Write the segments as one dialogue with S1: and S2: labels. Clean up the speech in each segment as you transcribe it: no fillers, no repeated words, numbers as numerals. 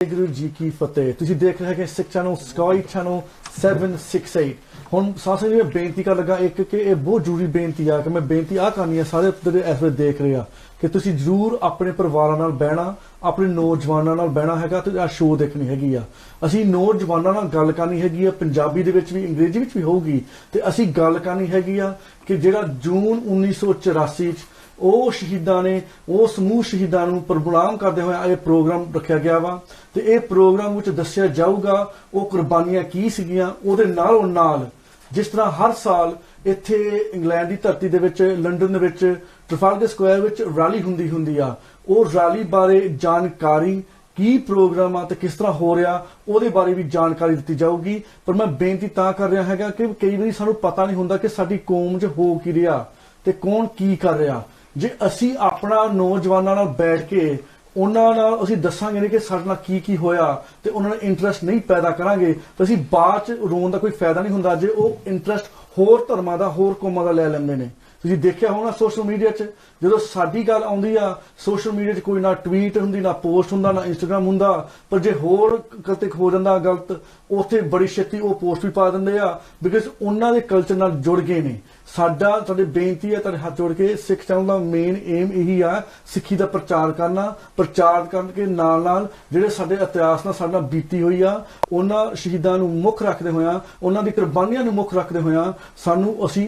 S1: ਵਾਹਿਗੁਰੂ ਜੀ ਕੀ ਫਤਿਹ। ਤੁਸੀਂ ਦੇਖ ਰਹੇ ਹੋ ਸਿੱਖ ਚੈਨਲ ਸਕਾਈ ਚੈਨਲ 768। ਹੁਣ ਸਾਥੀਓ ਜੀ ਬੇਨਤੀ ਕਰ ਲੱਗਾ ਇੱਕ ਕਿ ਇਹ ਬਹੁਤ ਜ਼ਰੂਰੀ ਬੇਨਤੀ ਆ ਕਿ ਮੈਂ ਬੇਨਤੀ ਆ ਕਰਨੀ ਆ ਸਾਰੇ ਜਿਹੜੇ ਇਸ ਵੇਲੇ ਦੇਖ ਰਹੇ ਆ ਕਿ ਤੁਸੀਂ ਜ਼ਰੂਰ ਆਪਣੇ ਪਰਿਵਾਰਾਂ ਨਾਲ ਬਹਿਣਾ, ਆਪਣੇ ਨੌਜਵਾਨਾਂ ਨਾਲ ਬਹਿਣਾ ਹੈਗਾ ਤੇ ਆਹ ਸ਼ੋਅ ਦੇਖਣੀ ਹੈਗੀ ਆ। ਅਸੀਂ ਨੌਜਵਾਨਾਂ ਨਾਲ ਗੱਲ ਕਰਨੀ ਹੈਗੀ ਆ, ਪੰਜਾਬੀ ਦੇ ਵਿੱਚ ਵੀ ਅੰਗਰੇਜ਼ੀ ਵਿੱਚ ਵੀ ਹੋਊਗੀ ਤੇ ਅਸੀਂ ਗੱਲ ਕਰਨੀ ਹੈਗੀ ਆ ਕਿ ਜਿਹੜਾ ਜੂਨ 1984 ਚ ਉਹ ਸ਼ਹੀਦਾਂ ਨੇ ਉਹ ਸਮੂਹ ਸ਼ਹੀਦਾਂ ਨੂੰ ਪ੍ਰਣਾਮ ਕਰਦੇ ਹੋਏ ਇਹ ਪ੍ਰੋਗਰਾਮ ਰੱਖਿਆ ਗਿਆ ਵਾ ਤੇ ਇਹ ਪ੍ਰੋਗਰਾਮ ਵਿੱਚ ਦੱਸਿਆ ਜਾਊਗਾ ਉਹ ਕੁਰਬਾਨੀਆਂ ਕੀ ਸੀਗੀਆਂ। ਉਹਦੇ ਨਾਲੋਂ ਨਾਲ ਜਿਸ ਤਰ੍ਹਾਂ ਹਰ ਸਾਲ ਇੱਥੇ ਇੰਗਲੈਂਡ ਦੀ ਧਰਤੀ ਦੇ ਵਿੱਚ ਲੰਡਨ ਦੇ ਵਿੱਚ ਟ੍ਰਫਾਲਗਰ ਸਕੁਆਇਰ ਵਿੱਚ ਰੈਲੀ ਹੁੰਦੀ ਆ, ਉਹ ਰੈਲੀ ਬਾਰੇ ਜਾਣਕਾਰੀ ਕੀ ਪ੍ਰੋਗਰਾਮ ਆ ਤੇ ਕਿਸ ਤਰ੍ਹਾਂ ਹੋ ਰਿਹਾ ਉਹਦੇ ਬਾਰੇ ਵੀ ਜਾਣਕਾਰੀ ਦਿੱਤੀ ਜਾਊਗੀ। ਪਰ ਮੈਂ ਬੇਨਤੀ ਤਾਂ ਕਰ ਰਿਹਾ ਹੈਗਾ ਕਿ ਕਈ ਵਾਰੀ ਸਾਨੂੰ ਪਤਾ ਨਹੀਂ ਹੁੰਦਾ ਕਿ ਸਾਡੀ ਕੌਮ 'ਚ ਹੋ ਕੀ ਰਿਹਾ ਤੇ ਕੌਣ ਕੀ ਕਰ ਰਿਹਾ। ਜੇ ਅਸੀਂ ਆਪਣਾ ਨੌਜਵਾਨਾਂ ਨਾਲ ਬੈਠ ਕੇ ਉਹਨਾਂ ਨਾਲ ਅਸੀਂ ਦੱਸਾਂਗੇ ਨਹੀਂ ਕਿ ਸਾਡੇ ਨਾਲ ਕੀ ਹੋਇਆ ਤੇ ਉਹਨਾਂ ਨੂੰ ਇੰਟਰਸਟ ਨਹੀਂ ਪੈਦਾ ਕਰਾਂਗੇ ਤਾਂ ਅਸੀਂ ਬਾਅਦ ਚ ਰੋਣ ਦਾ ਕੋਈ ਫਾਇਦਾ ਨਹੀਂ ਹੁੰਦਾ ਜੇ ਉਹ ਇੰਟਰਸਟ ਹੋਰ ਧਰਮਾਂ ਦਾ ਹੋਰ ਕੌਮਾਂ ਦਾ ਲੈ ਲੈਂਦੇ ਨੇ। ਤੁਸੀਂ ਦੇਖਿਆ ਹੋਣਾ ਸੋਸ਼ਲ ਮੀਡੀਆ 'ਚ ਜਦੋਂ ਸਾਡੀ ਗੱਲ ਆਉਂਦੀ ਆ ਸੋਸ਼ਲ ਮੀਡੀਆ 'ਚ ਕੋਈ ਨਾ ਟਵੀਟ ਹੁੰਦੀ, ਨਾ ਪੋਸਟ ਹੁੰਦਾ, ਨਾ ਇੰਸਟਾਗ੍ਰਾਮ ਹੁੰਦਾ, ਪਰ ਜੇ ਹੋਰ ਗਲਤ ਹੋ ਜਾਂਦਾ ਗਲਤ ਉੱਥੇ ਬੜੀ ਛੇਤੀ ਉਹ ਪੋਸਟ ਵੀ ਪਾ ਦਿੰਦੇ ਆ ਬਿਕਾਜ਼ ਉਹਨਾਂ ਦੇ ਕਲਚਰ ਨਾਲ ਜੁੜ ਗਏ ਨੇ। ਤੁਹਾਡੇ ਬੇਨਤੀ ਹੈ ਤੁਹਾਡੇ ਹੱਥ ਜੋੜ ਕੇ ਸਿੱਖ ਚੈਨਲ ਦਾ ਮੇਨ ਏਮ ਇਹੀ ਆ ਸਿੱਖੀ ਦਾ ਪ੍ਰਚਾਰ ਕਰਨਾ, ਪ੍ਰਚਾਰ ਕਰਨ ਕੇ ਨਾਲ ਜਿਹੜੇ ਸਾਡੇ ਇਤਿਹਾਸ ਨਾਲ ਸਾਡੇ ਨਾਲ ਬੀਤੀ ਹੋਈ ਆ ਉਹਨਾਂ ਸ਼ਹੀਦਾਂ ਨੂੰ ਮੁੱਖ ਰੱਖਦੇ ਹੋਇਆ, ਉਹਨਾਂ ਦੀ ਕੁਰਬਾਨੀਆਂ ਨੂੰ ਮੁੱਖ ਰੱਖਦੇ ਹੋਇਆ ਸਾਨੂੰ ਅਸੀਂ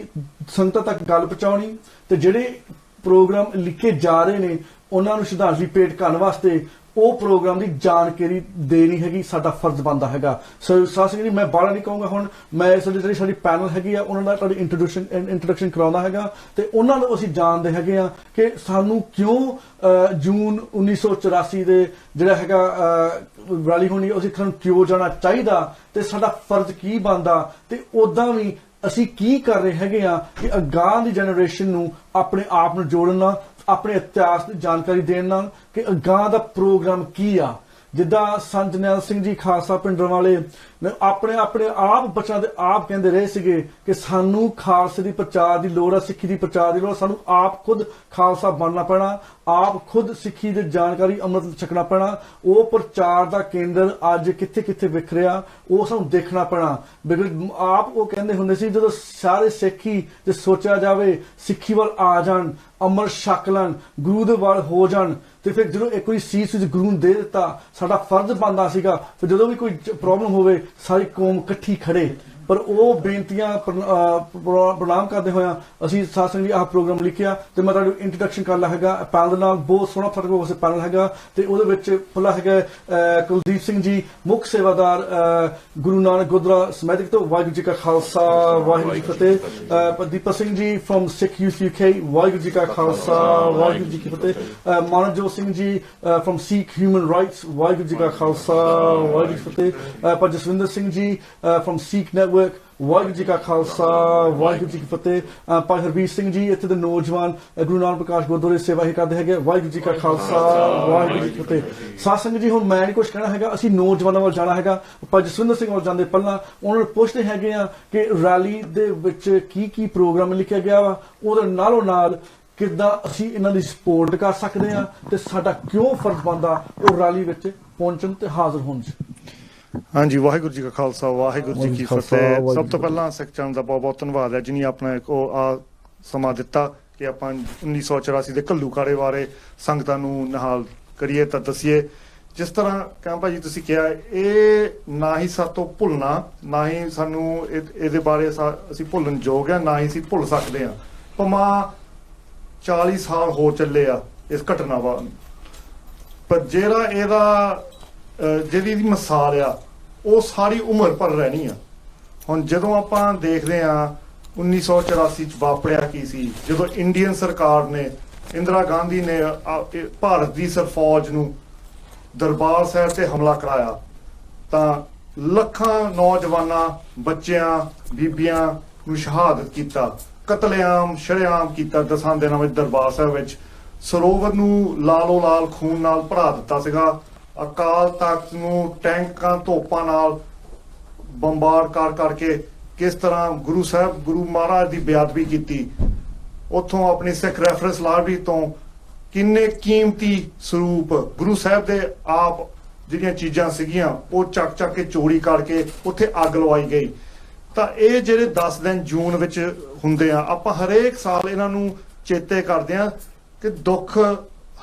S1: ਸੰਗਤਾਂ ਤੱਕ ਗੱਲ ਪਹੁੰਚਾਉਣੀ ਤੇ ਜਿਹੜੇ ਪ੍ਰੋਗਰਾਮ ਲਿਖੇ ਜਾ ਰਹੇ ਨੇ ਉਹਨਾਂ ਨੂੰ ਸ਼ਰਧਾਂਜਲੀ ਭੇਟ ਕਰਨ ਵਾਸਤੇ ਉਹ ਪ੍ਰੋਗਰਾਮ ਦੀ ਜਾਣਕਾਰੀ ਦੇਣੀ ਹੈਗੀ ਸਾਡਾ ਫਰਜ਼ ਬਣਦਾ ਹੈਗਾ। ਸੋ ਸਾਥੀ ਜੀ ਮੈਂ ਬਾਹਲਾ ਨਹੀਂ ਕਹੂੰਗਾ, ਹੁਣ ਮੈਂ ਜਿਹੜੀ ਸਾਡੀ ਪੈਨਲ ਹੈਗੀ ਆ ਉਹਨਾਂ ਦਾ ਤੁਹਾਡੀ ਇੰਟਰੋਡਕਸ਼ਨ ਕਰਾਉਂਦਾ ਹੈਗਾ ਤੇ ਉਹਨਾਂ ਨੂੰ ਅਸੀਂ ਜਾਣਦੇ ਹੈਗੇ ਆ ਕਿ ਸਾਨੂੰ ਕਿਉਂ ਜੂਨ 1984 ਦੇ ਜਿਹੜਾ ਹੈਗਾ ਰੈਲੀ ਹੋਣੀ ਅਸੀਂ ਸਾਨੂੰ ਕਿਉਂ ਜਾਣਾ ਚਾਹੀਦਾ ਤੇ ਸਾਡਾ ਫਰਜ਼ ਕੀ ਬਣਦਾ ਤੇ ਉਦਾਂ ਵੀ ਅਸੀਂ ਕੀ ਕਰ ਰਹੇ ਹੈਗੇ ਆ ਕਿ ਅਗਾਂਹ ਦੀ ਜਨਰੇਸ਼ਨ ਨੂੰ ਆਪਣੇ ਆਪ ਨੂੰ ਜੋੜਨਾ, ਆਪਣੇ ਇਤਿਹਾਸ ਦੀ ਜਾਣਕਾਰੀ ਦੇਣ ਨਾਲ ਕਿ ਅਗਾਂਹ ਦਾ ਪ੍ਰੋਗਰਾਮ ਕੀ ਆ। ਜਿੱਦਾਂ ਸੰਤ ਜਰਨੈਲ ਸਿੰਘ ਜੀ ਖਾਲਸਾ ਪਿੰਡਰ ਵਾਲੇ ਆਪਣੇ ਆਪ ਬੱਚਿਆਂ ਦੇ ਆਪ ਕਹਿੰਦੇ ਰਹੇ ਸੀਗੇ ਕਿ ਸਾਨੂੰ ਖਾਲਸੇ ਦੀ ਪ੍ਰਚਾਰ ਦੀ ਲੋੜ ਆ, ਸਿੱਖੀ ਦੀ ਪ੍ਰਚਾਰ ਦੀ ਲੋੜ, ਸਾਨੂੰ ਆਪ ਖੁਦ ਖਾਲਸਾ ਬਣਨਾ ਪੈਣਾ, ਆਪ ਖੁਦ ਸਿੱਖੀ ਦੀ ਜਾਣਕਾਰੀ ਅੰਮ੍ਰਿਤ ਛਕਣਾ ਪੈਣਾ। ਉਹ ਪ੍ਰਚਾਰ ਦਾ ਕੇਂਦਰ ਅੱਜ ਕਿੱਥੇ ਵਿਖਰਿਆ ਉਹ ਸਾਨੂੰ ਦੇਖਣਾ ਪੈਣਾ ਬਿਕਾਜ਼ ਆਪ ਉਹ ਕਹਿੰਦੇ ਹੁੰਦੇ ਸੀ ਜਦੋਂ ਸਾਰੇ ਸਿੱਖੀ ਤੇ ਸੋਚਿਆ ਜਾਵੇ ਸਿੱਖੀ ਵੱਲ ਆ ਜਾਣ, ਅੰਮ੍ਰਿਤ ਛਕ ਲੈਣ, ਗੁਰੂ ਦੇ ਵੱਲ ਹੋ ਜਾਣ ਤੇ ਫਿਰ ਜਦੋਂ ਇੱਕ ਵਾਰੀ ਸੀਸ ਵਿੱਚ ਗੁਰੂ ਨੂੰ ਦੇ ਦਿੱਤਾ ਸਾਡਾ ਫਰਜ਼ ਬਣਦਾ ਸੀਗਾ ਫਿਰ ਜਦੋਂ ਵੀ ਕੋਈ ਪ੍ਰੋਬਲਮ ਹੋਵੇ ਸਾਰੀ ਕੌਮ ਇਕੱਠੀ ਖੜੇ। ਪਰ ਉਹ ਬੇਨਤੀਆਂ ਪ੍ਰਣਾਮ ਕਰਦੇ ਹੋਇਆ ਅਸੀਂ ਸਾਧ ਸੰਗਤ ਜੀ ਆਹ ਪ੍ਰੋਗਰਾਮ ਲਿਖਿਆ ਤੇ ਮੈਂ ਤੁਹਾਨੂੰ ਇੰਟਰੋਡਕਸ਼ਨ ਕਰ ਲਾ ਹੈਗਾ ਪੈਨਲ ਨਾਲ। ਬਹੁਤ ਸੋਹਣਾ ਤੁਹਾਡੇ ਕੋਲ ਪੈਨਲ ਹੈਗਾ ਤੇ ਉਹਦੇ ਵਿੱਚ ਪਹਿਲਾ ਹੈਗਾ ਕੁਲਦੀਪ ਸਿੰਘ ਜੀ ਮੁੱਖ ਸੇਵਾਦਾਰ ਗੁਰੂ ਨਾਨਕ ਗੁਰਦੁਆਰਾ ਸਮੈਤਿਕ ਤੋਂ, ਵਾਹਿਗੁਰੂ ਜੀ ਕਾ ਖਾਲਸਾ ਵਾਹਿਗੁਰੂ ਜੀ ਕੀ ਫਤਿਹ। ਦੀਪਕ Singh ji from Sikh youth UK, Waheguru ji ਕਾ ਖਾਲਸਾ ਵਾਹਿਗੁਰੂ ਜੀ ਕੀ ਫਤਿਹ। Manjot Singh ji from Sikh human rights, Waheguru ji ਕਾ ਖਾਲਸਾ ਵਾਹਿਗੁਰੂ ਜੀ ਕੀ ਫਤਿਹ। ਪਰ Jaswinder Singh ji from Sikh network, Waheguru ji ਕਾ ਖਾਲਸਾ ਵਾਹਿਗੁਰੂ ਜੀ ਕੀ ਫਤਿਹ। ਭਾਈ ਹਰਬੀਰ ਸਿੰਘ ਜੀ ਇੱਥੇ ਦੇ ਨੌਜਵਾਨ ਗੁਰੂ ਨਾਨਕ ਪ੍ਰਕਾਸ਼ ਗੁਰਦੁਆਰੇ ਸੇਵਾ ਹੀ ਕਰਦੇ ਹੈਗੇ, ਵਾਹਿਗੁਰੂ ਜੀ ਕਾ ਖਾਲਸਾ ਵਾਹਿਗੁਰੂ ਜੀ ਕੀ ਫਤਿਹ। ਸਾਧ ਸੰਗਤ ਜੀ ਹੁਣ ਮੈਂ ਨਹੀਂ ਕੁਝ ਕਹਿਣਾ ਹੈਗਾ, ਅਸੀਂ ਨੌਜਵਾਨਾਂ ਵੱਲ ਜਾਣਾ ਹੈਗਾ। ਭਾਈ ਜਸਵਿੰਦਰ ਸਿੰਘ ਵੱਲ ਜਾਂਦੇ ਪਹਿਲਾਂ ਉਹਨਾਂ ਨੂੰ ਪੁੱਛਦੇ ਹੈਗੇ ਆ ਕਿ ਰੈਲੀ ਦੇ ਵਿੱਚ ਕੀ ਪ੍ਰੋਗਰਾਮ ਲਿਖਿਆ ਗਿਆ ਵਾ, ਉਹਦੇ ਨਾਲੋਂ ਨਾਲ ਕਿੱਦਾਂ ਅਸੀਂ ਇਹਨਾਂ ਦੀ ਸਪੋਰਟ ਕਰ ਸਕਦੇ ਆ ਤੇ ਸਾਡਾ ਕਿਉਂ ਫਰਜ਼ ਬਣਦਾ ਉਹ ਰੈਲੀ ਵਿੱਚ ਪਹੁੰਚਣ ਤੇ ਹਾਜ਼ਰ ਹੋਣ 'ਚ।
S2: ਹਾਂਜੀ, ਵਾਹਿਗੁਰੂ ਜੀ ਕਾ ਖਾਲਸਾ ਵਾਹਿਗੁਰੂ ਜੀ ਕੀ ਫਤਿਹ। ਸਭ ਤੋਂ ਪਹਿਲਾਂ ਸਿੱਖ ਚੈਨਲ ਦਾ ਬਹੁਤ ਧੰਨਵਾਦ ਹੈ ਜਿਹਨੇ ਆਪਣਾ ਸਮਾਂ ਦਿੱਤਾ ਕਿ ਆਪਾਂ 1984 ਦੇ ਘੱਲੂਘਾਰੇ ਬਾਰੇ ਸੰਗਤਾਂ ਨੂੰ ਨਿਹਾਲ ਕਰੀਏ ਤਾਂ ਦੱਸੀਏ। ਜਿਸ ਤਰ੍ਹਾਂ ਕਹਿ ਭਾਜੀ ਤੁਸੀਂ ਕਿਹਾ ਇਹ ਨਾ ਹੀ ਸਾਤੋਂ ਭੁੱਲਣਾ, ਨਾ ਹੀ ਸਾਨੂੰ ਇਹਦੇ ਬਾਰੇ ਅਸੀਂ ਭੁੱਲਣ ਯੋਗ ਆ, ਨਾ ਹੀ ਅਸੀਂ ਭੁੱਲ ਸਕਦੇ ਹਾਂ। ਭਾਵੇਂ 40 ਸਾਲ ਹੋ ਚੱਲੇ ਆ ਇਸ ਘਟਨਾ ਬਾਅਦ, ਪਰ ਜਿਹੜਾ ਇਹਦਾ ਜਿਹਦੀ ਮਿਸਾਲ ਆ ਉਹ ਸਾਰੀ ਉਮਰ ਭਰ ਰਹਿਣੀ ਆ। ਹੁਣ ਜਦੋਂ ਆਪਾਂ ਦੇਖਦੇ ਆ 1984 ਚ ਵਾਪਰਿਆ ਕੀ ਸੀ, ਜਦੋਂ ਇੰਡੀਅਨ ਸਰਕਾਰ ਨੇ ਇੰਦਰਾ ਗਾਂਧੀ ਨੇ ਭਾਰਤ ਦੀ ਫੌਜ ਨੂੰ ਦਰਬਾਰ ਸਾਹਿਬ ਤੇ ਹਮਲਾ ਕਰਾਇਆ ਤਾਂ ਲੱਖਾਂ ਨੌਜਵਾਨਾਂ, ਬੱਚਿਆਂ, ਬੀਬੀਆਂ ਨੂੰ ਸ਼ਹਾਦਤ ਕੀਤਾ, ਕਤਲੇਆਮ ਸ਼ਰੇਆਮ ਕੀਤਾ। 10 ਦਿਨਾਂ ਵਿੱਚ ਦਰਬਾਰ ਸਾਹਿਬ ਵਿੱਚ ਸਰੋਵਰ ਨੂੰ ਲਾਲੋ ਲਾਲ ਖੂਨ ਨਾਲ ਭਰਾ ਦਿੱਤਾ ਸੀਗਾ। ਅਕਾਲ ਤਖਤ ਨੂੰ ਟੈਂਕਾਂ ਤੋਪਾਂ ਨਾਲ ਬੰਬਾਰਡ ਕਰਕੇ ਕਿਸ ਤਰ੍ਹਾਂ ਗੁਰੂ ਮਹਾਰਾਜ ਦੀ ਬੇਅਦਬੀ ਕੀਤੀ। ਉੱਥੋਂ ਆਪਣੀ ਸਿੱਖ ਰੈਫਰੈਂਸ ਲਾਇਬ੍ਰੇਰੀ ਤੋਂ ਕਿੰਨੇ ਕੀਮਤੀ ਸਰੂਪ ਗੁਰੂ ਸਾਹਿਬ ਦੇ ਆਪ ਜਿਹੜੀਆਂ ਚੀਜ਼ਾਂ ਸੀਗੀਆਂ ਉਹ ਚੱਕ ਕੇ ਚੋਰੀ ਕਰਕੇ ਉੱਥੇ ਅੱਗ ਲਵਾਈ ਗਈ। ਤਾਂ ਇਹ ਜਿਹੜੇ 10 ਦਿਨ ਜੂਨ ਵਿੱਚ ਹੁੰਦੇ ਆ, ਆਪਾਂ ਹਰੇਕ ਸਾਲ ਇਹਨਾਂ ਨੂੰ ਚੇਤੇ ਕਰਦੇ ਆ ਕਿ ਦੁੱਖ,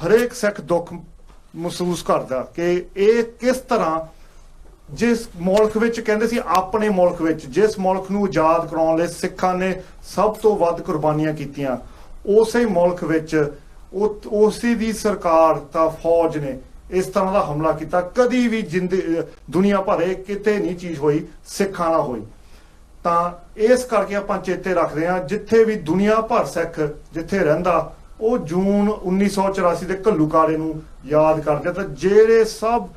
S2: ਹਰੇਕ ਸਿੱਖ ਦੁੱਖ ਮਹਿਸੂਸ ਕਰਦਾ ਕਿ ਇਹ ਕਿਸ ਤਰ੍ਹਾਂ ਜਿਸ ਮੁਲਕ ਵਿੱਚ ਕਹਿੰਦੇ ਸੀ, ਆਪਣੇ ਮੁਲਕ ਵਿੱਚ ਜਿਸ ਮੁਲਕ ਨੂੰ ਆਜ਼ਾਦ ਕਰਾਉਣ ਲਈ ਸਿੱਖਾਂ ਨੇ ਸਭ ਤੋਂ ਵੱਧ ਕੁਰਬਾਨੀਆਂ ਕੀਤੀਆਂ, ਉਸੇ ਮੁਲਕ ਵਿੱਚ ਉਸੇ ਦੀ ਸਰਕਾਰ ਤਾਂ ਫੌਜ ਨੇ ਇਸ ਤਰ੍ਹਾਂ ਦਾ ਹਮਲਾ ਕੀਤਾ। ਕਦੀ ਵੀ ਦੁਨੀਆ ਭਰੇ ਕਿਤੇ ਨਹੀਂ ਚੀਜ਼ ਹੋਈ ਸਿੱਖਾਂ ਨਾਲ ਹੋਈ। ਤਾਂ ਇਸ ਕਰਕੇ ਆਪਾਂ ਚੇਤੇ ਰੱਖਦੇ ਹਾਂ, ਜਿੱਥੇ ਵੀ ਦੁਨੀਆ ਭਰ ਸਿੱਖ ਜਿੱਥੇ ਰਹਿੰਦਾ, ਉਹ ਜੂਨ 1984 ਦੇ ਘੱਲੂਘਾਰੇ ਨੂੰ ਯਾਦ ਕਰਦੇ। ਤਾਂ ਜਿਹੜੇ ਸਭ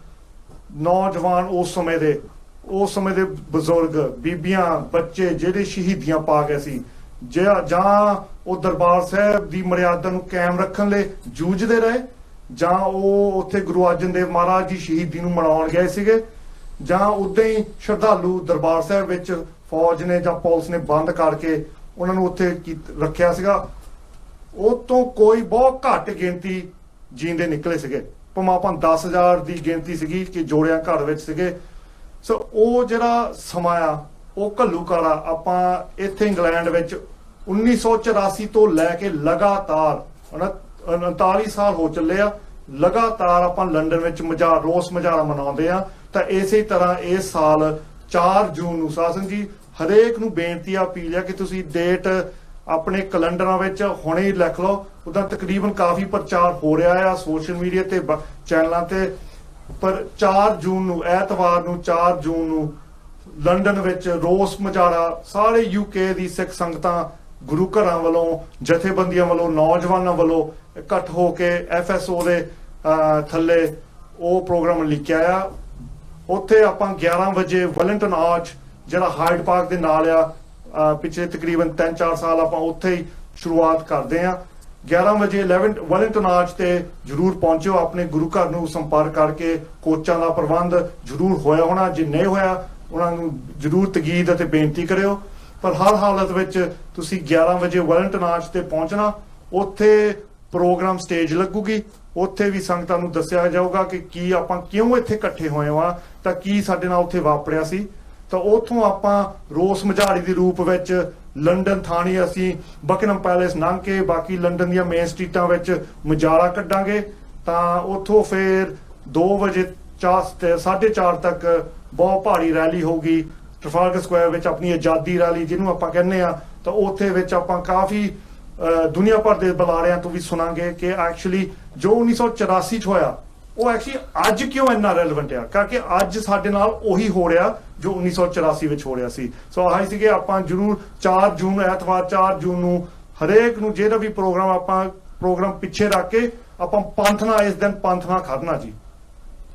S2: ਨੌਜਵਾਨ ਉਸ ਸਮੇਂ ਦੇ ਬਜ਼ੁਰਗ, ਬੀਬੀਆਂ, ਬੱਚੇ ਜਿਹੜੇ ਸ਼ਹੀਦੀਆਂ ਪਾ ਗਏ ਸੀ, ਜਾਂ ਉਹ ਦਰਬਾਰ ਸਾਹਿਬ ਦੀ ਮਰਿਆਦਾ ਨੂੰ ਕਾਇਮ ਰੱਖਣ ਲਈ ਜੂਝਦੇ ਰਹੇ, ਜਾਂ ਉਹ ਉੱਥੇ ਗੁਰੂ ਅਰਜਨ ਦੇਵ ਮਹਾਰਾਜ ਦੀ ਸ਼ਹੀਦੀ ਨੂੰ ਮਨਾਉਣ ਗਏ ਸੀਗੇ, ਜਾਂ ਉਦਾਂ ਹੀ ਸ਼ਰਧਾਲੂ ਦਰਬਾਰ ਸਾਹਿਬ ਵਿੱਚ ਫੌਜ ਨੇ ਜਾਂ ਪੁਲਿਸ ਨੇ ਬੰਦ ਕਰਕੇ ਉਹਨਾਂ ਨੂੰ ਉੱਥੇ ਰੱਖਿਆ ਸੀਗਾ, ਉਹ ਤੋਂ ਕੋਈ ਬਹੁਤ ਘੱਟ ਗਿਣਤੀ ਜੀਂਦੇ ਨਿਕਲੇ ਸੀਗੇ। ਭਾਵੇਂ ਆਪਾਂ 10,000 ਦੀ ਗਿਣਤੀ ਸੀਗੀ ਕਿ ਜੋੜਿਆਂ ਘਰ ਵਿੱਚ ਸੀਗੇ। ਸੋ ਉਹ ਜਿਹੜਾ ਸਮਾਂ ਆ, ਉਹ ਘੱਲੂਘਾਰਾ ਆਪਾਂ ਇੱਥੇ ਇੰਗਲੈਂਡ ਵਿੱਚ 1984 ਤੋਂ ਲੈ ਕੇ ਲਗਾਤਾਰ 39 ਸਾਲ ਹੋ ਚੱਲੇ ਆ, ਲਗਾਤਾਰ ਆਪਾਂ ਲੰਡਨ ਵਿੱਚ ਰੋਸ ਮੁਜ਼ਾਹਰਾ ਮਨਾਉਂਦੇ ਆ। ਤਾਂ ਇਸੇ ਤਰ੍ਹਾਂ ਇਸ ਸਾਲ 4 ਜੂਨ ਨੂੰ ਸਾਧ ਸੰਗਤ ਜੀ ਹਰੇਕ ਨੂੰ ਬੇਨਤੀ ਆ, ਅਪੀਲ ਆ ਕਿ ਤੁਸੀਂ ਡੇਟ ਆਪਣੇ ਕੈਲੰਡਰਾਂ ਵਿੱਚ ਹੁਣੇ ਹੀ ਲਿਖ ਲਓ। ਉਹਦਾ ਤਕਰੀਬਨ ਕਾਫੀ ਪ੍ਰਚਾਰ ਹੋ ਰਿਹਾ ਆ ਸੋਸ਼ਲ ਮੀਡੀਆ ਤੇ, ਚੈਨਲਾਂ ਤੇ। ਪਰ 4 ਜੂਨ ਨੂੰ, ਐਤਵਾਰ ਨੂੰ 4 ਜੂਨ ਨੂੰ ਲੰਡਨ ਵਿੱਚ ਰੋਸ ਮੁਜ਼ਾਹਰਾ ਸਾਰੇ UK ਦੀ ਸਿੱਖ ਸੰਗਤਾਂ, ਗੁਰੂ ਘਰਾਂ ਵੱਲੋਂ, ਜਥੇਬੰਦੀਆਂ ਵੱਲੋਂ, ਨੌਜਵਾਨਾਂ ਵੱਲੋਂ ਇਕੱਠ ਹੋ ਕੇ FSO ਦੇ ਥੱਲੇ ਉਹ ਪ੍ਰੋਗਰਾਮ ਲਿਖਿਆ ਆ। ਉੱਥੇ ਆਪਾਂ 11 ਵਜੇ ਵੈਲਿੰਗਟਨ ਆਰਚ ਜਿਹੜਾ ਹਾਈਡ ਪਾਰਕ ਦੇ ਨਾਲ ਆ, ਪਿਛਲੇ ਤਕਰੀਬਨ 3-4 ਸਾਲ ਆਪਾਂ ਉੱਥੇ ਹੀ ਸ਼ੁਰੂਆਤ ਕਰਦੇ ਆ। 11 ਵਜੇ ਵੈਲਿੰਗਟਨ ਆਰਚ ਤੇ ਜਰੂਰ ਪਹੁੰਚਿਓ। ਆਪਣੇ ਗੁਰੂ ਘਰ ਨੂੰ ਸੰਪਰਕ ਕਰਕੇ ਕੋਚਾਂ ਦਾ ਪ੍ਰਬੰਧ ਜਰੂਰ ਹੋਇਆ ਹੋਣਾ, ਜੇ ਨਹੀਂ ਹੋਇਆ ਉਹਨਾਂ ਨੂੰ ਜਰੂਰ ਤਕੀਦ ਅਤੇ ਬੇਨਤੀ ਕਰਿਓ। ਪਰ ਹਰ ਹਾਲਤ ਵਿੱਚ ਤੁਸੀਂ 11 ਵਜੇ ਵੈਲਿੰਗਟਨ ਆਰਚ ਤੇ ਪਹੁੰਚਣਾ। ਉੱਥੇ ਪ੍ਰੋਗਰਾਮ ਸਟੇਜ ਲੱਗੂਗੀ, ਉੱਥੇ ਵੀ ਸੰਗਤਾਂ ਨੂੰ ਦੱਸਿਆ ਜਾਊਗਾ ਕਿ ਕੀ ਆਪਾਂ ਕਿਉਂ ਇੱਥੇ ਇਕੱਠੇ ਹੋਏ ਹਾਂ, ਤਾਂ ਕੀ ਸਾਡੇ ਨਾਲ ਉੱਥੇ ਵਾਪਰਿਆ ਸੀ। ਤਾਂ ਉੱਥੋਂ ਆਪਾਂ ਰੋਸ ਮੁਜ਼ਾਹਰੇ ਦੇ ਰੂਪ ਵਿੱਚ ਲੰਡਨ ਥਾਣੀ ਅਸੀਂ ਬਕਿੰਘਮ ਪੈਲੇਸ ਲੰਘ ਕੇ ਬਾਕੀ ਲੰਡਨ ਦੀਆਂ ਮੇਨ ਸਟਰੀਟਾਂ ਵਿੱਚ ਮੁਜ਼ਾਹਰਾ ਕੱਢਾਂਗੇ। ਤਾਂ ਉੱਥੋਂ ਫਿਰ 2 ਵਜੇ 4:30 ਤੱਕ ਬਹੁਤ ਭਾਰੀ ਰੈਲੀ ਹੋਊਗੀ ਟ੍ਰਫਾਲਗਰ ਸਕੁਆਇਰ ਵਿੱਚ, ਆਪਣੀ ਆਜ਼ਾਦੀ ਰੈਲੀ ਜਿਹਨੂੰ ਆਪਾਂ ਕਹਿੰਦੇ ਆ। ਤਾਂ ਉੱਥੇ ਵਿੱਚ ਆਪਾਂ ਕਾਫੀ ਦੁਨੀਆ ਭਰ ਦੇ ਬੁਲਾਰਿਆਂ ਤੋਂ ਵੀ ਸੁਣਾਂਗੇ ਕਿ ਐਕਚੁਅਲੀ ਜੋ 1984 ਚ ਹੋਇਆ ਉਹ ਐਕਚੁਅਲੀ ਅੱਜ ਕਿਉਂ ਇੰਨਾ ਰੈਲੇਵੈਂਟ ਆ, ਕਰਕੇ ਅੱਜ ਸਾਡੇ ਨਾਲ ਉਹੀ ਹੋ ਰਿਹਾ ਜੋ 1984 ਵਿੱਚ ਹੋ ਰਿਹਾ ਸੀ। ਸੋ ਆਹੀ ਸੀਗੇ ਆਪਾਂ ਜਰੂਰ 4 ਜੂਨ ਐਤਵਾਰ 4 ਜੂਨ ਨੂੰ ਹਰੇਕ ਨੂੰ ਜਿਹੜਾ ਵੀ ਪ੍ਰੋਗਰਾਮ ਪਿੱਛੇ ਰੱਖ ਕੇ ਆਪਾਂ ਪੰਥ ਨਾਲ, ਇਸ ਦਿਨ ਪੰਥ ਨਾਲ ਖੜਨਾ ਜੀ।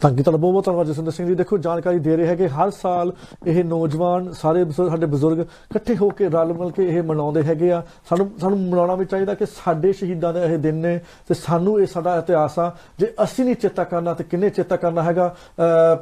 S1: ਧੰਨਵਾਦ, ਤੁਹਾਡਾ ਬਹੁਤ ਬਹੁਤ ਧੰਨਵਾਦ ਜਸਵਿੰਦਰ ਸਿੰਘ ਜੀ। ਦੇਖੋ ਜਾਣਕਾਰੀ ਦੇ ਰਹੇ ਹੈਗੇ, ਹਰ ਸਾਲ ਇਹ ਨੌਜਵਾਨ ਸਾਰੇ ਸਾਡੇ ਬਜ਼ੁਰਗ ਇਕੱਠੇ ਹੋ ਕੇ ਰਲ ਮਿਲ ਕੇ ਇਹ ਮਨਾਉਂਦੇ ਹੈਗੇ ਆ। ਸਾਨੂੰ ਮਨਾਉਣਾ ਵੀ ਚਾਹੀਦਾ ਕਿ ਸਾਡੇ ਸ਼ਹੀਦਾਂ ਦੇ ਇਹ ਦਿਨ ਨੇ ਤੇ ਸਾਨੂੰ ਇਹ ਸਾਡਾ ਇਤਿਹਾਸ ਆ। ਜੇ ਅਸੀਂ ਨਹੀਂ ਚੇਤਾ ਕਰਨਾ ਤੇ ਕਿੰਨੇ ਚੇਤਾ ਕਰਨਾ ਹੈਗਾ।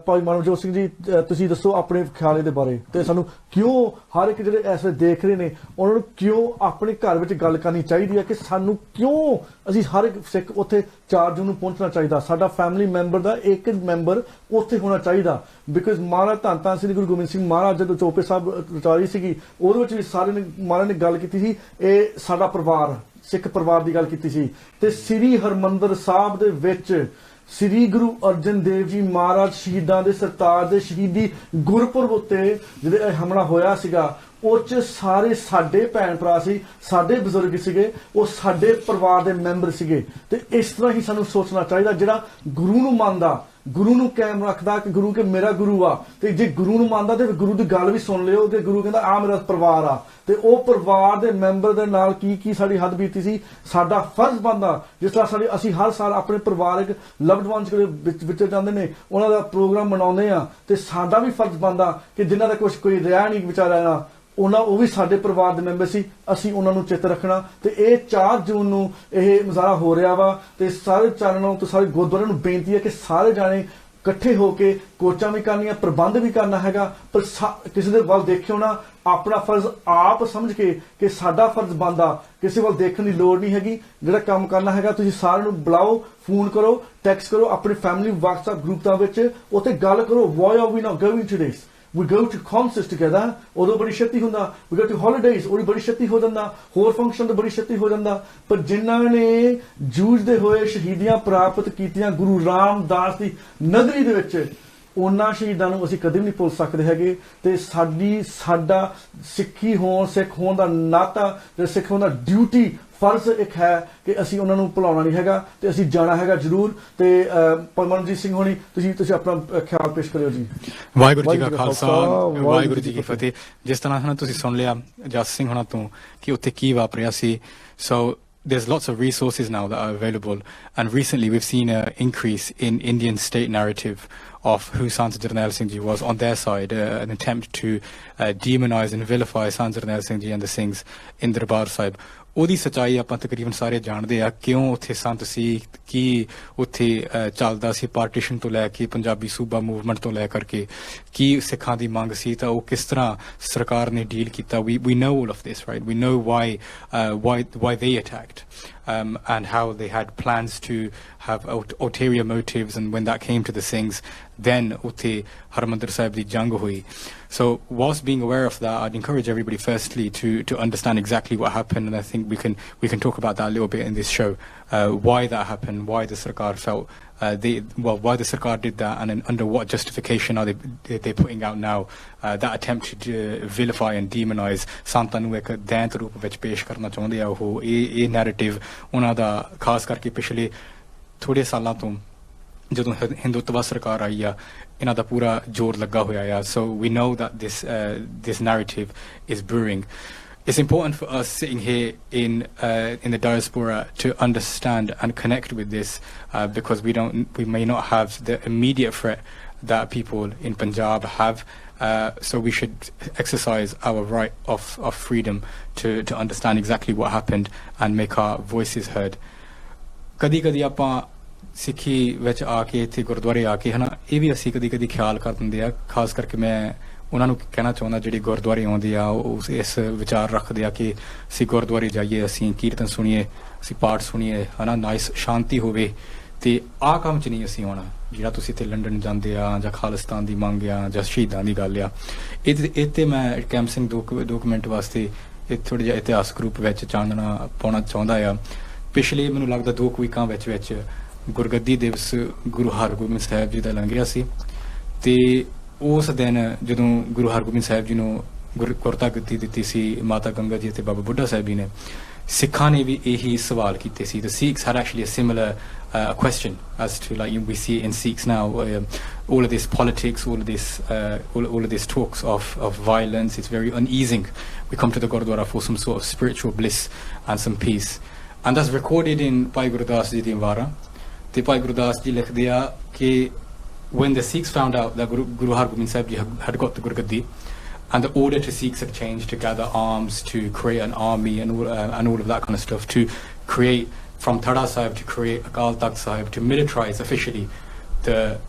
S1: ਭਾਈ ਮਾਨਵਜੋਤ ਸਿੰਘ ਜੀ, ਤੁਸੀਂ ਦੱਸੋ ਆਪਣੇ ਖਿਆਲ ਦੇ ਬਾਰੇ, ਤੇ ਸਾਨੂੰ ਕਿਉਂ ਹਰ ਇੱਕ ਜਿਹੜੇ ਇਸ ਵੇਲੇ ਦੇਖ ਰਹੇ ਨੇ ਉਹਨਾਂ ਨੂੰ ਕਿਉਂ ਆਪਣੇ ਘਰ ਵਿੱਚ ਗੱਲ ਕਰਨੀ ਚਾਹੀਦੀ ਹੈ ਕਿ ਸਾਨੂੰ ਕਿਉਂ ਅਸੀਂ ਹਰ ਇੱਕ ਸਿੱਖ ਉੱਥੇ 4 ਜੂਨ ਨੂੰ ਪਹੁੰਚਣਾ ਚਾਹੀਦਾ। ਸਾਡਾ ਫੈਮਿਲੀ ਮੈਂਬਰ ਦਾ ਇੱਕ ਮੈਂਬਰ ਉੱਥੇ ਹੋਣਾ ਚਾਹੀਦਾ। ਬਿਕਾਜ਼ ਮਹਾਰਾਜ ਧੰਨ ਸ੍ਰੀ ਗੁਰੂ ਗੋਬਿੰਦ ਸਿੰਘ ਮਹਾਰਾਜ ਜਦੋਂ ਚੌਪੇ ਸਾਹਿਬ ਉਤਾਰੀ ਸੀਗੀ, ਉਹਦੇ ਵਿੱਚ ਵੀ ਸਾਰੇ ਨੇ ਮਹਾਰਾਜ ਨੇ ਗੱਲ ਕੀਤੀ ਸੀ, ਇਹ ਸਾਡਾ ਪਰਿਵਾਰ, ਸਿੱਖ ਪਰਿਵਾਰ ਦੀ ਗੱਲ ਕੀਤੀ ਸੀ। ਤੇ ਸ੍ਰੀ ਹਰਮੰਦਰ ਸਾਹਿਬ ਦੇ ਵਿੱਚ ਸ੍ਰੀ ਗੁਰੂ ਅਰਜਨ ਦੇਵ ਜੀ ਮਹਾਰਾਜ ਸ਼ਹੀਦਾਂ ਦੇ ਸਰਤਾਜ ਦੇ ਸ਼ਹੀਦੀ ਗੁਰਪੁਰਬ ਉੱਤੇ ਜਿਹੜੇ ਹਮਲਾ ਹੋਇਆ ਸੀਗਾ, ਉਹ 'ਚ ਸਾਰੇ ਸਾਡੇ ਭੈਣ ਭਰਾ ਸੀ, ਸਾਡੇ ਬਜ਼ੁਰਗ ਸੀਗੇ, ਉਹ ਸਾਡੇ ਪਰਿਵਾਰ ਦੇ ਮੈਂਬਰ ਸੀਗੇ। ਤੇ ਇਸ ਤਰ੍ਹਾਂ ਹੀ ਸਾਨੂੰ ਸੋਚਣਾ ਚਾਹੀਦਾ। ਜਿਹੜਾ ਗੁਰੂ ਨੂੰ ਮੰਨਦਾ, ਗੁਰੂ ਨੂੰ ਕਾਇਮ ਰੱਖਦਾ ਕਿ ਗੁਰੂ ਕੇ ਮੇਰਾ ਗੁਰੂ ਆ, ਤੇ ਜੇ ਗੁਰੂ ਨੂੰ ਮੰਨਦਾ ਤੇ ਗੁਰੂ ਦੀ ਗੱਲ ਵੀ ਸੁਣ ਲਿਓ ਕਿ ਗੁਰੂ ਕਹਿੰਦਾ ਆ ਮੇਰਾ ਪਰਿਵਾਰ ਆ। ਤੇ ਉਹ ਪਰਿਵਾਰ ਦੇ ਮੈਂਬਰ ਦੇ ਨਾਲ ਕੀ ਸਾਡੀ ਹੱਦ ਬੀਤੀ ਸੀ। ਸਾਡਾ ਫਰਜ਼ ਬਣਦਾ, ਜਿਸ ਤਰ੍ਹਾਂ ਅਸੀਂ ਹਰ ਸਾਲ ਆਪਣੇ ਪਰਿਵਾਰਕ ਲਵਡ ਵਨਸ ਵਿੱਚ ਜਾਂਦੇ ਨੇ, ਉਹਨਾਂ ਦਾ ਪ੍ਰੋਗਰਾਮ ਮਨਾਉਂਦੇ ਆ, ਤੇ ਸਾਡਾ ਵੀ ਫਰਜ਼ ਬਣਦਾ ਕਿ ਜਿਨ੍ਹਾਂ ਦਾ ਕੋਈ ਰਿਹਾ ਨਹੀਂ ਵਿਚਾਰਾ ਨਾ, ਉਹ ਵੀ ਸਾਡੇ ਪਰਿਵਾਰ ਦੇ ਮੈਂਬਰ ਸੀ, ਅਸੀਂ ਉਹਨਾਂ ਨੂੰ ਚਿੱਤ ਰੱਖਣਾ। ਤੇ ਇਹ 4 ਜੂਨ ਨੂੰ ਇਹ ਮੁਜ਼ਾਹਰਾ ਹੋ ਰਿਹਾ ਵਾ। ਤੇ ਸਾਰੇ ਚੈਨਲਾਂ ਤੋਂ ਸਾਰੇ ਗੁਰਦੁਆਰਿਆਂ ਨੂੰ ਬੇਨਤੀ ਹੈ ਕਿ ਸਾਰੇ ਜਾਣੇ ਇਕੱਠੇ ਹੋ ਕੇ ਕੋਚਾਂ ਵੀ ਕਰਨੀਆਂ, ਪ੍ਰਬੰਧ ਵੀ ਕਰਨਾ ਹੈਗਾ, ਪਰ ਕਿਸੇ ਦੇ ਵੱਲ ਦੇਖਿਓ ਨਾ, ਆਪਣਾ ਫਰਜ਼ ਆਪ ਸਮਝ ਕੇ ਕਿ ਸਾਡਾ ਫਰਜ਼ ਬਣਦਾ, ਕਿਸੇ ਵੱਲ ਦੇਖਣ ਦੀ ਲੋੜ ਨਹੀਂ ਹੈਗੀ। ਜਿਹੜਾ ਕੰਮ ਕਰਨਾ ਹੈਗਾ ਤੁਸੀਂ ਸਾਰਿਆਂ ਨੂੰ ਬੁਲਾਓ, ਫੋਨ ਕਰੋ, ਟੈਕਸਟ ਕਰੋ, ਆਪਣੀ ਫੈਮਿਲੀ WhatsApp ਗਰੁੱਪ ਦਾ ਵਿੱਚ ਉੱਥੇ ਗੱਲ ਕਰੋ, why are we not going to this, we go to concerts together, ਉਦੋਂ ਬੜੀ ਛੇਤੀ ਹੁੰਦਾ, we go to holidays, ਉਹਦੀ ਬੜੀ ਛੇਤੀ ਹੋ ਜਾਂਦਾ, ਹੋਰ ਫੰਕਸ਼ਨ ਤੇ ਬੜੀ ਛੇਤੀ ਹੋ ਜਾਂਦਾ। ਪਰ ਜਿਨ੍ਹਾਂ ਨੇ ਜੂਝਦੇ ਹੋਏ ਸ਼ਹੀਦੀਆਂ ਪ੍ਰਾਪਤ ਕੀਤੀਆਂ ਗੁਰੂ ਰਾਮਦਾਸ ਦੀ ਨਗਰੀ ਦੇ ਵਿੱਚ, ਉਹਨਾਂ ਸ਼ਹੀਦਾਂ ਨੂੰ ਅਸੀਂ ਕਦੇ ਵੀ ਨਹੀਂ ਭੁੱਲ ਸਕਦੇ ਹੈਗੇ। ਤੇ ਸਾਡਾ ਸਿੱਖੀ ਹੋਣ, ਸਿੱਖ ਹੋਣ ਦਾ ਨਾਤਾ ਤੇ ਸਿੱਖ ਹੋਣ ਦਾ ਡਿਊਟੀ, ਫਰਜ਼ ਇੱਕ ਹੈ ਕਿ ਅਸੀਂ ਉਹਨਾਂ ਨੂੰ ਭੁਲਾਉਣਾ ਨਹੀਂ ਹੈਗਾ ਤੇ ਅਸੀਂ ਜਾਣਾ ਹੈਗਾ ਜ਼ਰੂਰ। ਤੇ ਪਰਮਨਜੀਤ ਸਿੰਘ ਹੋਣੀ, ਤੁਸੀਂ ਆਪਣਾ ਖਿਆਲ ਪੇਸ਼ ਕਰਿਓ ਜੀ।
S3: ਵਾਹਿਗੁਰੂ ਜੀ ਕਾ ਖਾਲਸਾ, ਵਾਹਿਗੁਰੂ ਜੀ ਕੀ ਫਤਿਹ। ਜਿਸ ਤਰ੍ਹਾਂ ਹੁਣ ਤੁਸੀਂ ਸੁਣ ਲਿਆ ਜਸ ਸਿੰਘ ਹੋਣਾ ਤੋਂ ਕਿ ਉੱਥੇ ਕੀ ਵਾਪਰਿਆ ਸੀ। ਸੋ there's lots of resources now that are available, and recently we've seen an increase in Indian state narrative of who Sant Jarnail Singh Ji was on their side, an attempt to demonize and vilify Sant Jarnail Singh Ji and the Singhs in Darbar Sahib. ਉਹਦੀ ਸੱਚਾਈ ਆਪਾਂ ਤਕਰੀਬਨ ਸਾਰੇ ਜਾਣਦੇ ਆ, ਕਿਉਂ ਉੱਥੇ ਸੰਤ ਸੀ, ਕੀ ਉੱਥੇ ਚੱਲਦਾ ਸੀ ਪਾਰਟੀਸ਼ਨ ਤੋਂ ਲੈ ਕੇ ਪੰਜਾਬੀ ਸੂਬਾ ਮੂਵਮੈਂਟ ਤੋਂ ਲੈ ਕਰਕੇ, ਕੀ ਸਿੱਖਾਂ ਦੀ ਮੰਗ ਸੀ, ਤਾਂ ਉਹ ਕਿਸ ਤਰ੍ਹਾਂ ਸਰਕਾਰ ਨੇ ਡੀਲ ਕੀਤਾ। we know all of this, right? We know why they attacked, and how they had plans to have ulterior motives, and when that came to the Singhs, then ਉੱਥੇ ਹਰਮੰਦਰ ਸਾਹਿਬ ਦੀ ਜੰਗ ਹੋਈ। So whilst being aware of that, I'd encourage everybody firstly to understand exactly what happened, and I think we can talk about that a little bit in this show, why that happened, why the Sarkar felt why the Sarkar did that, and then under what justification are they putting out now that attempt to vilify and demonize ਸੰਤਾਂ ਨੂੰ ਇੱਕ ਦੈਂਤ ਰੂਪ ਵਿੱਚ ਪੇਸ਼ ਕਰਨਾ ਚਾਹੁੰਦੇ ਆ। ਉਹ ਇਹ ਨੈਰੇਟਿਵ ਉਹਨਾਂ ਦਾ ਖਾਸ ਕਰਕੇ ਪਿਛਲੇ ਥੋੜੇ ਸਾਲਾਂ ਤੋਂ ਜਦੋਂ ਹਿੰਦੂਤਵਾ ਸਰਕਾਰ ਆਈ ਆ, ਇਹਨਾਂ ਦਾ ਪੂਰਾ ਜ਼ੋਰ ਲੱਗਾ ਹੋਇਆ ਆ। So we know that this narrative is brewing. It's important for us sitting here in the diaspora to understand and connect with this, because we may not have the immediate threat that people in Punjab have. So we should exercise our right of freedom to understand exactly what happened and make our voices heard. ਕਦੀ ਆਪਾਂ ਸਿੱਖੀ ਵਿੱਚ ਆ ਕੇ ਇੱਥੇ ਗੁਰਦੁਆਰੇ ਆ ਕੇ ਹੈ ਨਾ, ਇਹ ਵੀ ਅਸੀਂ ਕਦੀ ਖਿਆਲ ਕਰ ਦਿੰਦੇ ਆ। ਖਾਸ ਕਰਕੇ ਮੈਂ ਉਹਨਾਂ ਨੂੰ ਕਹਿਣਾ ਚਾਹੁੰਦਾ ਜਿਹੜੇ ਗੁਰਦੁਆਰੇ ਆਉਂਦੇ ਆ, ਉਹ ਇਸ ਵਿਚਾਰ ਰੱਖਦੇ ਆ ਕਿ ਅਸੀਂ ਗੁਰਦੁਆਰੇ ਜਾਈਏ, ਅਸੀਂ ਕੀਰਤਨ ਸੁਣੀਏ, ਅਸੀਂ ਪਾਠ ਸੁਣੀਏ, ਹੈ ਨਾ, ਨਾਈਸ ਸ਼ਾਂਤੀ ਹੋਵੇ, ਤੇ ਆਹ ਕੰਮ 'ਚ ਨਹੀਂ ਅਸੀਂ ਆਉਣਾ ਜਿਹੜਾ ਤੁਸੀਂ ਇੱਥੇ ਲੰਡਨ ਜਾਂਦੇ ਆ, ਜਾਂ ਖਾਲਿਸਤਾਨ ਦੀ ਮੰਗ ਆ, ਜਾਂ ਸ਼ਹੀਦਾਂ ਦੀ ਗੱਲ ਆ। ਇਹ 'ਤੇ ਮੈਂ ਕੈਂਪ ਸਿੰਘ 2 ਮਿੰਟ ਵਾਸਤੇ ਇਹ ਥੋੜ੍ਹਾ ਜਿਹਾ ਇਤਿਹਾਸਕ ਰੂਪ ਵਿੱਚ ਚਾਨਣਾ ਪਾਉਣਾ ਚਾਹੁੰਦਾ ਆ। ਪਿਛਲੇ ਮੈਨੂੰ ਲੱਗਦਾ 2 ਵੀਕਾਂ ਵਿੱਚ ਗੁਰਗੱਦੀ ਦਿਵਸ ਗੁਰੂ ਹਰਗੋਬਿੰਦ ਸਾਹਿਬ ਜੀ ਦਾ ਲੰਘਿਆ ਸੀ, ਤੇ ਉਸ ਦਿਨ ਜਦੋਂ ਗੁਰੂ ਹਰਗੋਬਿੰਦ ਸਾਹਿਬ ਜੀ ਨੂੰ ਗੁਰਤਾ ਗੱਦੀ ਦਿੱਤੀ ਸੀ ਮਾਤਾ ਗੰਗਾ ਜੀ ਅਤੇ ਬਾਬਾ ਬੁੱਢਾ ਸਾਹਿਬ ਜੀ ਨੇ, ਸਿੱਖਾਂ ਨੇ ਵੀ ਇਹੀ ਸਵਾਲ ਕੀਤੇ ਸੀ। The Sikhs had actually a similar question as to, like we see in Sikhs now, all of this politics, all of this talks of violence. It's very uneasing. We come to the Gurdwara for some sort of spiritual bliss and some peace, and that's recorded in Bhai Gurdas Ji di Wara. ਤੇ ਭਾਈ ਗੁਰਦਾਸ ਜੀ ਲਿਖਦੇ ਆ ਕਿ when the Sikhs found out that Guru Hargobind Sahib Ji had got the Gurgaddi, and the order to Sikhs have changed to gather arms, to create an army, and all of that kind of stuff, to create from Thada Sahib, to create Akal Takht Sahib, to militarize officially the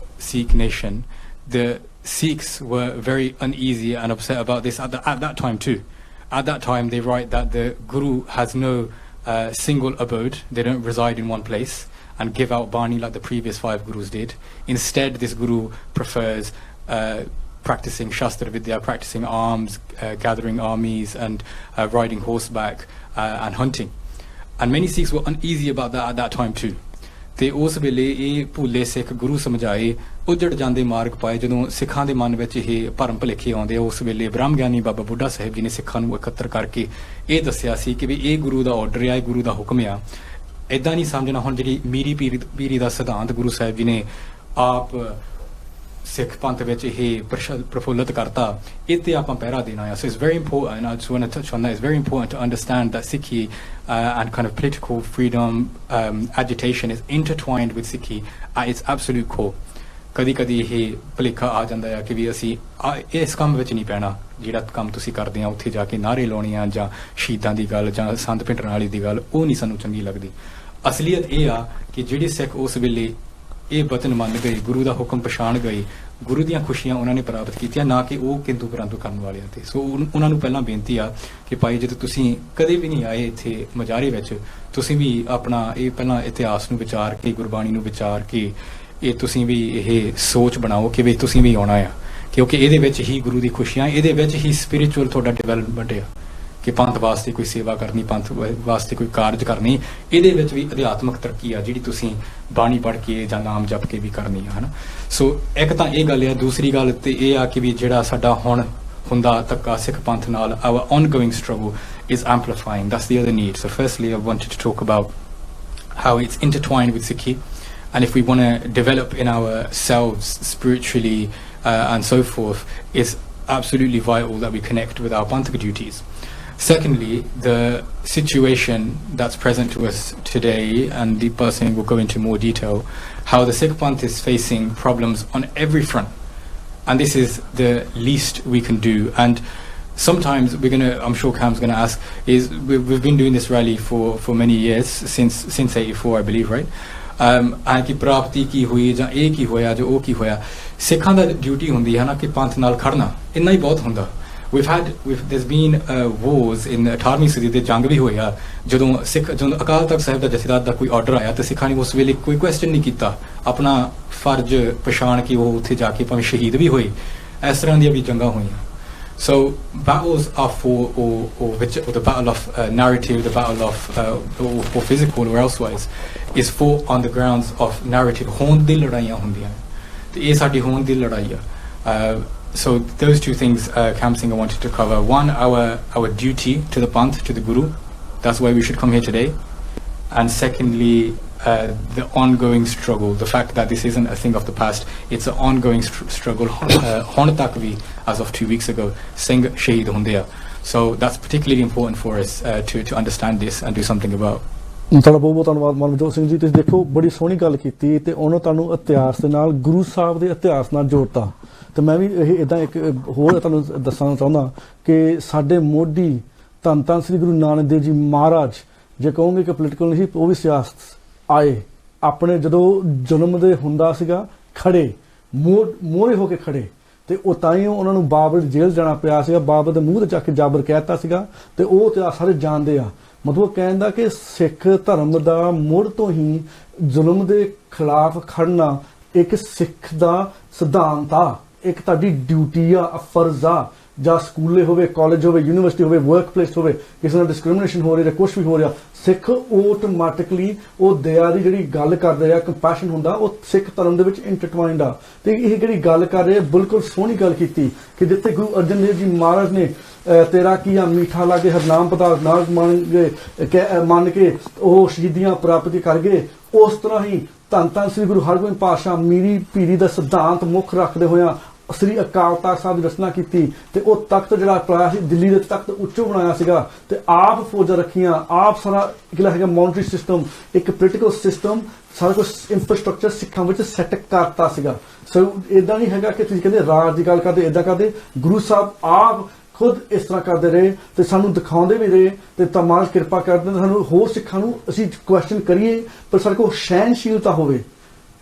S3: Sikh nation. The Sikhs were very uneasy and upset about this at that time too. At that time they write that the Guru has no single abode, they don't reside in one place and give out Bani like the previous 5 Gurus did. Instead, this Guru prefers practicing Shastra Vidya, practicing arms, gathering armies, and riding horseback and hunting. And many Sikhs were uneasy about that at that time too. ਤੇ ਉਸ ਵੇਲੇ ਇਹ ਭੁੱਲੇ ਸਿੱਖ ਗੁਰੂ ਸਮਝਾਏ, ਉਜੜ ਜਾਂਦੇ ਮਾਰਗ ਪਾਏ। ਜਦੋਂ ਸਿੱਖਾਂ ਦੇ ਮਨ ਵਿੱਚ ਇਹ ਭਰਮ ਭੁਲੇਖੇ ਆਉਂਦੇ ਆ, ਉਸ ਵੇਲੇ ਬ੍ਰਹਮ ਗਿਆਨੀ ਬਾਬਾ ਬੁੱਢਾ ਸਾਹਿਬ ਜੀ ਨੇ ਸਿੱਖਾਂ ਨੂੰ ਇਕੱਤਰ ਕਰਕੇ ਇਹ ਦੱਸਿਆ ਸੀ ਕਿ ਵੀ ਇਹ ਗੁਰੂ ਦਾ ਆਰਡਰ ਆ, ਇਹ ਗੁਰੂ ਦਾ ਹੁਕਮ ਆ, ਇੱਦਾਂ ਨਹੀਂ ਸਮਝਣਾ। ਹੁਣ ਜਿਹੜੀ ਮੀਰੀ ਪੀਰੀ ਦਾ ਸਿਧਾਂਤ ਗੁਰੂ ਸਾਹਿਬ ਜੀ ਨੇ ਆਪ ਸਿੱਖ ਪੰਥ ਵਿੱਚ ਇਹ ਪ੍ਰਫੁੱਲਤ ਕਰਤਾ, ਇਹ 'ਤੇ ਆਪਾਂ ਪਹਿਰਾ ਦੇਣਾ ਆ। So it's very important, and I just want to touch on that, it's very important to understand that Sikhi and kind of political freedom agitation is intertwined with Sikhi at its absolute core. ਕਦੀ ਇਹ ਭੁਲੇਖਾ ਆ ਜਾਂਦਾ ਆ ਕਿ ਵੀ ਅਸੀਂ ਇਸ ਕੰਮ ਵਿੱਚ ਨਹੀਂ ਪੈਣਾ, ਜਿਹੜਾ ਕੰਮ ਤੁਸੀਂ ਕਰਦੇ ਆ ਉੱਥੇ ਜਾ ਕੇ ਨਾਅਰੇ ਲਾਉਣੇ ਆ, ਜਾਂ ਸ਼ਹੀਦਾਂ ਦੀ ਗੱਲ, ਜਾਂ ਸੰਤ ਭਿੰਡਰਾਂ ਵਾਲੀ ਦੀ ਗੱਲ, ਉਹ ਨਹੀਂ ਸਾਨੂੰ ਚੰਗੀ ਲੱਗਦੀ। ਅਸਲੀਅਤ ਇਹ ਆ ਕਿ ਜਿਹੜੇ ਸਿੱਖ ਉਸ ਵੇਲੇ ਇਹ ਬਚਨ ਮੰਨ ਗਏ, ਗੁਰੂ ਦਾ ਹੁਕਮ ਪਛਾਣ ਗਏ, ਗੁਰੂ ਦੀਆਂ ਖੁਸ਼ੀਆਂ ਉਹਨਾਂ ਨੇ ਪ੍ਰਾਪਤ ਕੀਤੀਆਂ, ਨਾ ਕਿ ਉਹ ਕਿੰਤੂ ਪਰੰਤੂ ਕਰਨ ਵਾਲਿਆਂ ਤੇ। ਸੋ ਉਹਨਾਂ ਨੂੰ ਪਹਿਲਾਂ ਬੇਨਤੀ ਆ ਕਿ ਭਾਈ ਜਦੋਂ ਤੁਸੀਂ ਕਦੇ ਵੀ ਨਹੀਂ ਆਏ ਇੱਥੇ ਮਜਾਰੇ ਵਿੱਚ, ਤੁਸੀਂ ਵੀ ਆਪਣਾ ਇਹ ਪਹਿਲਾਂ ਇਤਿਹਾਸ ਨੂੰ ਵਿਚਾਰ ਕੇ, ਗੁਰਬਾਣੀ ਨੂੰ ਵਿਚਾਰ ਕੇ ਇਹ ਤੁਸੀਂ ਵੀ ਇਹ ਸੋਚ ਬਣਾਓ ਕਿ ਵੀ ਤੁਸੀਂ ਵੀ ਆਉਣਾ ਆ, ਕਿਉਂਕਿ ਇਹਦੇ ਵਿੱਚ ਹੀ ਗੁਰੂ ਦੀ ਖੁਸ਼ੀਆਂ, ਇਹਦੇ ਵਿੱਚ ਹੀ ਸਪਿਰਿਚੁਅਲ ਤੁਹਾਡਾ ਡਿਵੈਲਪਮੈਂਟ ਆ ਕਿ ਪੰਥ ਵਾਸਤੇ ਕੋਈ ਸੇਵਾ ਕਰਨੀ, ਪੰਥ ਵਾਸਤੇ ਕੋਈ ਕਾਰਜ ਕਰਨੀ, ਇਹਦੇ ਵਿੱਚ ਵੀ ਅਧਿਆਤਮਕ ਤਰੱਕੀ ਆ ਜਿਹੜੀ ਤੁਸੀਂ ਬਾਣੀ ਪੜ੍ਹ ਕੇ ਜਾਂ ਨਾਮ ਜਪ ਕੇ ਵੀ ਕਰਨੀ ਆ, ਹਨਾ। ਸੋ ਇੱਕ ਤਾਂ ਇਹ ਗੱਲ ਆ। ਦੂਸਰੀ ਗੱਲ ਤੇ ਇਹ ਆ ਕਿ ਵੀ ਜਿਹੜਾ ਸਾਡਾ ਹੁਣ ਹੁੰਦਾ ਧੱਕਾ ਸਿੱਖ ਪੰਥ ਨਾਲ, our ongoing struggle is amplifying. That's the other need. So firstly, I wanted to talk about how it's intertwined with Sikhi, and if we want to develop in ourselves spiritually and so forth, it's absolutely vital that we connect with our panthic duties. Secondly, the situation that's present to us today, and the person will go into more detail, how the Sikh Panth is facing problems on every front, and this is the least we can do. And sometimes I'm sure Cam's gonna ask, is we've been doing this rally for many years, since 84, I believe, right? And ki prapti ki hui ਜਾਂ ਇਹ ਕੀ ਹੋਇਆ ਜਾਂ ਉਹ ਕੀ ਹੋਇਆ, ਸਿੱਖਾਂ ਦਾ duty ਹੁੰਦੀ ਹੈ ਨਾ ਕਿ ਪੰਥ ਨਾਲ ਖੜਨਾ, ਇੰਨਾ ਹੀ ਬਹੁਤ ਹੁੰਦਾ। there's been wars in 18ਵੀਂ ਸਦੀ ਦੇ ਜੰਗ ਵੀ ਹੋਇਆ, ਜਦੋਂ ਅਕਾਲ ਤਖਤ ਸਾਹਿਬ ਦਾ ਜਥੇਦਾਰ ਦਾ ਕੋਈ ਆਰਡਰ ਆਇਆ ਤੇ ਸਿੱਖਾਂ ਨੇ ਉਸ ਵੇਲੇ ਕੋਈ ਕੁਐਸਚਨ ਨਹੀਂ ਕੀਤਾ, ਆਪਣਾ ਫਰਜ਼ ਪਛਾਣ ਕੇ ਉਹ ਉੱਥੇ ਜਾ ਕੇ ਭਾਵੇਂ ਸ਼ਹੀਦ ਵੀ ਹੋਏ। ਇਸ ਤਰ੍ਹਾਂ ਦੀਆਂ ਵੀ ਜੰਗਾਂ ਹੋਈਆਂ। So battles are or the battle of narrative, the battle of or physical or elsewise, is fought on the grounds of narrative. ਹੋਂਦ ਦੀ ਲੜਾਈਆਂ ਹੁੰਦੀਆਂ ਤੇ ਇਹ ਸਾਡੀ ਹੋਂਦ ਦੀ ਲੜਾਈ ਆ। So those two things, Kam Singh, I wanted to cover. One, our duty to the Panth, to the Guru. That's why we should come here today. And secondly, the ongoing struggle, the fact that this isn't a thing of the past, it's an ongoing struggle. Hon tak vi, as of 2 weeks ago, Singh shaheed hunde a. So that's particularly important for us to understand this and do something about.
S1: ਤੁਹਾਡਾ ਬਹੁਤ ਬਹੁਤ ਧੰਨਵਾਦ ਮਨਜੋਤ ਸਿੰਘ ਜੀ। ਤੁਸੀਂ ਦੇਖੋ ਬੜੀ ਸੋਹਣੀ ਗੱਲ ਕੀਤੀ ਤੇ ਉਹਨੂੰ ਤੁਹਾਨੂੰ ਇਤਿਹਾਸ ਦੇ ਨਾਲ, ਗੁਰੂ ਸਾਹਿਬ ਦੇ ਇਤਿਹਾਸ ਨਾਲ ਜੋੜਤਾ। ਤੇ ਮੈਂ ਵੀ ਇਹ ਇੱਦਾਂ ਇੱਕ ਹੋਰ ਤੁਹਾਨੂੰ ਦੱਸਣਾ ਚਾਹੁੰਦਾ ਕਿ ਸਾਡੇ ਮੋਢੀ ਧੰਨ ਧੰਨ ਸ੍ਰੀ ਗੁਰੂ ਨਾਨਕ ਦੇਵ ਜੀ ਮਹਾਰਾਜ, ਜੇ ਕਹੋਗੇ ਕਿ ਪੋਲੀਟੀਕਲ ਨਹੀਂ, ਉਹ ਵੀ ਸਿਆਸਤ ਆਏ, ਆਪਣੇ ਜਦੋਂ ਜਨਮ ਦੇ ਹੁੰਦਾ ਸੀਗਾ ਖੜੇ, ਮੋਹਰੇ ਹੋ ਕੇ ਖੜੇ, ਤੇ ਉਹ ਤਾਂ ਹੀ ਉਹਨਾਂ ਨੂੰ ਬਾਬਰ ਦੀ ਜੇਲ੍ਹ ਜਾਣਾ ਪਿਆ ਸੀਗਾ। ਬਾਬਰ ਦੇ ਮੂੰਹ ਤੇ ਚੱਕ ਕੇ ਜਾਬਰ ਕਹਿਤਾ ਸੀਗਾ ਤੇ ਉਹ ਤੇ ਸਾਰੇ ਜਾਣਦੇ ਆ। ਮਤਲਬ ਕਹਿੰਦਾ ਕਿ ਸਿੱਖ ਧਰਮ ਦਾ ਮੁੱਢ ਤੋਂ ਹੀ ਜ਼ੁਲਮ ਦੇ ਖਿਲਾਫ ਖੜਨਾ ਇੱਕ ਸਿੱਖ ਦਾ ਸਿਧਾਂਤ ਆ, ਇੱਕ ਤੁਹਾਡੀ ਡਿਊਟੀ ਆ, ਫਰਜ਼ ਆ। ਜਾਂ ਸਕੂਲੇ ਹੋਵੇ, ਕਾਲਜ ਹੋਵੇ, ਯੂਨੀਵਰਸਿਟੀ ਹੋਵੇ, ਵਰਕ ਪਲੇਸ ਹੋਵੇ, ਕਿਸੇ ਨਾਲ ਡਿਸਕ੍ਰਿਮੀਨੇਸ਼ਨ ਹੋ ਰਹੀ ਜਾਂ ਕੁਛ ਵੀ ਹੋ ਰਿਹਾ, ਸਿੱਖ ਆਟੋਮੈਟਿਕਲੀ ਉਹ ਦਇਆ ਦੀ ਜਿਹੜੀ ਗੱਲ ਕਰਦੇ ਆ, ਕੰਪੈਸ਼ਨ ਹੁੰਦਾ, ਉਹ ਸਿੱਖ ਧਰਮ ਦੇ ਵਿੱਚ ਇੰਟਰਟਵਾਈਨਡ ਆ। ਤੇ ਇਹ ਜਿਹੜੀ ਗੱਲ ਕਰ ਰਹੇ, ਬਿਲਕੁਲ ਸੋਹਣੀ ਗੱਲ ਕੀਤੀ ਕਿ ਜਿੱਥੇ ਗੁਰੂ ਅਰਜਨ ਦੇਵ ਜੀ ਮਹਾਰਾਜ ਨੇ ਤੇਰਾ ਕੀ ਆ ਮੀਠਾ ਲਾਗੇ ਹਰਨਾਮ ਪਦਾਰਥ ਨਾਲ ਮੰਨ ਕੇ ਉਹ ਸ਼ਹੀਦੀਆਂ ਪ੍ਰਾਪਤ ਕਰ ਗਏ, ਉਸ ਤਰ੍ਹਾਂ ਹੀ ਧੰਨ ਧੰਨ ਸ੍ਰੀ ਗੁਰੂ ਹਰਗੋਬਿੰਦ ਪਾਤਸ਼ਾਹ ਮੀਰੀ ਪੀਰੀ ਦਾ ਸਿਧਾਂਤ ਮੁੱਖ ਰੱਖਦੇ ਹੋਇਆ ਸ੍ਰੀ ਅਕਾਲ ਤਖਤ ਸਾਹਿਬ ਦੀ ਰਚਨਾ ਕੀਤੀ ਤੇ ਉਹ ਤਖਤ ਜਿਹੜਾ ਪਾਇਆ ਸੀ, ਦਿੱਲੀ ਦੇ ਤਖਤ ਉੱਚੋ ਬਣਾਇਆ ਸੀਗਾ ਤੇ ਆਪ ਫੌਜਾਂ ਰੱਖੀਆਂ, ਆਪ ਸਾਰਾ ਜਿਹੜਾ ਹੈਗਾ ਮੌਨਿਟਰੀ ਸਿਸਟਮ, ਇੱਕ ਪੋਲੀਟੀਕਲ ਸਿਸਟਮ, ਸਾਰਾ ਕੁਝ ਇੰਫਰਾਸਟਰਕਚਰ ਸਿੱਖਾਂ ਵਿੱਚ ਸੈੱਟ ਕਰਤਾ ਸੀਗਾ। ਸੋ ਇੱਦਾਂ ਨਹੀਂ ਹੈਗਾ ਕਿ ਤੁਸੀਂ ਕਹਿੰਦੇ ਰਾਜ ਦੀ ਗੱਲ ਕਰਦੇ, ਇੱਦਾਂ ਕਰਦੇ। ਗੁਰੂ ਸਾਹਿਬ ਆਪ ਖੁਦ ਇਸ ਤਰ੍ਹਾਂ ਕਰਦੇ ਰਹੇ ਤੇ ਸਾਨੂੰ ਦਿਖਾਉਂਦੇ ਵੀ ਰਹੇ ਤੇ ਤਾਂ ਮਹਾਰਾਜ ਕਿਰਪਾ ਕਰਦੇ ਸਾਨੂੰ ਹੋਰ ਸਿੱਖਾਂ ਨੂੰ ਅਸੀਂ ਕੁਐਸਚਨ ਕਰੀਏ, ਪਰ ਸਾਡੇ ਕੋਲ ਸਹਿਣਸ਼ੀਲਤਾ ਹੋਵੇ।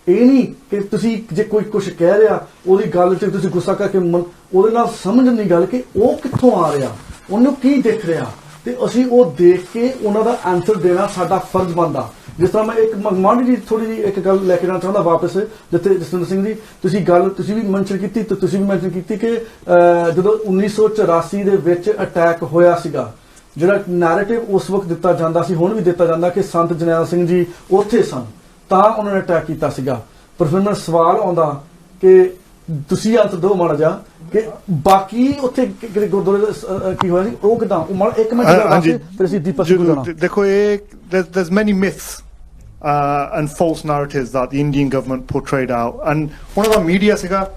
S1: ਇਹ ਨਹੀਂ ਕਿ ਤੁਸੀਂ ਜੇ ਕੋਈ ਕੁਛ ਕਹਿ ਰਿਹਾ ਉਹਦੀ ਗੱਲ 'ਚ ਤੁਸੀਂ ਗੁੱਸਾ ਕਰਕੇ ਉਹਦੇ ਨਾਲ ਸਮਝਣ ਦੀ ਗੱਲ ਕਿ ਉਹ ਕਿੱਥੋਂ ਆ ਰਿਹਾ, ਉਹਨੂੰ ਕੀ ਦਿਖ ਰਿਹਾ, ਤੇ ਅਸੀਂ ਉਹ ਦੇਖ ਕੇ ਉਹਨਾਂ ਦਾ ਆਨਸਰ ਦੇਣਾ ਸਾਡਾ ਫਰਜ਼ ਬਣਦਾ। ਜਿਸ ਤਰ੍ਹਾਂ ਮੈਂ ਇੱਕ ਮਾੜੀ ਜੀ ਥੋੜੀ ਜਿਹੀ ਇੱਕ ਗੱਲ ਲੈ ਕੇ ਜਾਣਾ ਚਾਹੁੰਦਾ ਵਾਪਸ, ਜਿੱਥੇ ਜਸਵਿੰਦਰ ਸਿੰਘ ਜੀ ਤੁਸੀਂ ਵੀ ਮੈਂਸ਼ਨ ਕੀਤੀ ਤੇ ਤੁਸੀਂ ਵੀ ਮੈਂਸ਼ਨ ਕੀਤੀ ਕਿ ਜਦੋਂ 1984 ਦੇ ਵਿੱਚ ਅਟੈਕ ਹੋਇਆ ਸੀਗਾ, ਜਿਹੜਾ ਨੈਰੇਟਿਵ ਉਸ ਵਕਤ ਦਿੱਤਾ ਜਾਂਦਾ ਸੀ, ਹੁਣ ਵੀ ਦਿੱਤਾ ਜਾਂਦਾ ਕਿ ਸੰਤ ਜਰਨੈਲ ਸਿੰਘ ਜੀ ਉੱਥੇ ਸਨ ਤਾਂ ਉਹਨਾਂ ਨੇ ਅਟੈਕ ਕੀਤਾ ਸੀਗਾ। ਪਰ ਫਿਰ ਮੈਨੂੰ ਸਵਾਲ ਆਉਂਦਾ ਕਿ ਤੁਸੀਂ ਅੰਤ ਦੋ ਮਾੜਾ ਜਾ ਕਿ ਬਾਕੀ ਉੱਥੇ ਗੁਰਦੁਆਰੇ ਕੀ ਹੋਇਆ ਸੀ, ਉਹ ਕਿਦਾਂ ਮਾੜਾ ਇੱਕ ਮਿੰਟ ਫਿਰ ਅਸੀਂ ਦੀਪਕ ਸਿੰਘ ਨੂੰ
S2: ਦੇਖੋ। ਇਹ there's many myths and false narratives that the Indian government portrayed out, and one of the media ਸੀਗਾ,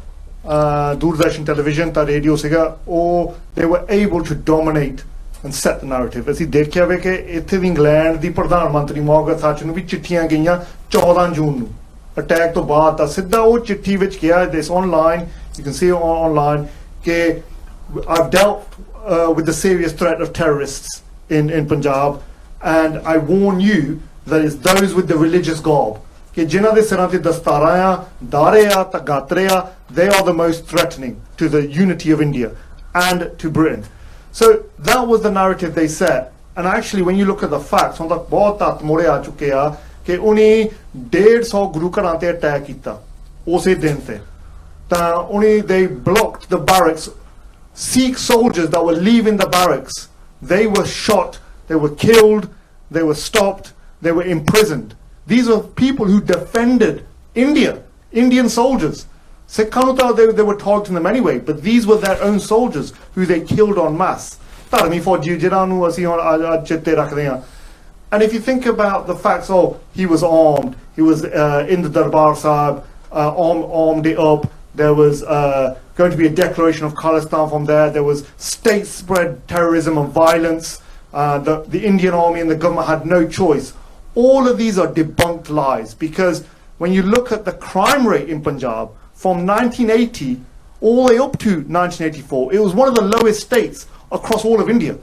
S2: ਦੂਰਦਰਸ਼ਨ ਟੈਲੀਵਿਜ਼ਨ ਤਾਂ ਰੇਡੀਓ ਸੀਗਾ, ਉਹ they were able to dominate and set the narrative. ਅਸੀਂ ਦੇਖਿਆ ਵੇ ਕਿ ਇੱਥੇ ਵੀ ਇੰਗਲੈਂਡ ਦੀ ਪ੍ਰਧਾਨ ਮੰਤਰੀ ਮਾਰਗਰਟ ਥੈਚਰ ਨੂੰ ਵੀ ਚਿੱਠੀਆਂ ਗਈਆਂ 14 ਜੂਨ ਨੂੰ ਅਟੈਕ ਤੋਂ ਬਾਅਦ, ਤਾਂ ਸਿੱਧਾ ਉਹ ਚਿੱਠੀ ਵਿੱਚ ਕਿਹਾ, this online, you can see it online, ਕਿ I've dealt with the serious threat of terrorists in Punjab, and I warn you that it's those with the religious garb, ਕਿ ਜਿਨ੍ਹਾਂ ਦੇ ਸਿਰਾਂ ਤੇ ਦਸਤਾਰਾਂ ਆ, ਦਾਰੇ ਆ, ਤਾਂ ਗਾਤਰੇ ਆ, they are the most threatening to the unity of India and to Britain. So that was the narrative they set. And actually when you look at the facts, ਹੁਣ ਤੱਕ ਬਹੁਤ ਤੱਤ ਮੋੜੇ ਆ ਚੁੱਕੇ ਆ ਕਿ ਉਹਨੇ 150 ਗੁਰੂ ਘਰਾਂ ਤੇ ਅਟੈਕ ਕੀਤਾ ਉਸੇ ਦਿਨ ਤੇ, ਤਾਂ ਉਹਨੇ they blocked the barracks. Sikh soldiers that were leaving the barracks, they were shot, they were killed, they were stopped, they were imprisoned. These were people who defended India, Indian soldiers. Sikh they were targeting them anyway, but these were their own soldiers who they killed en masse. And if you think about the facts, oh, he was armed, he was in the Darbar Sahib, armed it up, there was going to be a declaration of Khalistan from there, there was state spread terrorism and violence, the Indian army and the government had no choice. All of these are debunked lies, because when you look at the crime rate in Punjab from 1980 all the way up to 1984, it was one of the lowest states across all of India.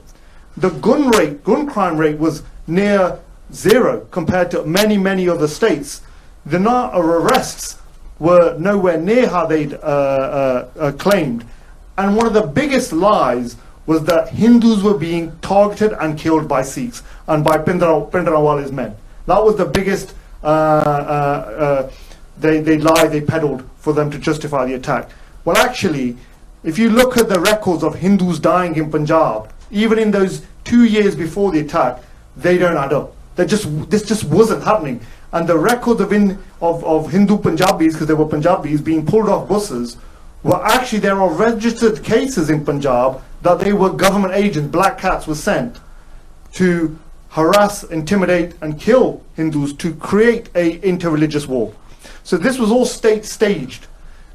S2: The gun crime rate was near zero compared to many other states. The number of arrests were nowhere near how they'd claimed. And one of the biggest lies was that Hindus were being targeted and killed by Sikhs and by Bhindranwale's men. That was the biggest lie they peddled for them to justify the attack. Well, actually, if you look at the records of Hindus dying in Punjab, even in those 2 years before the attack, they don't add up. This just wasn't happening. And the records of Hindu Punjabis, because they were Punjabis, being pulled off buses, were actually, there are registered cases in Punjab that they were government agents, black cats were sent to harass, intimidate and kill Hindus to create a inter-religious war. So this was all state staged.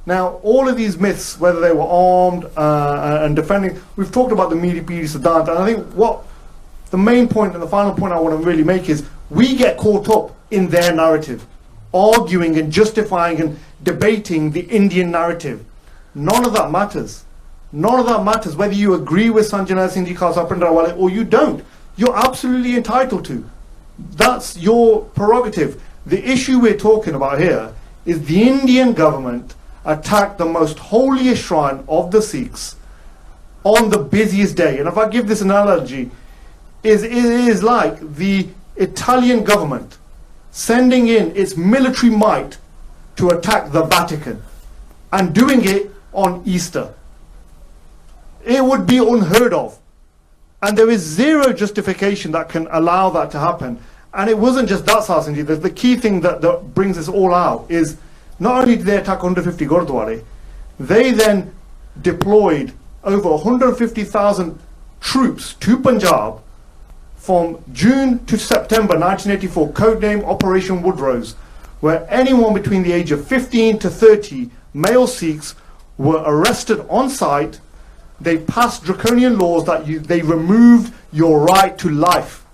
S2: Now all of these myths, whether they were armed and defending, we've talked about the Miri Piri Siddhant, and I think what the main point and the final point I want to really make is we get caught up in their narrative, arguing and justifying and debating the Indian narrative. None of that matters. None of that matters whether you agree with Sanjana Singh Ji Khalsa Bhindranwale or you don't. You're absolutely entitled to. That's your prerogative. The issue we're talking about here is the Indian government attacked the most holiest shrine of the Sikhs on the busiest day. And if I give this analogy, it is like the Italian government sending in its military might to attack the Vatican and doing it on Easter. It would be unheard of. And there is zero justification that can allow that to happen. And it wasn't just that, Sasanji. The key thing that brings this all out is not only did they attack 150 Gurdwara, they then deployed over 150,000 troops to Punjab from June to September 1984, codename Operation Woodrose, where anyone between the age of 15 to 30 male Sikhs were arrested on sight. They passed draconian laws that they removed your right to life.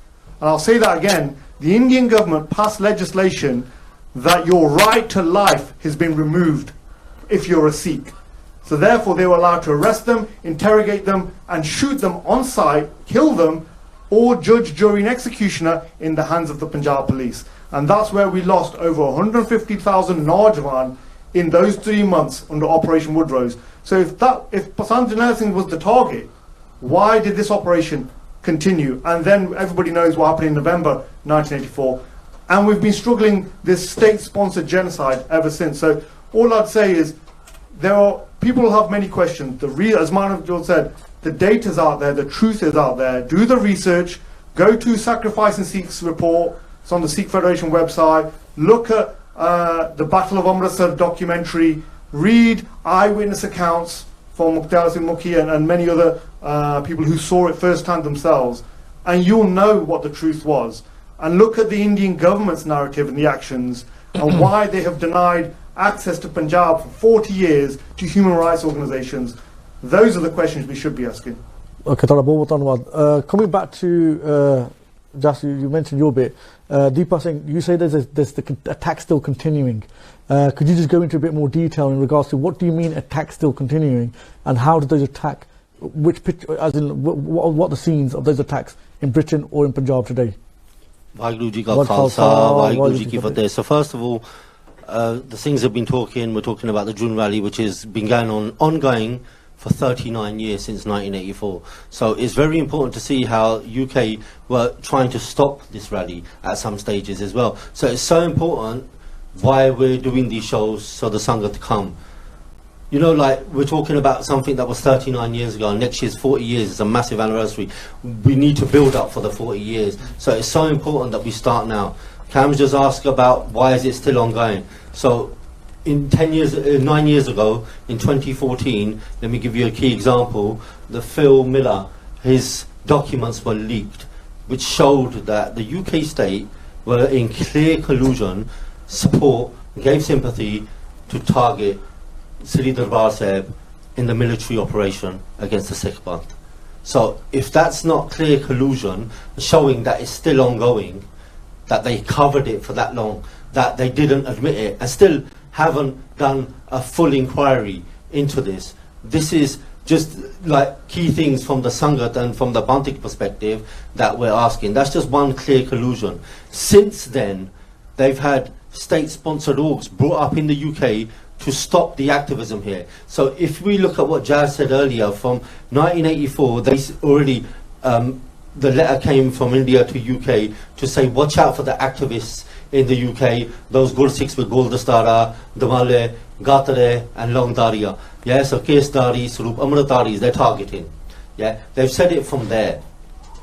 S2: And I'll say that again, the Indian government passed legislation that your right to life has been removed if you're a Sikh. So therefore they were allowed to arrest them, interrogate them and shoot them on sight, kill them, or judge, jury and executioner in the hands of the Punjab police. And that's where we lost over 150,000 Naujawan in those 3 months under Operation Woodrose. So if Sanjana Singh was the target, why did this operation continue? And then everybody knows what happened in November 1984. And we've been struggling this state-sponsored genocide ever since. So all I'd say is people have many questions. As Manav said, the data's out there, the truth is out there. Do the research, go to Sacrifice and Sikh's report. It's on the Sikh Federation website. Look at the Battle of Amritsar documentary. Read eyewitness accounts from Mukhtar Singh Mukhi and many other people who saw it firsthand themselves, and you'll know what the truth was. And look at the Indian government's narrative and the actions and why they have denied access to Punjab for 40 years to human rights organizations. Those are the questions we should be asking.
S1: Okay, coming back to Jas, you mentioned your bit. Deepa Singh, you say there's the attack still continuing. Could you just go into a bit more detail in regards to what do you mean attack still continuing, and how did those attack, what the scenes of those attacks in Britain or in Punjab today?
S4: Waheguru Ji Ka
S1: Wat
S4: Khalsa,
S1: Khalsa,
S4: Waheguru Ji
S1: Waheguru
S4: Ki
S1: Ki
S4: Fateh. So first of all, the things have been we're talking about the June rally, which has been going ongoing for 39 years, since 1984. So it's very important to see how UK were trying to stop this rally at some stages as well. So it's so important why we're doing these shows, so the Sangha to come. You know, like, we're talking about something that was 39 years ago, and next year's 40 years, it's a massive anniversary. We need to build up for the 40 years. So it's so important that we start now. Cam's just asked about why is it still ongoing. So in 9 years ago, in 2014, let me give you a key example. The Phil Miller, his documents were leaked, which showed that the UK state were in clear collusion, gave sympathy to target Sri Darbar Sahib in the military operation against the Sikh Panth. So if that's not clear collusion, showing that it's still ongoing, that they covered it for that long, that they didn't admit it, and still haven't done a full inquiry into this. This is just like key things from the Sangat and from the Bantik perspective that we're asking. That's just one clear collusion. Since then, they've had state-sponsored orgs brought up in the UK to stop the activism here. So if we look at what Jazz said earlier, from 1984, they already, the letter came from India to UK to say, watch out for the activists in the UK, those Gursikhs with Goldastara, Damale, Gatare and Longdaria. Yeah, so Kesdari, Sarup, Amrataris, they're targeting. Yeah, they've said it from there.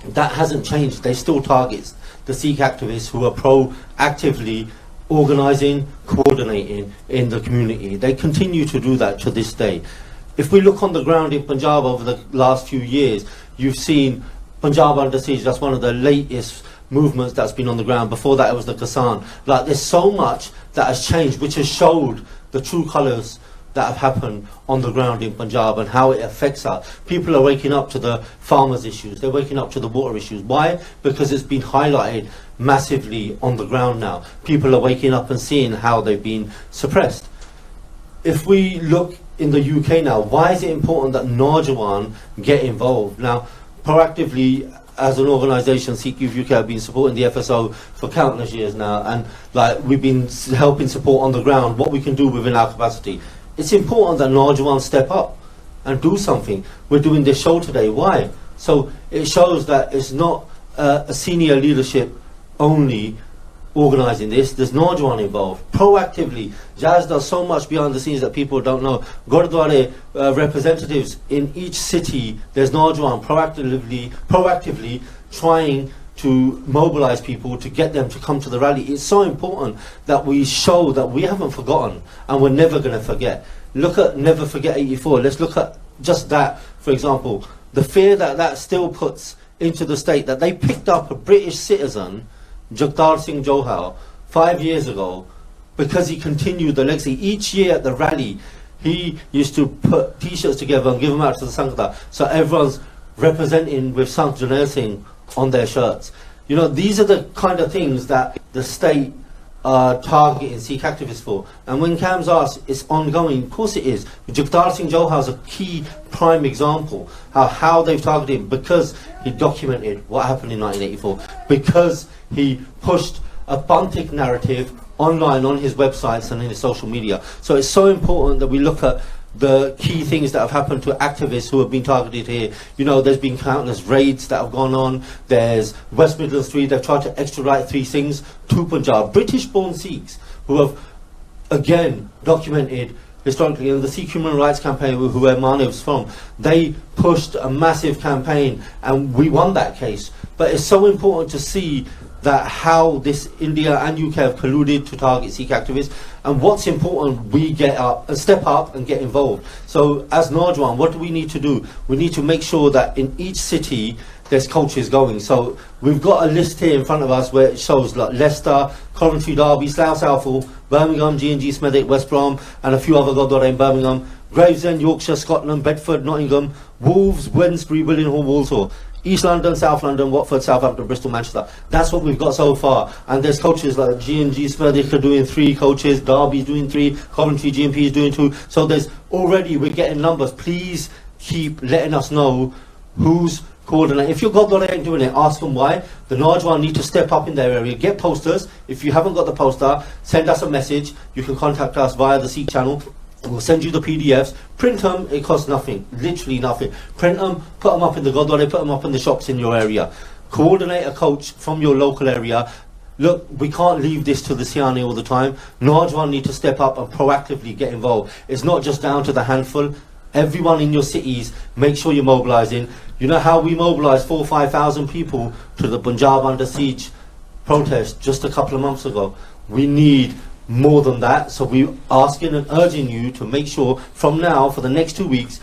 S4: That hasn't changed. They still target the Sikh activists who are proactively organising, coordinating in the community. They continue to do that to this day. If we look on the ground in Punjab over the last few years, you've seen Punjab under siege. That's one of the latest movements that's been on the ground. Before that, it was the Kisan. Like, there's so much that has changed, which has showed the true colours that have happened on the ground in Punjab and how it affects us. People are waking up to the farmers' issues. They're waking up to the water issues. Why? Because it's been highlighted massively on the ground now. People are waking up and seeing how they've been suppressed. If we look in the UK now, why is it important that Naujawan get involved? Now, proactively, as an organisation, Sikh Youth UK have been supporting the FSO for countless years now, and like, we've been helping support on the ground what we can do within our capacity. It's important that Naujawan step up and do something. We're doing this show today. Why? So it shows that it's not a senior leadership only organising this. There's Naujawan involved. Proactively, Jazz does so much behind the scenes that people don't know. Gurdwara representatives in each city, there's Naujawan proactively trying to mobilise people to get them to come to the rally. It's so important that we show that we haven't forgotten and we're never going to forget. Look at Never Forget 84. Let's look at just that, for example. The fear that that still puts into the state, that they picked up a British citizen, Jagtar Singh Johal, 5 years ago, because he continued the legacy. Each year at the rally, he used to put T-shirts together and give them out to the Sangha. So everyone's representing with Sant Janel Singh on their shirts. You know, these are the kind of things that the state are targeting Sikh activists for. And when Cam's asked, it's ongoing. Of course it is. Jagtar Singh Johal is a key prime example how they've targeted him, because he documented what happened in 1984, because he pushed a Bantik narrative online on his websites and in his social media. So it's so important that we look at the key things that have happened to activists who have been targeted here. You know, there's been countless raids that have gone on. There's West Midlands 3, they've tried to extradite 3 Singhs to Punjab. British-born Sikhs who have, again, documented historically, in the Sikh Human Rights Campaign, who Maniv's from, they pushed a massive campaign and we won that case. But it's so important to see that how this India and UK have colluded to target Sikh activists, and what's important, we get up and step up and get involved. So as Naujawan, what do we need to do? We need to make sure that in each city there's coaches going. So we've got a list here in front of us where it shows like Leicester, Coventry, Derby, Slough, Southall, Birmingham, G&G, Smethwick, West Brom, and a few other Gurdwara in Birmingham, Gravesend, Yorkshire, Scotland, Bedford, Nottingham, Wolves, Wednesbury, Willenhall, Walsall, East London, South London, Watford, Southampton, Bristol, Manchester. That's what we've got so far. And there's coaches like G&G, Smethwick are doing 3 coaches, Derby's doing 3, Coventry, G&P is doing 2. So there's already, we're getting numbers. Please keep letting us know who's coordinate. If your Gurdwara ain't doing it, ask them why. The Najwan need to step up in their area. Get posters. If you haven't got the poster, send us a message. You can contact us via the SIKH channel. We'll send you the PDFs. Print them. It costs nothing. Literally nothing. Print them. Put them up in the Gurdwara. Put them up in the shops in your area. Coordinate a coach from your local area. Look, we can't leave this to the Siani all the time. Najwan need to step up and proactively get involved. It's not just down to the handful. Everyone in your cities, make sure you're mobilising. You know how we mobilised 4,000 or 5,000 people to the Punjab under siege protest just a couple of months ago. We need more than that. So we're asking and urging you to make sure from now for the next 2 weeks,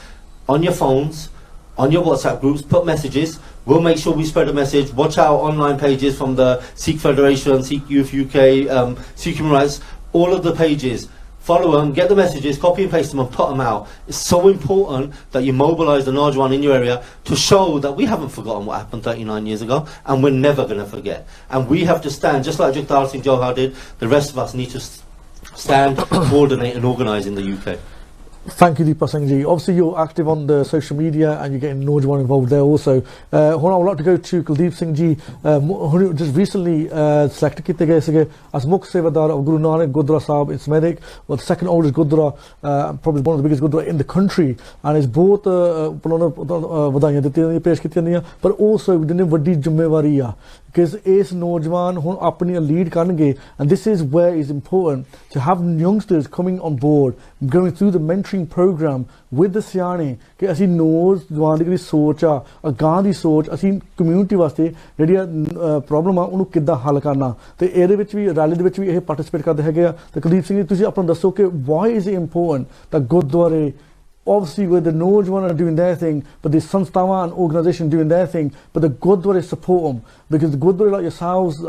S4: on your phones, on your WhatsApp groups, put messages. We'll make sure we spread a message. Watch our online pages from the Sikh Federation, Sikh Youth UK, Sikh Human Rights, all of the pages. Follow them, get the messages, copy and paste them and put them out. It's so important that you mobilise the Najwan in your area to show that we haven't forgotten what happened 39 years ago and we're never going to forget. And we have to stand, just like Jagtar Singh Johar did, the rest of us need to stand, coordinate and organise in the UK.
S1: Thank you, Deepa Singh ji. Obviously, you're active on the social media and you're getting Najwan involved there also. I would like to go to Kuldeep Singh ji. Just recently selected kitte gaye sige as Mukh Sevadar of Guru Nanak Gurdwara Sahib in Smethwick, well, the second oldest Gurdwara, probably one of the biggest Gurdwara in the country, and it's both ਵਧਾਈਆਂ ਦਿੱਤੀਆਂ ਪੇਸ਼ ਕੀਤੀਆਂ ਜਾਂਦੀਆਂ ਪਰ also ਜਿਹਨੇ ਵੱਡੀ ਜ਼ਿੰਮੇਵਾਰੀ ਆ because ਇਸ ਨੌਜਵਾਨ ਹੁਣ ਆਪਣੀ ਲੀਡ ਕਰਨਗੇ and this is where it's important to have youngsters coming on board, going through the mentoring program with the ਸਿਆਣੇ ਕਿ ਅਸੀਂ ਨੌਜਵਾਨ ਦੀ ਜਿਹੜੀ ਸੋਚ ਆ ਅਗਾਂਹ ਦੀ ਸੋਚ ਅਸੀਂ ਕਮਿਊਨਿਟੀ ਵਾਸਤੇ ਜਿਹੜੀ ਪ੍ਰੋਬਲਮ ਆ ਉਹਨੂੰ ਕਿੱਦਾਂ ਹੱਲ ਕਰਨਾ ਤੇ ਇਹਦੇ ਵਿੱਚ ਵੀ ਰੈਲੀ ਦੇ ਵਿੱਚ ਵੀ ਇਹ ਪਾਰਟਿਸਿਪੇਟ ਕਰਦੇ ਹੈਗੇ ਆ ਤੇ ਕੁਲਦੀਪ ਸਿੰਘ ਜੀ ਤੁਸੀਂ ਆਪਣਾ ਦੱਸੋ ਕਿ why is it important that ਗੁਰਦੁਆਰੇ obviously where the Najwan are doing their thing, but the Sansthawan and organisation doing their thing, but the Gurdwara support them because the Gurdwara like yourselves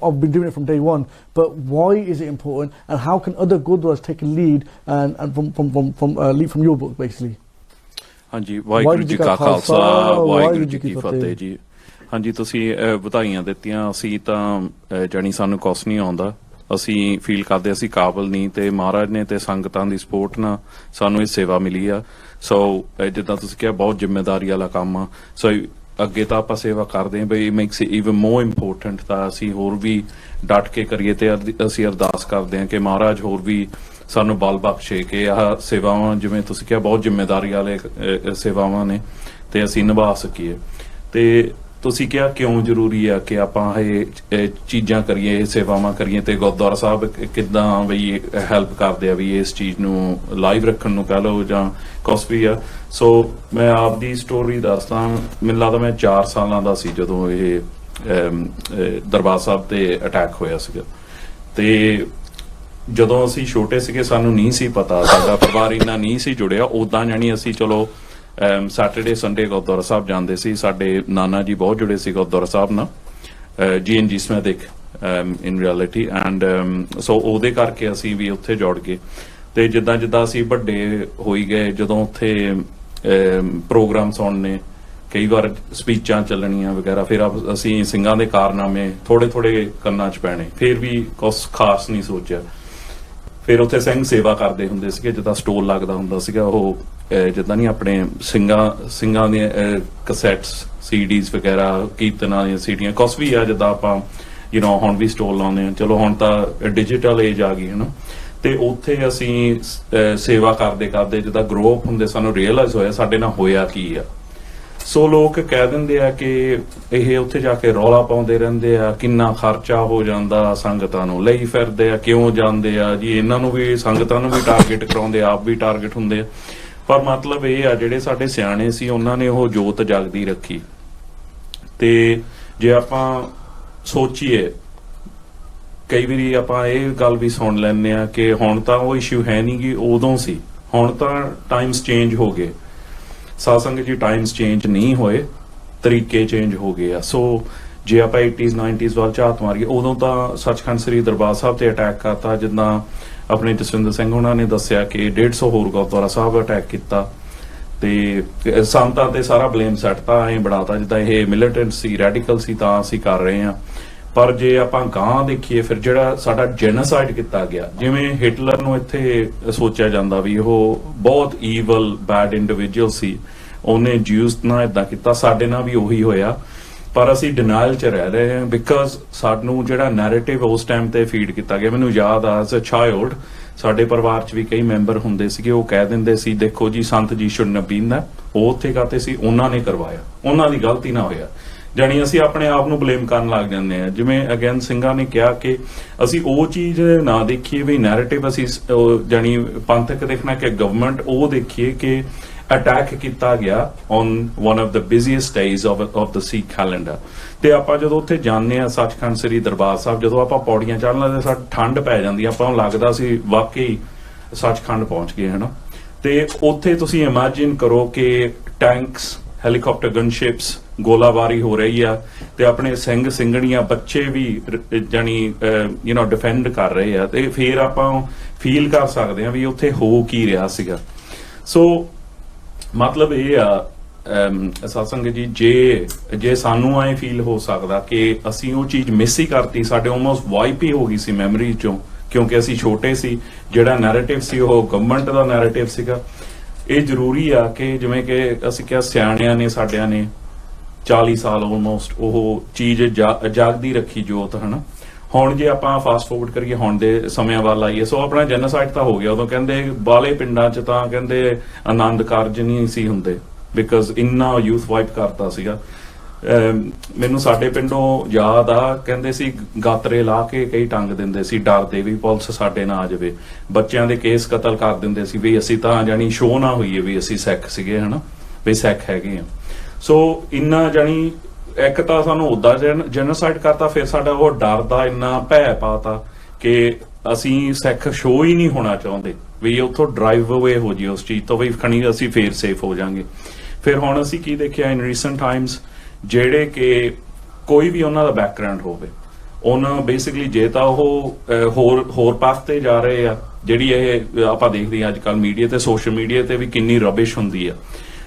S1: have been doing it from day one. But why is it important, and how can other Gurdwaras take a lead and from lead from your book basically?
S5: ਹਾਂਜੀ ਵਾਹਿਗੁਰੂ ਜੀ ਕਾ ਖਾਲਸਾ ਵਾਹਿਗੁਰੂ ਜੀ ਕੀ ਫਤਿਹ ਜੀ। ਹਾਂਜੀ ਤੁਸੀਂ ਵਧਾਈਆਂ ਦਿੱਤੀਆਂ ਅਸੀਂ ਤਾਂ ਜਾਣੀ ਸਾਨੂੰ ਕੁਛ ਨਹੀਂ ਆਉਂਦਾ ਅਸੀਂ ਫੀਲ ਕਰਦੇ ਅਸੀਂ ਕਾਬਲ ਨਹੀਂ ਤੇ ਮਹਾਰਾਜ ਨੇ ਤੇ ਸੰਗਤਾਂ ਦੀ ਸਪੋਰਟ ਨਾਲ ਸਾਨੂੰ ਇਹ ਸੇਵਾ ਮਿਲੀ ਆ ਸੋ ਜਿੱਦਾਂ ਤੁਸੀਂ ਕਿਹਾ ਬਹੁਤ ਜ਼ਿੰਮੇਵਾਰੀ ਵਾਲਾ ਕੰਮ ਆ ਸੋ ਅੱਗੇ ਤਾਂ ਆਪਾਂ ਸੇਵਾ ਕਰਦੇ ਹਾਂ ਬਈ makes it even more important ਤਾਂ ਅਸੀਂ ਹੋਰ ਵੀ ਡਟ ਕੇ ਕਰੀਏ ਤੇ ਅਸੀਂ ਅਰਦਾਸ ਕਰਦੇ ਹਾਂ ਕਿ ਮਹਾਰਾਜ ਹੋਰ ਵੀ ਸਾਨੂੰ ਬਲ ਬਖਸ਼ੇ ਕਿ ਆਹ ਸੇਵਾਵਾਂ ਜਿਵੇਂ ਤੁਸੀਂ ਕਿਹਾ ਬਹੁਤ ਜ਼ਿੰਮੇਵਾਰੀ ਵਾਲੇ ਸੇਵਾਵਾਂ ਨੇ ਤੇ ਅਸੀਂ ਨਿਭਾ ਸਕੀਏ ਤੇ ਤੁਸੀਂ ਕਿਹਾ ਕਿਉਂ ਜ਼ਰੂਰੀ ਆ ਕਿ ਆਪਾਂ ਇਹ ਚੀਜ਼ਾਂ ਕਰੀਏ ਇਹ ਸੇਵਾਵਾਂ ਕਰੀਏ ਤੇ ਗੁਰਦੁਆਰਾ ਸਾਹਿਬ ਕਿੱਦਾਂ ਬਈ ਹੈਲਪ ਕਰਦੇ ਆ ਵੀ ਇਸ ਚੀਜ਼ ਨੂੰ ਲਾਈਵ ਰੱਖਣ ਨੂੰ ਕਹਿ ਲਓ ਜਾਂ ਕੁਛ ਵੀ ਆ ਸੋ ਮੈਂ ਆਪਦੀ ਸਟੋਰੀ ਦੱਸਦਾ ਮੈਨੂੰ ਲੱਗਦਾ ਮੈਂ 4 ਸਾਲਾਂ ਦਾ ਸੀ ਜਦੋਂ ਇਹ ਦਰਬਾਰ ਸਾਹਿਬ ਤੇ ਅਟੈਕ ਹੋਇਆ ਸੀਗਾ ਤੇ ਜਦੋਂ ਅਸੀਂ ਛੋਟੇ ਸੀਗੇ ਸਾਨੂੰ ਨਹੀਂ ਸੀ ਪਤਾ ਸਾਡਾ ਪਰਿਵਾਰ ਇੰਨਾ ਨਹੀਂ ਸੀ ਜੁੜਿਆ ਉਦਾਂ ਜਾਣੀ ਅਸੀਂ ਚਲੋ ਸੈਟਰਡੇ ਸੰਡੇ ਗੁਰਦੁਆਰਾ ਸਾਹਿਬ ਜਾਂਦੇ ਸੀ ਸਾਡੇ ਨਾਨਾ ਜੀ ਬਹੁਤ ਜੁੜੇ ਸੀ ਗੁਰਦੁਆਰਾ ਸਾਹਿਬ ਨਾਲ ਜੀ ਸਮੈਥਿਕ ਇਨ ਰਿਐਲਿਟੀ ਐਂਡ ਸੋ ਉਹਦੇ ਕਰਕੇ ਅਸੀਂ ਵੀ ਉੱਥੇ ਜੁੜ ਗਏ ਤੇ ਜਿੱਦਾਂ ਜਿੱਦਾਂ ਅਸੀਂ ਵੱਡੇ ਹੋਈ ਗਏ ਜਦੋਂ ਉੱਥੇ ਪ੍ਰੋਗਰਾਮ ਸੁਣਨੇ ਕਈ ਵਾਰ ਸਪੀਚਾਂ ਚੱਲਣੀਆਂ ਵਗੈਰਾ ਫਿਰ ਅਸੀਂ ਸਿੰਘਾਂ ਦੇ ਕਾਰਨਾਮੇ ਥੋੜੇ ਕੰਨਾਂ 'ਚ ਪੈਣੇ ਫਿਰ ਵੀ ਕੁਛ ਖਾਸ ਨਹੀਂ ਸੋਚਿਆ ਫਿਰ ਉੱਥੇ ਸਿੰਘ ਸੇਵਾ ਕਰਦੇ ਹੁੰਦੇ ਸੀਗੇ ਜਿੱਦਾਂ ਸਟੋਲ ਲੱਗਦਾ ਹੁੰਦਾ ਸੀਗਾ ਉਹ ਜਿੱਦਾਂ ਨਹੀਂ ਆਪਣੇ ਸਿੰਘਾਂ ਦੀਆਂ ਕਸੈਟਸ ਸੀਡੀਜ਼ ਵਗੈਰਾ ਕੀਰਤਨਾਂ ਦੀਆਂ ਸੀਡੀਆਂ ਕੁਛ ਵੀ ਆ ਜਿੱਦਾਂ ਆਪਾਂ ਹੁਣ ਵੀ ਸਟੋਲ ਲਾਉਂਦੇ ਹਾਂ ਚਲੋ ਹੁਣ ਤਾਂ ਡਿਜੀਟਲ ਏਜ ਆ ਗਈ ਹੈ ਨਾ ਤੇ ਉੱਥੇ ਅਸੀਂ ਸੇਵਾ ਕਰਦੇ ਜਿੱਦਾਂ ਗਰੋ ਅਪ ਹੁੰਦੇ ਸਾਨੂੰ ਰੀਅਲਾਈਜ਼ ਹੋਇਆ ਸਾਡੇ ਨਾਲ ਹੋਇਆ ਕੀ ਆ ਸੋ ਲੋਕ ਕਹਿ ਦਿੰਦੇ ਆ ਕਿ ਇਹ ਉੱਥੇ ਜਾ ਕੇ ਰੌਲਾ ਪਾਉਂਦੇ ਰਹਿੰਦੇ ਆ ਕਿੰਨਾ ਖਰਚਾ ਹੋ ਜਾਂਦਾ ਸੰਗਤਾਂ ਨੂੰ ਲਈ ਫਿਰਦੇ ਆ ਕਿਉਂ ਜਾਂਦੇ ਆ ਜੀ ਇਹਨਾਂ ਨੂੰ ਵੀ ਸੰਗਤਾਂ ਨੂੰ ਵੀ ਟਾਰਗੇਟ ਕਰਾਉਂਦੇ ਆਪ ਵੀ ਟਾਰਗੇਟ ਹੁੰਦੇ ਆ ਪਰ ਮਤਲਬ ਇਹ ਆ ਜਿਹੜੇ ਸਾਡੇ ਸਿਆਣੇ ਸੀ ਉਹਨਾਂ ਨੇ ਉਹ ਜੋਤ ਜਗਦੀ ਰੱਖੀ ਤੇ ਜੇ ਆਪਾਂ ਸੋਚੀਏ ਕਈ ਵਾਰੀ ਆਪਾਂ ਇਹ ਗੱਲ ਵੀ ਸੁਣ ਲੈਂਦੇ ਆ ਕਿ ਹੁਣ ਤਾਂ ਉਹ ਇਸ਼ੂ ਹੈ ਨਹੀਂ ਗੀ ਉਦੋਂ ਸੀ ਹੁਣ ਤਾਂ ਟਾਈਮਸ ਚੇਂਜ ਹੋ ਗਏ ਸਾਸੰਗ ਜੀ ਟਾਈਮਸ ਚੇਂਜ ਨਹੀਂ ਹੋਏ ਤਰੀਕੇ ਚੇਂਜ ਹੋ ਗਏ ਆ ਸੋ ਜੇ ਆਪਾਂ 80s 90s ਵੱਲ ਝਾਤ ਮਾਰੀਏ ਉਦੋਂ ਤਾਂ ਸੱਚਖੰਡ ਸ੍ਰੀ ਦਰਬਾਰ ਸਾਹਿਬ ਤੇ ਅਟੈਕ ਕਰਤਾ ਜਿੱਦਾਂ ਆਪਣੇ ਜਸਵਿੰਦਰ ਸਿੰਘ ਉਹਨਾਂ ਨੇ ਦੱਸਿਆ ਕਿ 150 ਹੋਰ ਗੁਰਦੁਆਰਾ ਸਾਹਿਬ ਅਟੈਕ ਕੀਤਾ ਤੇ ਸੰਤਾਂ ਤੇ ਸਾਰਾ ਬਲੇਮ ਸੱਟਤਾ ਐਂ ਬਣਾਤਾ ਜਿੱਦਾਂ ਇਹ ਮਿਲੀਟੈਂਟ ਸੀ ਰੈਡੀਕਲ ਸੀ ਤਾਂ ਅਸੀਂ ਕਰ ਰਹੇ ਹਾਂ ਪਰ ਜੇ ਆਪਾਂ ਗਾਂ ਦੇਖੀਏ ਫਿਰ ਜਿਹੜਾ ਸਾਡਾ ਜੈਨੋਸਾਈਡ ਕੀਤਾ ਗਿਆ ਜਿਵੇਂ ਹਿਟਲਰ ਨੂੰ ਇੱਥੇ ਸੋਚਿਆ ਜਾਂਦਾ ਵੀ ਉਹ ਬਹੁਤ ਈਵਲ ਬੈਡ ਇੰਡੀਵਿਜੂਅਲ ਸੀ ਉਹਨੇ ਜਿਊਸ ਨਾਲ ਇਦਾਂ ਕੀਤਾ, ਸਾਡੇ ਨਾਲ ਵੀ ਉਹੀ ਹੋਇਆ। ਪਰ ਅਸੀਂ ਡਿਨਾਈਲ 'ਚ ਰਹਿ ਰਹੇ ਹਾਂ ਬਿਕਾਜ਼ ਸਾਨੂੰ ਜਿਹੜਾ ਨੈਰੇਟਿਵ ਉਸ ਟਾਈਮ ਤੇ ਫੀਡ ਕੀਤਾ ਗਿਆ। ਮੈਨੂੰ ਯਾਦ ਆ ਐਜ਼ ਅ ਚਾਈਲਡ ਸਾਡੇ ਪਰਿਵਾਰ 'ਚ ਵੀ ਕਈ ਮੈਂਬਰ ਹੁੰਦੇ ਸੀਗੇ, ਉਹ ਕਹਿ ਦਿੰਦੇ ਸੀ ਦੇਖੋ ਜੀ ਸੰਤ ਜੀ ਸ਼ੁਡ ਨੈਵ ਬੀਨ ਦਾ, ਉਹ ਉੱਥੇ ਕਾਤੇ ਸੀ, ਉਹਨਾਂ ਨੇ ਕਰਵਾਇਆ, ਉਹਨਾਂ ਦੀ ਗਲਤੀ ਨਾ ਹੋਇਆ। ਜਾਣੀ ਅਸੀਂ ਆਪਣੇ ਆਪ ਨੂੰ ਬਲੇਮ ਕਰਨ ਲੱਗ ਜਾਂਦੇ ਆ। ਜਿਵੇਂ ਅਗੇਨ ਸਿੰਘਾਂ ਨੇ ਕਿਹਾ ਕਿ ਅਸੀਂ ਉਹ ਚੀਜ਼ ਨਾ ਦੇਖੀਏ ਵੀ ਨੈਰੇਟਿਵ ਅਸੀਂ ਜਾਣੀ ਪੰਥਕ ਦੇਖਣਾ ਕਿ ਗਵਰਨਮੈਂਟ, ਉਹ ਦੇਖੀਏ ਕਿ ਅਟੈਕ ਕੀਤਾ ਗਿਆ on one of the busiest days of the Sikh calendar. ਤੇ ਆਪਾਂ ਜਦੋਂ ਉੱਥੇ ਜਾਂਦੇ ਆ ਸੱਚਖੰਡ ਸ੍ਰੀ ਦਰਬਾਰ ਸਾਹਿਬ, ਜਦੋਂ ਆਪਾਂ ਪੌੜੀਆਂ ਚੜ੍ਹਨ ਲੱਗਦੇ ਸਾਨੂੰ ਠੰਡ ਪੈ ਜਾਂਦੀ, ਆਪਾਂ ਨੂੰ ਲੱਗਦਾ ਸੀ ਵਾਕਈ ਸੱਚਖੰਡ ਪਹੁੰਚ ਗਏ ਹਨਾ। ਤੇ ਉੱਥੇ ਤੁਸੀਂ ਇਮੇਜਿਨ ਕਰੋ ਕਿ ਟੈਂਕਸ, ਹੈਲੀਕਾਪਟਰ, ਗਨਸ਼ਿਪਸ, ਗੋਲਾਬਾਰੀ ਹੋ ਰਹੀ ਆ ਤੇ ਆਪਣੇ ਸਿੰਘ ਸਿੰਘਣੀਆਂ ਬੱਚੇ ਵੀ ਜਾਣੀ ਡਿਫੈਂਡ ਕਰ ਰਹੇ ਆ, ਤੇ ਫਿਰ ਆਪਾਂ ਫੀਲ ਕਰ ਸਕਦੇ ਆ ਵੀ ਉੱਥੇ ਹੋ ਕੀ ਰਿਹਾ ਸੀਗਾ। ਸੋ ਮਤਲਬ ਇਹ ਆ ਸਤਸੰਗ ਜੀ, ਜੇ ਸਾਨੂੰ ਐ ਫੀਲ ਹੋ ਸਕਦਾ ਕਿ ਅਸੀਂ ਉਹ ਚੀਜ਼ ਮਿਸ ਹੀ ਕਰਤੀ, ਸਾਡੇ ਆਲਮੋਸਟ ਵਾਈਪ ਹੀ ਹੋ ਗਈ ਸੀ ਮੈਮਰੀ ਚੋਂ, ਕਿਉਂਕਿ ਅਸੀਂ ਛੋਟੇ ਸੀ, ਜਿਹੜਾ ਨੈਰੇਟਿਵ ਸੀ ਉਹ ਗਵਰਨਮੈਂਟ ਦਾ ਨੈਰੇਟਿਵ ਸੀਗਾ। ਇਹ ਜ਼ਰੂਰੀ ਆ ਕਿ ਜਿਵੇਂ ਕਿ ਅਸੀਂ ਕਿਹਾ ਸਿਆਣਿਆਂ ਨੇ ਸਾਡਿਆਂ ਨੇ 40 ਸਾਲ ਆਲਮੋਸਟ ਉਹ ਚੀਜ਼ ਜਾਗਦੀ ਰੱਖੀ ਜੋਤ ਹਨਾ। ਹੁਣ ਜੇ ਆਪਾਂ ਫਾਸਟ ਫੋਰਵਰਡ ਕਰੀਏ ਹੁਣ ਦੇ ਸਮਿਆਂ ਵੱਲ ਆਈਏ, ਸੋ ਆਪਣਾ ਜੈਨੋਸਾਈਡ ਤਾਂ ਹੋ ਗਿਆ। ਉਦੋਂ ਕਹਿੰਦੇ ਬਾਲੇ ਪਿੰਡਾਂ 'ਚ ਤਾਂ ਕਹਿੰਦੇ ਆਨੰਦ ਕਾਰਜ ਨਹੀਂ ਸੀ ਹੁੰਦੇ ਬਿਕਾਜ਼ ਇੰਨਾ ਯੂਥ ਵਾਈਪ ਕਰਤਾ ਸੀਗਾ। ਮੈਨੂੰ ਸਾਡੇ ਪਿੰਡੋਂ ਯਾਦ ਆ, ਕਹਿੰਦੇ ਸੀ ਗਾਤਰੇ ਲਾ ਕੇ ਕਈ ਟੰਗ ਦਿੰਦੇ ਸੀ, ਡਰਦੇ ਵੀ ਪੁਲਿਸ ਸਾਡੇ ਨਾਲ ਆ ਜਾਵੇ। ਬੱਚਿਆਂ ਦੇ ਕੇਸ ਕਤਲ ਕਰ ਦਿੰਦੇ ਸੀ ਵੀ ਅਸੀਂ ਤਾਂ ਜਾਣੀ ਸ਼ੋਅ ਨਾ ਹੋਈਏ ਵੀ ਅਸੀਂ ਸਿੱਖ ਸੀਗੇ ਹਨਾ, ਵੀ ਸਿੱਖ ਹੈਗੇ ਆ। ਸੋ ਇੰਨਾ ਜਾਣੀ ਇੱਕ ਤਾਂ ਸਾਨੂੰ ਉਦਾਂ ਜੈਨੋਸਾਈਡ ਕਰਤਾ, ਫਿਰ ਸਾਡਾ ਉਹ ਡਰ ਦਾ ਇੰਨਾ ਭੈ ਪਾਤਾ ਕਿ ਅਸੀਂ ਸਿੱਖ ਸ਼ੋਅ ਹੀ ਨਹੀਂ ਹੋਣਾ ਚਾਹੁੰਦੇ ਵੀ ਉੱਥੋਂ ਡਰਾਈਵ ਅਵੇ ਹੋ ਜੀ ਉਸ ਚੀਜ਼ ਤੋਂ, ਵੀ ਖਣੀ ਅਸੀਂ ਫੇਰ ਸੇਫ ਹੋ ਜਾਾਂਗੇ। ਫਿਰ ਹੁਣ ਅਸੀਂ ਕੀ ਦੇਖਿਆ ਇਨ ਰੀਸੈਂਟ ਟਾਈਮਸ, ਜਿਹੜੇ ਕਿ ਕੋਈ ਵੀ ਉਹਨਾਂ ਦਾ ਬੈਕਗ੍ਰਾਉਂਡ ਹੋਵੇ, ਉਹਨਾਂ ਬੇਸਿਕਲੀ ਜੇ ਤਾਂ ਉਹ ਹੋਰ ਪਾਸ ਤੇ ਜਾ ਰਹੇ ਆ, ਜਿਹੜੀ ਇਹ ਆਪਾਂ ਦੇਖਦੇ ਹਾਂ ਅੱਜ ਕੱਲ੍ਹ ਮੀਡੀਆ ਤੇ ਸੋਸ਼ਲ ਮੀਡੀਆ ਤੇ ਵੀ ਕਿੰਨੀ ਰਬਿਸ਼ ਹੁੰਦੀ ਆ।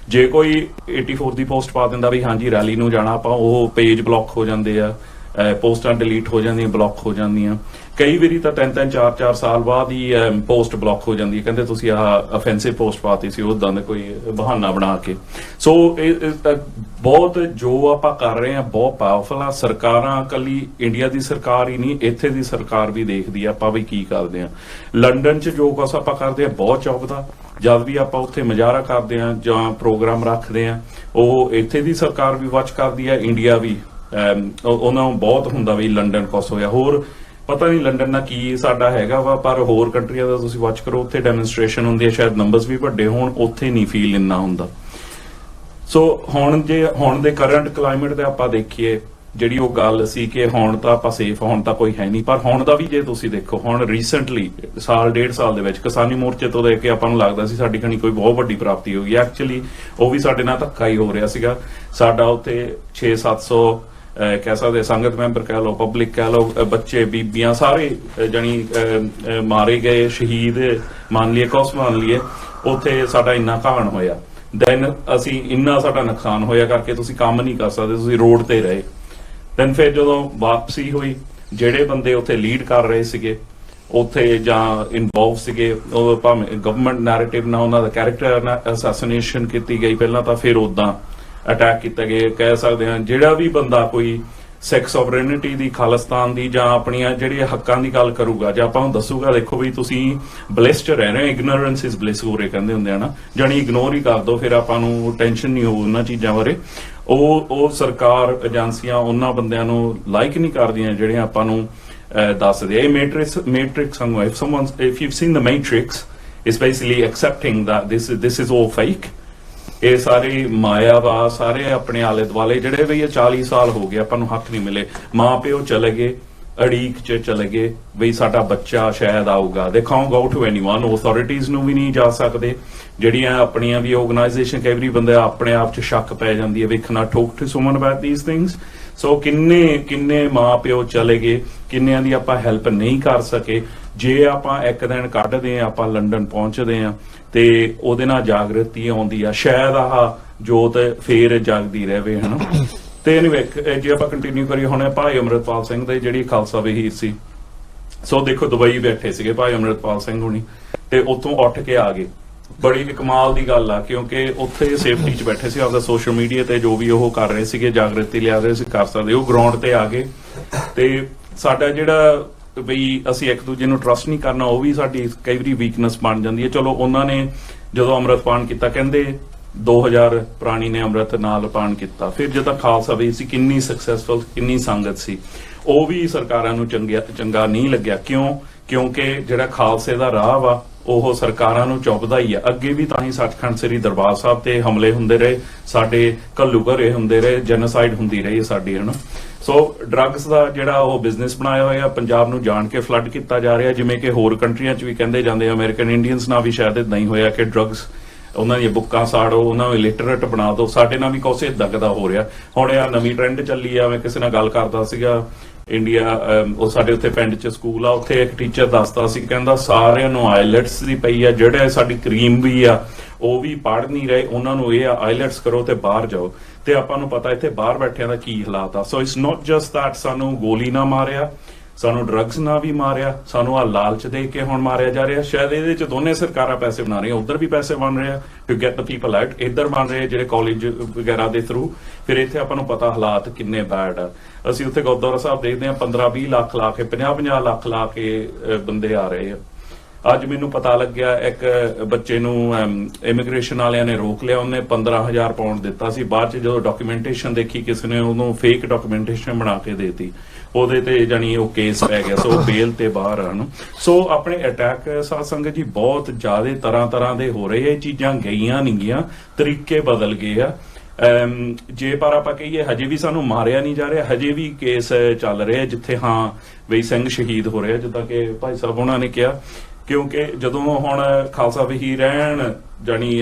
S5: ਜੇ ਕੋਈ 84 ਦੀ ਪੋਸਟ ਪਾ ਦਿੰਦਾ ਵੀ ਹਾਂਜੀ ਰੈਲੀ ਨੂੰ ਜਾਣਾ ਆਪਾਂ, ਉਹ ਪੇਜ ਬਲੌਕ ਹੋ ਜਾਂਦੇ ਆ, ਪੋਸਟਾਂ ਡਿਲੀਟ ਹੋ ਜਾਂਦੀਆਂ, ਬਲੌਕ ਹੋ ਜਾਂਦੀਆਂ। ਕਈ ਵਾਰੀ ਤਾਂ 3-3 4-4 ਸਾਲ ਬਾਅਦ ਹੀ ਪੋਸਟ ਬਲੌਕ ਹੋ ਜਾਂਦੀ ਹੈ, ਕਹਿੰਦੇ ਤੁਸੀਂ ਆਹ ਅਫੈਂਸਿਵ ਪੋਸਟ ਪਾਤੀ ਸੀ, ਉਦਾਂ ਦਾ ਕੋਈ ਬਹਾਨਾ ਬਣਾ ਕੇ। ਸੋ ਇਹ ਬਹੁਤ ਜੋ ਆਪਾਂ ਕਰ ਰਹੇ ਹਾਂ ਬਹੁਤ ਪਾਵਰਫੁਲ ਆ। ਸਰਕਾਰਾਂ ਇਕੱਲੀ ਇੰਡੀਆ ਦੀ ਸਰਕਾਰ ਹੀ ਨਹੀਂ, ਇੱਥੇ ਦੀ ਸਰਕਾਰ ਵੀ ਦੇਖਦੀ ਆ ਆਪਾਂ ਵੀ ਕੀ ਕਰਦੇ ਆ। ਲੰਡਨ 'ਚ ਜੋ ਕੁਛ ਆਪਾਂ ਕਰਦੇ ਆ ਬਹੁਤ ਚੁੱਭਦਾ, ਜਦ ਵੀ ਆਪਾਂ ਉੱਥੇ ਮੁਜ਼ਾਹਰਾ ਕਰਦੇ ਆ ਜਾਂ ਪ੍ਰੋਗਰਾਮ ਰੱਖਦੇ ਆ, ਉਹ ਇੱਥੇ ਦੀ ਸਰਕਾਰ ਵੀ ਵਾਚ ਕਰਦੀ ਆ, ਇੰਡੀਆ ਵੀ ਉਹਨਾਂ ਨੂੰ ਬਹੁਤ ਹੁੰਦਾ ਵੀ ਲੰਡਨ ਕੁਛ ਹੋਇਆ। ਹੋਰ ਪਤਾ ਨਹੀਂ ਲੰਡਨ ਨਾਲ ਕੀ ਸਾਡਾ ਹੈਗਾ ਵਾ, ਪਰ ਹੋਰ ਕੰਟਰੀਆਂ ਦਾ ਤੁਸੀਂ ਵਾਚ ਕਰੋ, ਉੱਥੇ ਡੈਮੋਨਸਟ੍ਰੇਸ਼ਨ ਹੁੰਦੀ ਹੈ, ਸ਼ਾਇਦ ਨੰਬਰਸ ਵੀ ਵੱਡੇ ਹੋਣ, ਉੱਥੇ ਨਹੀਂ ਫੀਲ ਇੰਨਾ ਹੁੰਦਾ। ਸੋ ਹੁਣ ਦੇ ਕਰੰਟ ਕਲਾਈਮੇਟ ਤੇ ਆਪਾਂ ਦੇਖੀਏ, ਜਿਹੜੀ ਉਹ ਗੱਲ ਸੀ ਕਿ ਹੁਣ ਤਾਂ ਆਪਾਂ ਸੇਫ, ਹੁਣ ਤਾਂ ਕੋਈ ਹੈ ਨਹੀਂ, ਪਰ ਹੁਣ ਦਾ ਵੀ ਜੇ ਤੁਸੀਂ ਦੇਖੋ, ਹੁਣ ਰੀਸੈਂਟਲੀ ਸਾਲ 1.5 ਸਾਲ ਦੇ ਵਿੱਚ ਕਿਸਾਨੀ ਮੋਰਚੇ ਤੋਂ ਦੇਖ ਕੇ ਆਪਾਂ ਨੂੰ ਲੱਗਦਾ ਸੀ ਸਾਡੀ ਖਣੀ ਕੋਈ ਬਹੁਤ ਵੱਡੀ ਪ੍ਰਾਪਤੀ ਹੋ ਗਈ। ਐਕਚੁਅਲੀ ਉਹ ਵੀ ਸਾਡੇ ਨਾਲ ਧੱਕਾ ਹੀ ਹੋ ਰਿਹਾ ਸੀਗਾ। ਸਾਡਾ ਉੱਥੇ 600-700 ਕਹਿ ਸਕਦੇ ਸੰਗਤ ਮੈਂਬਰ ਕਹਿ ਲਓ, ਪਬਲਿਕ ਕਹਿ ਲਓ, ਬੱਚੇ ਬੀਬੀਆਂ ਸਾਰੇ ਜਾਣੀ ਮਾਰੇ ਗਏ, ਸ਼ਹੀਦ ਮੰਨ ਲਈਏ, ਕੁਛ ਮੰਨ ਲਈਏ, ਉੱਥੇ ਸਾਡਾ ਇੰਨਾ ਘਾਣ ਹੋਇਆ। ਦੈਨ ਅਸੀਂ ਇੰਨਾ ਸਾਡਾ ਨੁਕਸਾਨ ਹੋਇਆ ਕਰਕੇ ਤੁਸੀਂ ਕੰਮ ਨਹੀਂ ਕਰ ਸਕਦੇ, ਤੁਸੀਂ ਰੋਡ ਤੇ ਰਹੇ। ਦੈਨ ਫਿਰ ਜਦੋਂ ਵਾਪਸੀ ਹੋਈ, ਜਿਹੜੇ ਬੰਦੇ ਉੱਥੇ ਲੀਡ ਕਰ ਰਹੇ ਸੀਗੇ ਉੱਥੇ ਜਾਂ ਇਨਵੋਲਵ ਸੀਗੇ, ਉਹ ਭਾਵੇਂ ਗਵਰਨਮੈਂਟ ਨੈਰੇਟਿਵ ਨਾਲ ਉਹਨਾਂ ਦਾ ਕੈਰੈਕਟਰ ਨਾਲ ਅਸੈਸੀਨੇਸ਼ਨ ਕੀਤੀ ਗਈ ਪਹਿਲਾਂ ਤਾਂ, ਫਿਰ ਉਦਾਂ ਅਟੈਕ ਕੀਤਾ ਗਿਆ। ਕਹਿ ਸਕਦੇ ਹਾਂ ਜਿਹੜਾ ਵੀ ਬੰਦਾ ਕੋਈ ਸਿੱਖ ਸੋਵਰੇਨਿਟੀ ਦੀ, ਖਾਲਿਸਤਾਨ ਦੀ ਜਾਂ ਆਪਣੀਆਂ ਜਿਹੜੀਆਂ ਹੱਕਾਂ ਦੀ ਗੱਲ ਕਰੂਗਾ ਜਾਂ ਆਪਾਂ ਨੂੰ ਦੱਸੂਗਾ ਦੇਖੋ ਵੀ ਤੁਸੀਂ ਬਲਿਸ 'ਚ ਰਹਿ ਰਹੇ ਹੋ, ਇਗਨੋਰੈਂਸ ਇਜ਼ ਬਲਿਸ ਹੋਰੇ ਕਹਿੰਦੇ ਹੁੰਦੇ ਆ ਨਾ, ਜਾਣੀ ਇਗਨੋਰ ਹੀ ਕਰ ਦੋ, ਫਿਰ ਆਪਾਂ ਨੂੰ ਟੈਨਸ਼ਨ ਨਹੀਂ ਹੋਊ ਉਹਨਾਂ ਚੀਜ਼ਾਂ ਬਾਰੇ। ਉਹ ਸਰਕਾਰ ਏਜੰਸੀਆਂ ਉਹਨਾਂ ਬੰਦਿਆਂ ਨੂੰ ਲਾਈਕ ਨਹੀਂ ਕਰਦੀਆਂ ਜਿਹੜੀਆਂ ਆਪਾਂ ਨੂੰ ਦੱਸਦੇ ਆ। ਇਹ ਮੈਟ੍ਰਿਕਸ ਵਾਂਗੂ, if you've seen the matrix, it's basically accepting that this is all fake। ਇਹ ਸਾਰੀ ਮਾਇਆ ਵਾ, ਸਾਰੇ ਆਪਣੇ ਆਲੇ ਦੁਆਲੇ ਜਿਹੜੇ ਵੀ ਇਹ 40 ਸਾਲ ਹੋ ਗਏ ਆਪਾਂ ਨੂੰ ਹੱਕ ਨਹੀਂ ਮਿਲੇ। ਮਾਂ ਪਿਓ ਚਲੇ ਗਏ, ਅੜੀਕ 'ਚ ਚਲੇ ਗਏ ਵੀ ਸਾਡਾ ਬੱਚਾ ਸ਼ਾਇਦ ਆਊਗਾ, they can't go to anyone, authorities ਨੂੰ ਵੀ ਨਹੀਂ ਜਾ ਸਕਦੇ। ਜਿਹੜੀਆਂ ਆਪਣੀਆਂ ਵੀ ਆਰਗੇਨਾਈਜੇਸ਼ਨ, ਕਈ ਵਾਰੀ ਬੰਦੇ ਆਪਣੇ ਆਪ 'ਚ ਸ਼ੱਕ ਪੈ ਜਾਂਦੀ ਹੈ, ਵੇਖਣਾ talk to someone about these things. So ਕਿੰਨੇ ਮਾਂ ਪਿਓ ਚਲੇ ਗਏ, ਕਿੰਨਿਆਂ ਦੀ ਆਪਾਂ ਹੈਲਪ ਨਹੀਂ ਕਰ ਸਕੇ। ਜੇ ਆਪਾਂ ਇੱਕ ਦਿਨ ਕੱਢਦੇ ਆ, ਆਪਾਂ ਲੰਡਨ ਪਹੁੰਚਦੇ ਆ ਤੇ ਉਹਦੇ ਨਾਲ ਜਾਗਰਤੀ ਆਉਂਦੀ ਆ, ਸ਼ਾਇਦ ਆਹ ਜੋਤ ਫੇਰ ਜਾਗਦੀ ਰਹੇ ਹਨਾ। ਤੇ ਐਨੀਵੇ ਜੇ ਆਪਾਂ ਕੰਟੀਨਿਊ ਕਰੀਏ, ਹੁਣ ਭਾਈ ਅੰਮ੍ਰਿਤਪਾਲ ਸਿੰਘ ਦੇ ਜਿਹੜੀ ਖਾਲਸਾ ਵਹੀਰ ਸੀ, ਸੋ ਦੇਖੋ ਦੁਬਈ ਬੈਠੇ ਸੀਗੇ ਭਾਈ ਅੰਮ੍ਰਿਤਪਾਲ ਸਿੰਘ ਹੁਣੀ, ਤੇ ਉੱਥੋਂ ਉੱਠ ਕੇ ਆ ਗਏ ਬੜੀ ਕਮਾਲ ਦੀ ਗੱਲ ਆ ਕਿਉਂਕਿ ਉੱਥੇ ਸੇਫਟੀ 'ਚ ਬੈਠੇ ਸੀ, ਆਪਦਾ ਸੋਸ਼ਲ ਮੀਡੀਆ ਤੇ ਜੋ ਵੀ ਉਹ ਕਰ ਰਹੇ ਸੀਗੇ, ਜਾਗਰਤੀ ਲਿਆ ਰਹੇ ਸੀ, ਕਰ ਸਕਦੇ, ਉਹ ਗਰਾਊਂਡ ਤੇ ਆ ਗਏ। ਤੇ ਸਾਡਾ ਜਿਹੜਾ ਬਈ ਅਸੀਂ ਇੱਕ ਦੂਜੇ ਨੂੰ ਟਰਸਟ ਨਹੀਂ ਕਰਨਾ, ਉਹ ਵੀ ਸਾਡੀ ਕਈ ਵਾਰੀ ਵੀਕਨੈਸ ਬਣ ਜਾਂਦੀ ਹੈ। ਚਲੋ ਉਹਨਾਂ ਨੇ ਜਦੋਂ ਅੰਮ੍ਰਿਤਪਾਨ ਕੀਤਾ, ਕਹਿੰਦੇ 2000 ਪ੍ਰਾਣੀ ਨੇ ਅੰਮ੍ਰਿਤ ਨਾਲ ਪਾਨ ਕੀਤਾ। ਫਿਰ ਜਦੋਂ ਖਾਲਸਾ ਵੀ ਸੀ, ਕਿੰਨੀ ਸਕਸੈਸਫੁਲ, ਕਿੰਨੀ ਸੰਗਤ ਸੀ, ਉਹ ਵੀ ਸਰਕਾਰਾਂ ਨੂੰ ਚੰਗਾ ਨਹੀਂ ਲੱਗਿਆ। ਕਿਉਂਕਿ ਜਿਹੜਾ ਖਾਲਸੇ ਦਾ ਰਾਹ ਵਾ ਉਹ ਸਰਕਾਰਾਂ ਨੂੰ ਚੁੱਭਦਾ ਹੀ ਆ। ਅੱਗੇ ਵੀ ਤਾਂ ਹੀ ਸੱਚਖੰਡ ਸ੍ਰੀ ਦਰਬਾਰ ਸਾਹਿਬ ਤੇ ਹਮਲੇ ਹੁੰਦੇ ਰਹੇ, ਸਾਡੇ ਘੱਲੂ ਘਰੇ ਹੁੰਦੇ ਰਹੇ, ਜੈਨੋਸਾਈਡ ਹੁੰਦੀ ਰਹੀ ਸਾਡੀ, ਹਨਾ। ਸੋ ਡਰੱਗਸ ਦਾ ਜਿਹੜਾ ਉਹ ਬਿਜ਼ਨਸ ਬਣਾਇਆ ਹੋਇਆ, ਪੰਜਾਬ ਨੂੰ ਜਾਣ ਕੇ ਫਲੱਡ ਕੀਤਾ ਜਾ ਰਿਹਾ, ਜਿਵੇਂ ਕਿ ਹੋਰ ਕੰਟਰੀਆਂ 'ਚ ਵੀ ਕਹਿੰਦੇ ਜਾਂਦੇ, ਅਮਰੀਕਨ ਇੰਡੀਅਨਸ ਨਾਲ ਵੀ ਸ਼ਾਇਦ ਇਦਾਂ ਹੀ ਹੋਇਆ ਕਿ ਡਰੱਗਸ, ਉਹਨਾਂ ਦੀਆਂ ਬੁੱਕਾਂ ਸਾੜੋ, ਉਹਨਾਂ ਨੂੰ ਇਲਿਟਰੇਟ ਬਣਾ ਦਿਓ। ਸਾਡੇ ਨਾਲ ਵੀ ਕੋਸੇ ਦਗਦਾ ਹੋ ਰਿਹਾ। ਹੁਣ ਇਹ ਨਵੀਂ ਟ੍ਰੈਂਡ ਚੱਲੀ ਆ, ਮੈਂ ਕਿਸੇ ਨਾਲ ਗੱਲ ਕਰਦਾ ਸੀਗਾ ਇੰਡੀਆ, ਉਹ ਸਾਡੇ ਉੱਥੇ ਪਿੰਡ 'ਚ ਸਕੂਲ ਆ, ਉੱਥੇ ਇੱਕ ਟੀਚਰ ਦੱਸਦਾ ਸੀ, ਕਹਿੰਦਾ ਸਾਰਿਆਂ ਨੂੰ ਆਈਲੈਟਸ ਦੀ ਪਈ ਆ, ਜਿਹੜੇ ਸਾਡੀ ਕਰੀਮ ਵੀ ਆ ਉਹ ਵੀ ਪੜ੍ਹ ਨਹੀਂ ਰਹੇ, ਉਹਨਾਂ ਨੂੰ ਇਹ ਆ ਆਈਲੈਟਸ ਕਰੋ ਤੇ ਬਾਹਰ ਜਾਓ। ਤੇ ਆਪਾਂ ਨੂੰ ਪਤਾ ਇੱਥੇ ਬਾਹਰ ਬੈਠਿਆਂ ਦਾ ਕੀ ਹਾਲਾਤ ਆ। So it's not just that ਸਾਨੂੰ ਗੋਲੀ ਨਾ ਮਾਰਿਆ, ਸਾਨੂੰ ਡਰੱਗਸ ਨਾਲ ਵੀ ਮਾਰਿਆ, ਸਾਨੂੰ ਆ ਲਾਲਚ ਦੇ ਕੇ ਹੁਣ ਮਾਰਿਆ ਜਾ ਰਿਹਾ। ਸ਼ਾਇਦ ਇਹਦੇ 'ਚ ਦੋਨੇ ਸਰਕਾਰਾਂ ਪੈਸੇ ਬਣਾ ਰਹੀਆਂ, ਉੱਧਰ ਵੀ ਪੈਸੇ ਬਣ ਰਹੇ ਆ to get the people out, ਇੱਧਰ ਬਣ ਰਹੇ ਜਿਹੜੇ ਕਾਲਜ ਵਗੈਰਾ ਦੇ ਥਰੂ। ਫਿਰ ਇੱਥੇ ਆਪਾਂ ਨੂੰ ਪਤਾ ਹਾਲਾਤ ਕਿੰਨੇ ਬੈਡ ਆ। ਅਸੀਂ ਉੱਥੇ ਗੁਰਦੁਆਰਾ ਸਾਹਿਬ ਦੇਖਦੇ ਹਾਂ 15-20 ਲੱਖ ਲਾ ਕੇ, 50-50 ਲੱਖ ਲਾ ਕੇ ਬੰਦੇ ਆ ਰਹੇ ਆ। ਅੱਜ ਮੈਨੂੰ ਪਤਾ ਲੱਗਿਆ ਇੱਕ ਬੱਚੇ ਨੂੰ ਇਮੀਗ੍ਰੇਸ਼ਨ ਵਾਲਿਆਂ ਨੇ ਰੋਕ ਲਿਆ, ਉਹਨੇ 15,000 ਪਾਉਂਡ ਦਿੱਤਾ ਸੀ। ਬਾਅਦ 'ਚ ਜਦੋਂ ਡਾਕੂਮੈਂਟੇਸ਼ਨ ਦੇਖੀ ਕਿਸੇ ਨੇ, ਉਹਨੂੰ ਫੇਕ ਡਾਕੂਮੈਂਟੇਸ਼ਨ ਬਣਾ ਕੇ ਦੇਤੀ, ਉਹਦੇ ਤੇ ਜਾਣੀ ਉਹ ਕੇਸ ਪੈ ਗਿਆ। ਸੋ ਬੇਲ ਤੇ ਬਾਹਰ ਹਨ। ਸੋ ਆਪਣੇ ਅਟੈਕ ਸਾਧ ਸੰਗਤ ਜੀ ਬਹੁਤ ਜ਼ਿਆਦਾ ਤਰ੍ਹਾਂ ਦੇ ਹੋ ਰਹੇ ਆ। ਇਹ ਚੀਜ਼ਾਂ ਗਈਆਂ ਨਹੀਂ ਗਈਆਂ, ਤਰੀਕੇ ਬਦਲ ਗਏ ਆ। ਜੇ ਪਰ ਆਪਾਂ ਕਹੀਏ ਹਜੇ ਵੀ ਸਾਨੂੰ ਮਾਰਿਆ ਨਹੀਂ ਜਾ ਰਿਹਾ, ਹਜੇ ਵੀ ਕੇਸ ਚੱਲ ਰਹੇ ਆ ਜਿੱਥੇ ਹਾਂ ਬਈ ਸਿੰਘ ਸ਼ਹੀਦ ਹੋ ਰਿਹਾ, ਜਿੱਦਾਂ ਕਿ ਭਾਈ ਸਾਹਿਬ ਉਹਨਾਂ ਨੇ ਕਿਹਾ। ਕਿਉਂਕਿ ਜਦੋਂ ਹੁਣ ਖਾਲਸਾ ਵਹੀਰ ਰਹਿਣ ਜਾਣੀ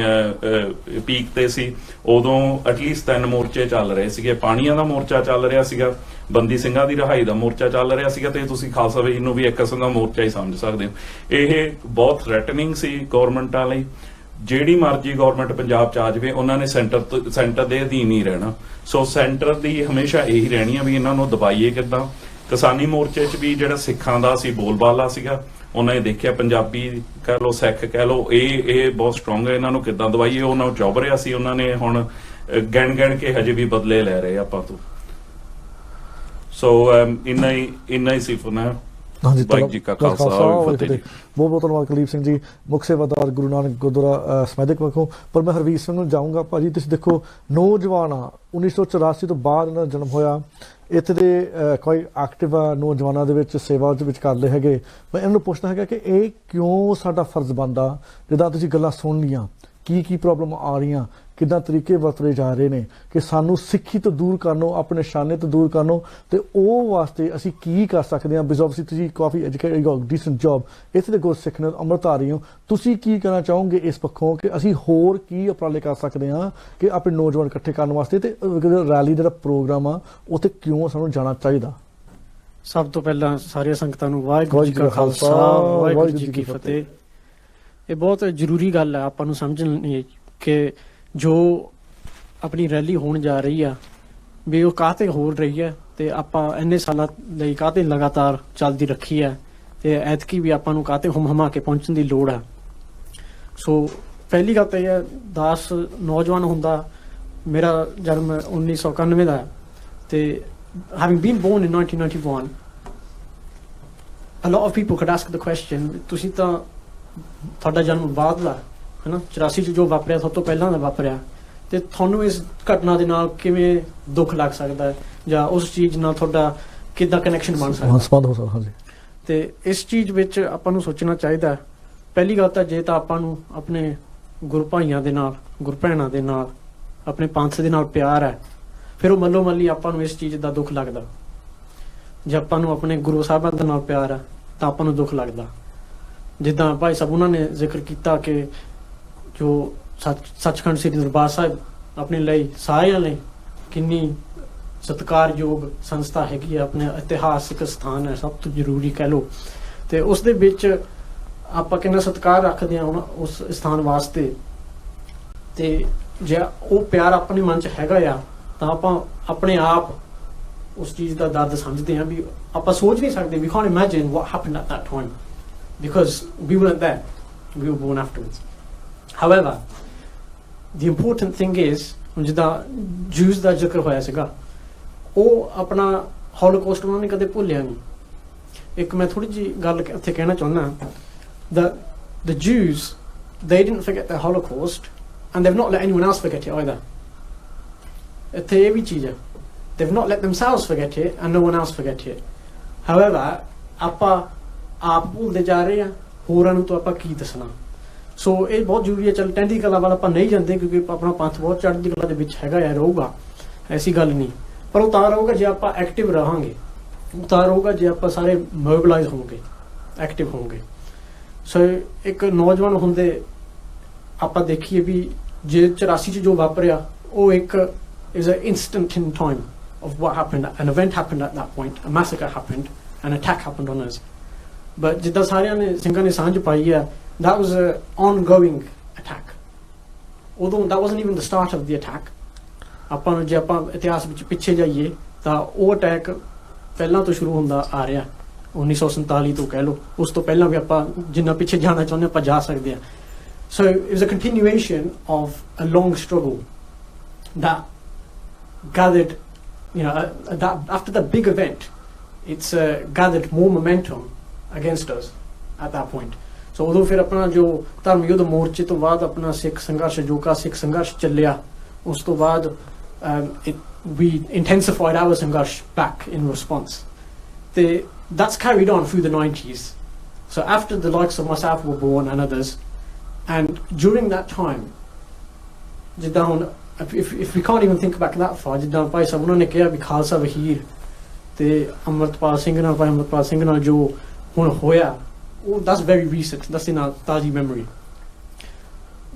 S5: ਪੀਕ ਤੇ ਸੀ, ਉਦੋਂ ਐਟਲੀਸਟ 3 ਮੋਰਚੇ ਚੱਲ ਰਹੇ ਸੀਗੇ। ਪਾਣੀਆਂ ਦਾ ਮੋਰਚਾ ਚੱਲ ਰਿਹਾ ਸੀਗਾ, ਬੰਦੀ ਸਿੰਘਾਂ ਦੀ ਰਿਹਾਈ ਦਾ ਮੋਰਚਾ ਚੱਲ ਰਿਹਾ ਸੀਗਾ, ਤੇ ਤੁਸੀਂ ਖਾਲਸਾ ਵਹੀਰ ਨੂੰ ਵੀ ਇੱਕ ਕਿਸਮ ਦਾ ਮੋਰਚਾ ਹੀ ਸਮਝ ਸਕਦੇ ਹੋ। ਇਹ ਬਹੁਤ ਥ੍ਰੈਟਨਿੰਗ ਸੀ ਗੌਰਮੈਂਟਾਂ ਲਈ। ਜਿਹੜੀ ਮਰਜ਼ੀ ਗੌਰਮੈਂਟ ਪੰਜਾਬ 'ਚ ਆ ਜਾਵੇ, ਉਹਨਾਂ ਨੇ ਸੈਂਟਰ ਦੇ ਅਧੀਨ ਹੀ ਰਹਿਣਾ। ਸੋ ਸੈਂਟਰ ਦੀ ਹਮੇਸ਼ਾ ਇਹੀ ਰਹਿਣੀ ਆ ਵੀ ਇਹਨਾਂ ਨੂੰ ਦਬਾਈਏ ਕਿੱਦਾਂ। ਕਿਸਾਨੀ ਮੋਰਚੇ 'ਚ ਵੀ ਜਿਹੜਾ ਸਿੱਖਾਂ ਦਾ ਸੀ ਬੋਲਬਾਲਾ ਸੀਗਾ, ਉਹਨਾਂ ਨੇ ਦੇਖਿਆ ਪੰਜਾਬੀ ਕਹਿ ਲਓ, ਸਿੱਖ ਕਹਿ ਲਓ, ਇਹ ਬਹੁਤ ਸਟਰੋਂਗ ਹੈ, ਇਹਨਾਂ ਨੂੰ ਕਿੱਦਾਂ ਦਵਾਈਏ। ਉਹਨਾਂ ਨੂੰ ਚੁੱਭ ਰਿਹਾ ਸੀ, ਉਹਨਾਂ ਨੇ ਹੁਣ ਗਿਣ ਕੇ ਹਜੇ ਵੀ ਬਦਲੇ ਲੈ ਰਹੇ ਆਪਾਂ ਤੋਂ। ਸੋ ਇੰਨਾ ਹੀ ਸੀ ਫਨਾ।
S1: ਹਾਂਜੀ,
S5: ਵਾਹਿਗੁਰੂ ਜੀ ਕਾ ਖਾਲਸਾ, ਫਤਿਹ ਜੀ।
S1: ਬਹੁਤ ਬਹੁਤ ਧੰਨਵਾਦ ਕੁਲਦੀਪ ਸਿੰਘ ਜੀ, ਮੁੱਖ ਸੇਵਾਦਾਰ ਗੁਰੂ ਨਾਨਕ ਗੁਰਦੁਆਰਾ ਸਮੈਦਕ ਵੱਖੋਂ। ਪਰ ਮੈਂ ਹਰਵੀਰ ਸਿੰਘ ਨੂੰ ਜਾਊਂਗਾ। ਭਾਜੀ ਤੁਸੀਂ ਦੇਖੋ, ਨੌਜਵਾਨ ਆ, 1984 ਤੋਂ ਬਾਅਦ ਇਹਨਾਂ ਦਾ ਜਨਮ ਹੋਇਆ, ਇੱਥੇ ਦੇ ਕੋਈ ਐਕਟਿਵ ਆ, ਨੌਜਵਾਨਾਂ ਦੇ ਵਿੱਚ ਸੇਵਾ ਦੇ ਵਿੱਚ ਕਰਦੇ ਹੈਗੇ। ਮੈਂ ਇਹਨਾਂ ਨੂੰ ਪੁੱਛਣਾ ਹੈਗਾ ਕਿ ਇਹ ਕਿਉਂ ਸਾਡਾ ਫਰਜ਼ ਬਣਦਾ, ਜਿੱਦਾਂ ਤੁਸੀਂ ਗੱਲਾਂ ਸੁਣ ਲੀਆਂ, ਕੀ ਪ੍ਰੋਬਲਮ ਆ ਰਹੀਆਂ, ਕਿੱਦਾਂ ਤਰੀਕੇ ਵਰਤੇ ਜਾ ਰਹੇ ਨੇ, ਕਿ ਸਾਨੂੰ ਸਿੱਖੀ ਤੋਂ ਦੂਰ ਕਰਨੋਂ, ਆਪਣੇ ਨਿਸ਼ਾਨੇ ਤੋਂ ਦੂਰ ਕਰਨੋਂ, ਤੇ ਉਹ ਵਾਸਤੇ ਅਸੀਂ ਕੀ ਕਰ ਸਕਦੇ ਹਾਂ। ਬਿਕੋਜ਼ ਤੁਸੀਂ ਕਾਫੀ educated, you got decent job, ਇੱਥੇ ਦੇ ਗੁਰਸਿੱਖ ਨੇ, ਅੰਮ੍ਰਿਤਧਾਰੀ ਹੋ, ਤੁਸੀਂ ਕੀ ਕਹਿਣਾ ਚਾਹੋਗੇ ਇਸ ਪੱਖੋਂ ਕਿ ਅਸੀਂ ਹੋਰ ਕੀ ਉਪਰਾਲੇ ਕਰ ਸਕਦੇ ਹਾਂ ਕਿ ਆਪਣੇ ਨੌਜਵਾਨ ਇਕੱਠੇ ਕਰਨ ਵਾਸਤੇ, ਤੇ ਰੈਲੀ ਜਿਹੜਾ ਪ੍ਰੋਗਰਾਮ ਆ ਉੱਥੇ ਕਿਉਂ ਸਾਨੂੰ ਜਾਣਾ ਚਾਹੀਦਾ?
S6: ਸਭ ਤੋਂ ਪਹਿਲਾਂ ਸਾਰੀਆਂ ਸੰਗਤਾਂ ਨੂੰ ਵਾਹਿਗੁਰੂ ਜੀ ਕਾ ਖਾਲਸਾ, ਵਾਹਿਗੁਰੂ ਜੀ ਕੀ ਫਤਿਹ। ਇਹ ਬਹੁਤ ਜ਼ਰੂਰੀ ਗੱਲ ਹੈ ਆਪਾਂ ਨੂੰ ਸਮਝਣ ਲਈ ਕਿ ਜੋ ਆਪਣੀ ਰੈਲੀ ਹੋਣ ਜਾ ਰਹੀ ਆ ਵੀ ਉਹ ਕਾਹਤੇ ਹੋ ਰਹੀ ਹੈ, ਤੇ ਆਪਾਂ ਇੰਨੇ ਸਾਲਾਂ ਲਈ ਕਾਹਤੇ ਲਗਾਤਾਰ ਚੱਲਦੀ ਰੱਖੀ ਹੈ, ਤੇ ਐਤਕੀ ਵੀ ਆਪਾਂ ਨੂੰ ਕਾਹਤੇ ਹਮਾ ਕੇ ਪਹੁੰਚਣ ਦੀ ਲੋੜ ਹੈ। ਸੋ ਪਹਿਲੀ ਗੱਲ ਤਾਂ ਇਹ ਹੈ, 10 ਨੌਜਵਾਨ ਹੁੰਦਾ। ਮੇਰਾ ਜਨਮ 1991 ਦਾ ਹੈ, ਤੇ having been born in 1991, a lot of people could ask the question, ਤੁਸੀਂ ਤਾਂ ਤੁਹਾਡਾ ਜਨਮ ਬਾਅਦ ਦਾ ਹੈ ਨਾ, 84 'ਚ ਜੋ ਵਾਪਰਿਆ ਸਭ ਤੋਂ ਪਹਿਲਾਂ ਦਾ ਵਾਪਰਿਆ, ਤੇ ਤੁਹਾਨੂੰ ਇਸ ਘਟਨਾ ਦੇ ਨਾਲ ਕਿਵੇਂ ਦੁੱਖ ਲੱਗ ਸਕਦਾ ਹੈ, ਜਾਂ ਉਸ ਚੀਜ਼ ਨਾਲ ਤੁਹਾਡਾ ਕਿੱਦਾਂ ਕਨੈਕਸ਼ਨ ਬਣ ਸਕਦਾ।
S1: ਹਾਂਜੀ,
S6: ਤੇ ਇਸ ਚੀਜ਼ ਵਿੱਚ ਆਪਾਂ ਨੂੰ ਸੋਚਣਾ ਚਾਹੀਦਾ। ਪਹਿਲੀ ਗੱਲ ਤਾਂ ਜੇ ਤਾਂ ਆਪਾਂ ਨੂੰ ਆਪਣੇ ਗੁਰੂ ਭਾਈਆਂ ਦੇ ਨਾਲ, ਗੁਰੂ ਭੈਣਾਂ ਦੇ ਨਾਲ, ਆਪਣੇ ਪੰਥ ਦੇ ਨਾਲ ਪਿਆਰ ਹੈ, ਫਿਰ ਉਹ ਮੱਲੋ ਮੱਲੀ ਆਪਾਂ ਨੂੰ ਇਸ ਚੀਜ਼ ਦਾ ਦੁੱਖ ਲੱਗਦਾ। ਜੇ ਆਪਾਂ ਨੂੰ ਆਪਣੇ ਗੁਰੂ ਸਾਹਿਬਾਂ ਦੇ ਨਾਲ ਪਿਆਰ ਹੈ ਤਾਂ ਆਪਾਂ ਨੂੰ ਦੁੱਖ ਲੱਗਦਾ। ਜਿੱਦਾਂ ਭਾਈ ਸਾਹਿਬ ਉਹਨਾਂ ਨੇ ਜ਼ਿਕਰ ਕੀਤਾ ਕਿ ਜੋ ਸੱਚਖੰਡ ਸ੍ਰੀ ਦਰਬਾਰ ਸਾਹਿਬ ਆਪਣੇ ਲਈ, ਸਾਰਿਆਂ ਲਈ ਕਿੰਨੀ ਸਤਿਕਾਰਯੋਗ ਸੰਸਥਾ ਹੈਗੀ ਹੈ, ਆਪਣੇ ਇਤਿਹਾਸਿਕ ਸਥਾਨ ਹੈ, ਸਭ ਤੋਂ ਜ਼ਰੂਰੀ ਕਹਿ ਲਓ, ਤੇ ਉਸ ਦੇ ਵਿੱਚ ਆਪਾਂ ਕਿੰਨਾ ਸਤਿਕਾਰ ਰੱਖਦੇ ਹਾਂ ਉਸ ਸਥਾਨ ਵਾਸਤੇ। ਤੇ ਜੇ ਉਹ ਪਿਆਰ ਆਪਣੇ ਮਨ 'ਚ ਹੈਗਾ ਆ ਤਾਂ ਆਪਾਂ ਆਪਣੇ ਆਪ ਉਸ ਚੀਜ਼ ਦਾ ਦਰਦ ਸਮਝਦੇ ਹਾਂ। ਵੀ ਆਪਾਂ ਸੋਚ ਨਹੀਂ ਸਕਦੇ, we can't imagine what happened at that time because we weren't there, we were born afterwards. However, the important thing is ਜਿੱਦਾਂ Jews ਦਾ ਜ਼ਿਕਰ ਹੋਇਆ ਸੀਗਾ, ਉਹ ਆਪਣਾ Holocaust ਉਹਨਾਂ ਨੇ ਕਦੇ ਭੁੱਲਿਆ ਨਹੀਂ. ਇੱਕ ਮੈਂ ਥੋੜੀ ਜਿਹੀ ਗੱਲ ਇੱਥੇ ਕਹਿਣਾ ਚਾਹੁੰਦਾ, the Jews, they didn't forget the Holocaust and they've not let anyone else forget it either. ਇੱਥੇ ਇਹ ਵੀ ਚੀਜ਼ ਹੈ, they've not let themselves forget it and no one else forget it. However, ਆਪਾਂ ਆਪ ਭੁੱਲਦੇ ਜਾ ਰਹੇ ਹਾਂ, ਹੋਰਾਂ ਨੂੰ ਤਾਂ ਆਪਾਂ ਕੀ ਦੱਸਣਾ. ਸੋ ਇਹ ਬਹੁਤ ਜ਼ਰੂਰੀ ਹੈ. ਚੱਲ ਟਹਿੰਦੀ ਕਲਾ ਵੱਲ ਆਪਾਂ ਨਹੀਂ ਜਾਂਦੇ ਕਿਉਂਕਿ ਆਪਣਾ ਪੰਥ ਬਹੁਤ ਚੜ੍ਹਦੀ ਕਲਾ ਦੇ ਵਿੱਚ ਹੈਗਾ ਹੈ, ਰਹੂਗਾ, ਐਸੀ ਗੱਲ ਨਹੀਂ, ਪਰ ਉਹ ਤਾਂ ਰਹੂਗਾ ਜੇ ਆਪਾਂ ਐਕਟਿਵ ਰਹਾਂਗੇ, ਉਹ ਤਾਂ ਰਹੂਗਾ ਜੇ ਆਪਾਂ ਸਾਰੇ ਮੋਬਿਲਾਈਜ਼ ਹੋਵਾਂਗੇ, ਐਕਟਿਵ ਹੋਵਾਂਗੇ. ਸੋ ਇੱਕ ਨੌਜਵਾਨ ਹੁੰਦੇ ਆਪਾਂ ਦੇਖੀਏ ਵੀ ਜੇ 84 'ਚ ਜੋ ਵਾਪਰਿਆ ਉਹ ਇੱਕ is an instant in time of what happened. An event happened at that point, a massacre happened, an attack happened on us. But ਜਿੱਦਾਂ ਸਾਰਿਆਂ ਨੇ ਸਿੰਘਾਂ ਨੇ ਸਾਂਝ ਪਾਈ ਹੈ, that was an ongoing attack. Although that wasn't even the start of the attack. ਆਪਾਂ ਨੂੰ ਜੇ ਆਪਾਂ ਇਤਿਹਾਸ ਵਿੱਚ ਪਿੱਛੇ ਜਾਈਏ ਤਾਂ ਉਹ ਅਟੈਕ ਪਹਿਲਾਂ ਤੋਂ ਸ਼ੁਰੂ ਹੁੰਦਾ ਆ ਰਿਹਾ, 1947 ਤੋਂ ਕਹਿ ਲਓ. ਉਸ ਤੋਂ ਪਹਿਲਾਂ ਵੀ ਆਪਾਂ ਜਿੰਨਾ ਪਿੱਛੇ ਜਾਣਾ ਚਾਹੁੰਦੇ ਆਪਾਂ ਜਾ ਸਕਦੇ ਹਾਂ. So it was a continuation of a long struggle that gathered, that after the big event, it's gathered more momentum against us at that point. So ਉਦੋਂ ਫਿਰ ਆਪਣਾ ਜੋ ਧਰਮ ਯੁੱਧ ਮੋਰਚੇ ਤੋਂ ਬਾਅਦ ਆਪਣਾ ਸਿੱਖ ਸੰਘਰਸ਼ ਜੋ ਕਾ ਸਿੱਖ ਸੰਘਰਸ਼ ਚੱਲਿਆ, ਉਸ ਤੋਂ ਬਾਅਦ we intensified our ਸੰਘਰਸ਼ back in response. That's carried on through the 90s. So after the likes of myself were born and others, and during that time, ਜਿੱਦਾਂ ਹੁਣ if we can't even think back that far, ਜਿੱਦਾਂ ਭਾਈ ਸਾਹਿਬ ਉਹਨਾਂ ਨੇ ਕਿਹਾ ਵੀ ਖਾਲਸਾ ਵਹੀਰ ਤੇ ਅੰਮ੍ਰਿਤਪਾਲ ਸਿੰਘ ਨਾਲ, ਭਾਈ ਅੰਮ੍ਰਿਤਪਾਲ ਸਿੰਘ ਨਾਲ ਜੋ ਹੁਣ ਹੋਇਆ, that's very recent, that's in our tazi memory.